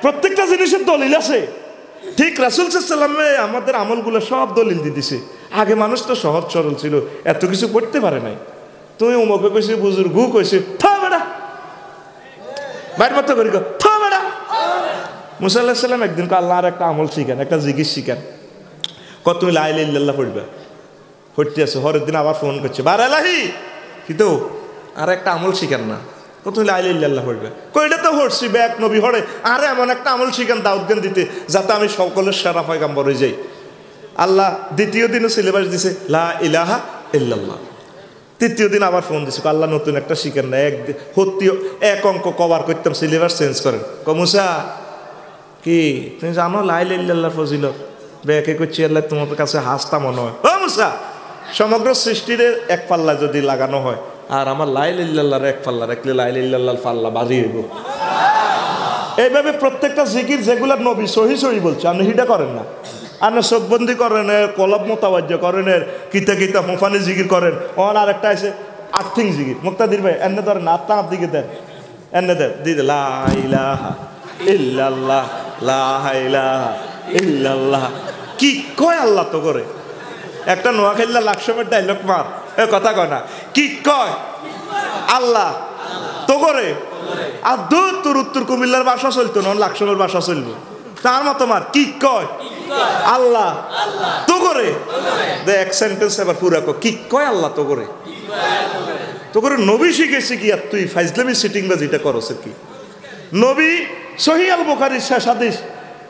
প্রত্যেকটা জিনিসের দলিল আছে। ঠিক রাসূল সাল্লাল্লাহু আলাইহি ওয়াসাল্লামে আমাদের আমলগুলো সব দলিল দিয়ে দিছে। আগে মানুষ তো সহজ সরল ছিল, এত কিছু করতে পারে নাই। তুই উমকে কইছে, বুজুর্গু কইছে, থা বেটা বাইর মতো করি থা বেটা। মুসা আলাইহিস সালাম একদিন আল্লাহর একটা আমল শিখান, একটা জিকির শিখান, কত তুমি লা ইলাহা ইল্লাল্লাহ পড়বা, পড়তে আছে। হরের দিন আবার ফোন করছে, বার এলাহি কিন্তু আর একটা আমল শিখান না, কত লা ইলাহা ইল্লাল্লাহ পড়বা। কইটা তো হরছি ব্যাক নবী হরে, আরে এমন একটা আমল শিখান দাউদগান দিতে যাতে আমি সকলের সেরা পয়গাম্বর হয়ে যাই। আল্লাহ দ্বিতীয় দিনও সিলেবাস দিছে লা ইলাহা ইল্লাল্লাহ। তৃতীয় দিন আবার ফোন দিছে, আল্লাহ নতুন একটা শিখেন না, এক অঙ্ক কভার করতাম, সিলেবাস চেঞ্জ করেন। মুসা কি তুমি জানো লা ইলাহা ইল্লাল্লাহর ফজিলত? ব্যাকে করছি আল্লাহ তোমার কাছে হাসতা মনে হয়। ও মুসা, সমগ্র সৃষ্টির এক পাল্লা যদি লাগানো হয় আর আমার লা ইলাহা ইল্লাল্লাহর এক পাল্লা রাখলে লা ইলাহা ইল্লাল্লাহর পাল্লা বাড়ি হইব। এইভাবে প্রত্যেকটা জিকির যেগুলো নবী সহি সহি বলছে আপনি হিটা করেন না, আপনি চোখবন্দি করেন, কলব মোতাবাজ্য করেন, কিতা কিতা মোফানি জিকির করেন। ওর আর একটা আছে আর্থিং জিকির, মুক্তাদির ভাই এনে ধরেন আত্মা হাত দিকে দেন, এনে দেন দিদি লা ইলাহা ইল্লাল্লাহ লা ইলাহা ইল্লাল্লাহ। কি কয় আল্লাহ তো করে একটা নোয়াখাইল্লা লাকসমের ডাইলগ মার, এ কথা কয় না, কি কয় আল্লাহ তো করে। আর দূর তোর উত্তর কুমিল্লার ভাষা চলতো না, লাকসমের ভাষা চলবো, তার মতো মার, কি কয় আল্লাহ তো করে। এক সেন্টেন্স এবার পুরা কি কয় আল্লাহ তো করে, তো করে নবী শিখেছে কি? আর তুই ফাইজলামি সিটিং বা যেটা করছ কি? নবী সহিহ আল বুখারীর শেষ হাদিস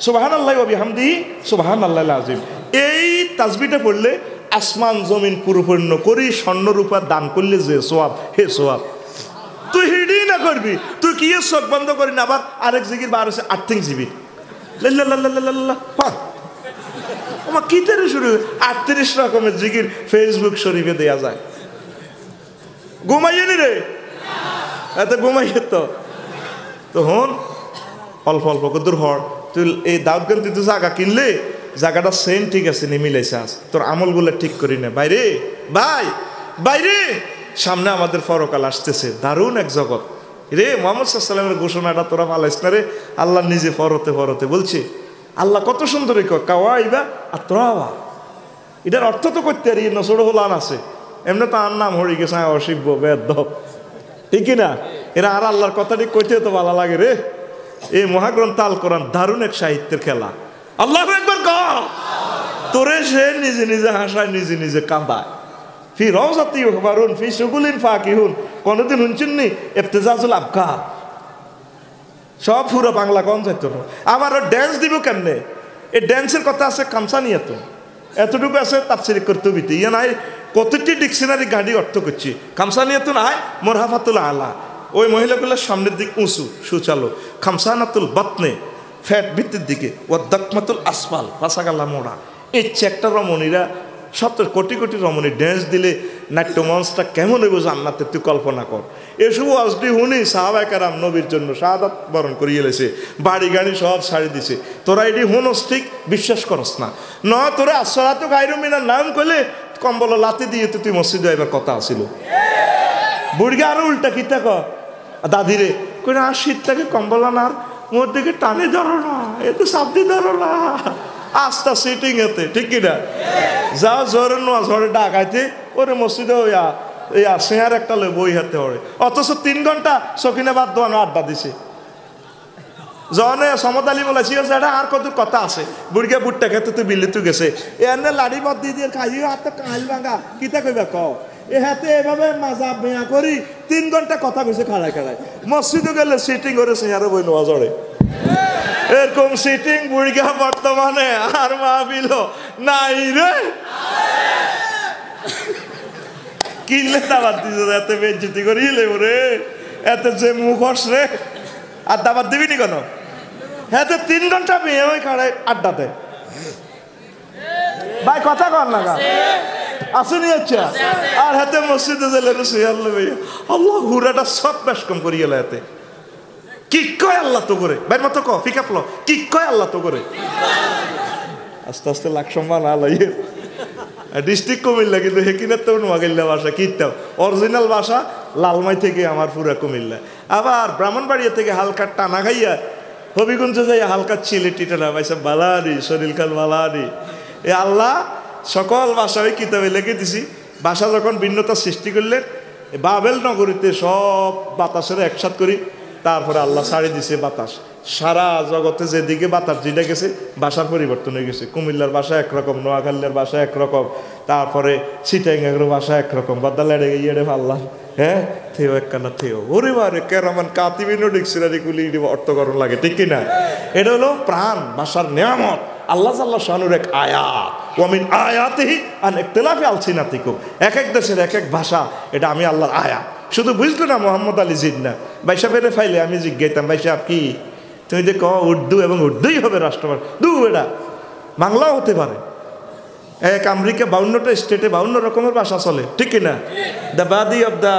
সুবহানাল্লাহি ওয়া বিহামদিহি সুবহানাল্লাহিল আযীম, এই তাসবিহটা পড়লে আসমান জমিন পরিপূর্ণ করি স্বর্ণ রূপা দান করলে যে সওয়াব, হে সওয়াব তুই হিডি না করবি। তুই কি চোখ বন্ধ করি না, আবার আরেক জিকির বার হচ্ছে আর্থিং জিবির আমার কি তেরে শুরু 38 রকমের জিকির ফেসবুক শরীফে দেয়া যায়। ঘুমাইয়ে নি রে এত ঘুমাইয়ে তো হন অল্প অল্প দূর হর। তুই এই দাউদগান তুই তো জায়গা কিনলে জায়গাটা সেম ঠিক আছে নি মিলাইছে, আস তোর আমলগুলো ঠিক করি না। বাইরে ভাই বাইরে সামনে আমাদের পরকাল আসতেছে, দারুণ এক জগৎ রে। মুহাম্মদ সাল্লাল্লাহু আলাইহি ওয়াসাল্লামের ঘোষণাটা তোরা পালাইস না রে। আল্লাহ নিজে ফরতে ফরতে বলছে, আল্লাহ কত সুন্দর কাওয়াইবা আর তোরাবা, এটার অর্থ তো করতে আর নসর হলান আছে, এমনি তো আর নাম হয়ে গেছে অশিব্য বেদ, ঠিক না? এরা আর আল্লাহর কথাটি কইতে তো ভালো লাগে রে। এই মহাগ্রন্থ আল কোরআন দারুণ এক সাহিত্যের খেলা। আল্লাহু আকবার কও, তোরে সে নিজে নিজে হাসায়, নিজে নিজে কাঁদায়। ফি রওজাতি ইউহবারুন ফি শুগুলিন ফাকিহুন, কোনদিন শুনছেন নি ইফতিজাজুল আবকার? সব পুরো বাংলা কম যাইতো না। আবার ড্যান্স দিব কেমনে? এই ড্যান্সের কথা আছে কামসা নিয়ে, তো এতটুকু আছে তাফসীর করতে বিতে ইয়ে নাই, কতটি ডিকশনারি গাড়ি অর্থ করছি। কামসা নিয়ে তো নাই মোরহাফাতুল আলা, ওই মহিলাগুলোর সামনের দিক উঁচু সুচালো, খামসানাতুল বাতনে ফ্যাট ভিত্তির দিকে, ও দাকমাতুল আসফাল পাশাগাল্লা মোড়া। এই একটা রমণীরা 70 কোটি কোটি রমণী ড্যান্স দিলে নাট্যমঞ্চটা কেমন হইব জান্নাতে তুই কল্পনা কর। এসব আজটি শুনি সাহাবায়ে কেরাম নবীর জন্য শাহাদাত বরণ করিয়ে এলেছে, বাড়ি গাড়ি সব ছাড়ি দিছে। তোরা এটি হুনস ঠিক বিশ্বাস করস না, নয় তোরা আসরাতো গায়রু মিনান নাম করলে কম্বল লাতি দিয়ে তো তুই মসজিদে এবার কথা আসিল। বুড়িকে আরো উল্টা কিতা ক দাদিরে কই না, শীতটাকে কম্বল আনার মোর দিকে টানে ধরো না, এ তো সাবধি ধরো না, আস্তা সিটিং এতে ঠিক কিনা। যাও জোরে নোয়া ঝড়ে ডাকাইতে ওরে মসজিদে ইয়া সেয়ার একটা লই বই হাতে ওরে, অথচ 3 ঘন্টা সকিনে বাদ দোয়ানো আড্ডা দিছে। জনে সমত আলী বলেছি এটা আর কত কথা আছে, বুড়িকে বুটটা খেতে তুই বিল্লি তুই গেছে এনে লাড়ি বদ দিয়ে দিয়ে খাই হাতে কাল ভাঙা কিতা কইবা ক এ হাতে এভাবে মাজা বেয়া করি 3 ঘন্টা কথা কইছে খাড়ায় খাড়ায়। মসজিদে গেলে সিটিং করে সেয়ারে বই নোয়া ঝড়ে এরকম সিটিং বুড়িগা বর্তমানে আর মাহফিল নাই রে। কিনলে দাবাত দিছে এত বেজ্জতি করিলে ওরে, এত যে মুখস রে আর দাবাত দিবি নি কেন? হ্যাঁ 3 ঘন্টা মেয়ে ওই খাড়ায় আড্ডাতে ভাই কথা কর না গা আসেনি হচ্ছে। আর হাতে মসজিদে গেলে আল্লাহ ঘুরাটা সব বেশ কম করি গেল হাতে। কি কয় আল্লাহ তো করে ভাই মতো ক ফিকাপলো কি কয় আল্লাহ তো করে। আস্তে আস্তে লাখ সম্মান আলাই ডিস্ট্রিক্ট কুমিল্লা, কিন্তু হেকিনের তো নোয়াগাইল্লা ভাষা কীর্তাম অরিজিনাল ভাষা লালমাই থেকে আমার পুরা কুমিল্লা। আবার ব্রাহ্মণবাড়িয়া থেকে হালকা টানা খাইয়া হবিগঞ্জে যাইয়া হালকা ছিলে টিটানা ভাইসা বালানি শরীর খাল বালানি। এ আল্লাহ সকল ভাষা ওই কিতাবে লিখে দিছি। ভাষা যখন ভিন্নতা সৃষ্টি করলেন বাবেল নগরীতে সব বাতাসের একসাথ করি, তারপরে আল্লাহ ছাড়ি দিছে বাতাস। সারা জগতে যেদিকে বাতাস জিডে গেছে ভাষার পরিবর্তন হয়ে গেছে। কুমিল্লার ভাষা একরকম, নোয়াখালীর ভাষা একরকম, তারপরে চিটাঙ্গের ভাষা একরকম, বাদালেড়ে ইয়েড়ে পাল্লা হ্যাঁ থেও একখানা থেও ওরে বারে কেরামান কাতিবিনো ডিকশনারি গুলি অর্থকরণ লাগে ঠিক কিনা। এটা হলো প্রাণ ভাষার নিয়ামত, আল্লাহ জাল্লা শানুর এক আয়াত। ওয়ামিন আয়াতিহি আন ইখতিলাফি আলসিনাতিকুম, এক এক দেশের এক এক ভাষা, এটা আমি আল্লাহর আয়াত। শুধু বুঝলো না মোহাম্মদ আলী জিন্না বাইসা ফেরে ফাইলে আমি জিজ্ঞাইতাম বাইসা কি তুমি যে ক উর্দু এবং উর্দুই হবে রাষ্ট্রভাষা, দু এটা বাংলাও হতে পারে। এক আমেরিকা 52টা স্টেটে 52 রকমের ভাষা চলে ঠিক কিনা। The buddy of the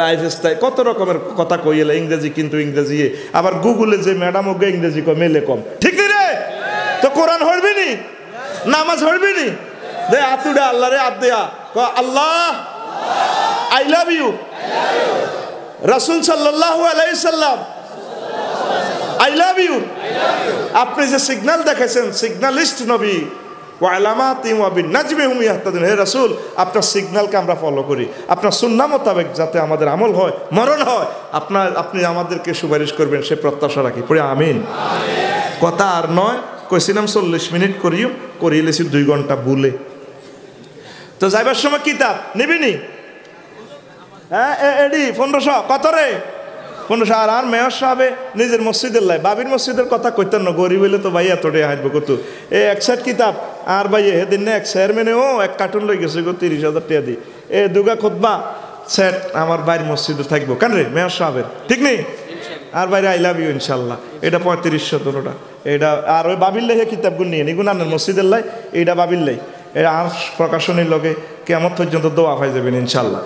lifestyle কত রকমের কথা কইলে ইংরেজি, কিন্তু ইংরেজি আবার গুগলে যে ম্যাডাম ওকে ইংরেজি কম মেলে কম ঠিক রে। তো কোরআন হরবি নি, নামাজ হরবি নি, দে আতুডা আল্লাহ রে আত দেয়া আল্লাহ আই লাভ ইউ রাসূল সাল্লাল্লাহু আলাইহি সাল্লাম আই লাভ ইউ। আপনি যে সিগন্যাল দেখাইছেন সিগন্যালিস্ট নবী হে রাসূল আপনার সিগন্যালকে আমরা ফলো করি, আপনার সুন্নাহ মোতাবেক যাতে আমাদের আমল হয় মরণ হয় আপনি আমাদেরকে সুপারিশ করবেন সে প্রত্যাশা রাখি। পড়ে আমিন। কথা আর নয়, কইছিলাম 40 মিনিট করিয়েছি 2 ঘন্টা ভুলে। তো যাইবার সময় কিতাব নিবিনি হ্যাঁ এডি 1500 কত রে 1500। আর মেয়র সাহেবে নিজের মসজিদের লাই বাবির মসজিদের কথা কইতেন না, গরিব হইলে তো ভাই এতটে হাঁটবো কত এই 1 সেট কিতাব। আর ভাই সেদিন না এক চেয়ারম্যানে ও 1 কার্টুন লই গেছে 30,000 টাকা দিয়ে এ দুগা খুতবা সেট আমার বাইরের মসজিদে থাকবো কেন রে মেয়র সাহেবের ঠিক নেই। আর বাইরে আই লাভ ইউ ইনশাল্লাহ এটা 3500 টাকা এটা। আর ওই বাবির লাই কিতাবগুলো নিয়ে নিগুন আনেন মসজিদের লাই, এইটা বাবির লাই, এটা আর প্রকাশনীর লগে কেমন পর্যন্ত দোয়া পাই যাবেন ইনশাল্লাহ।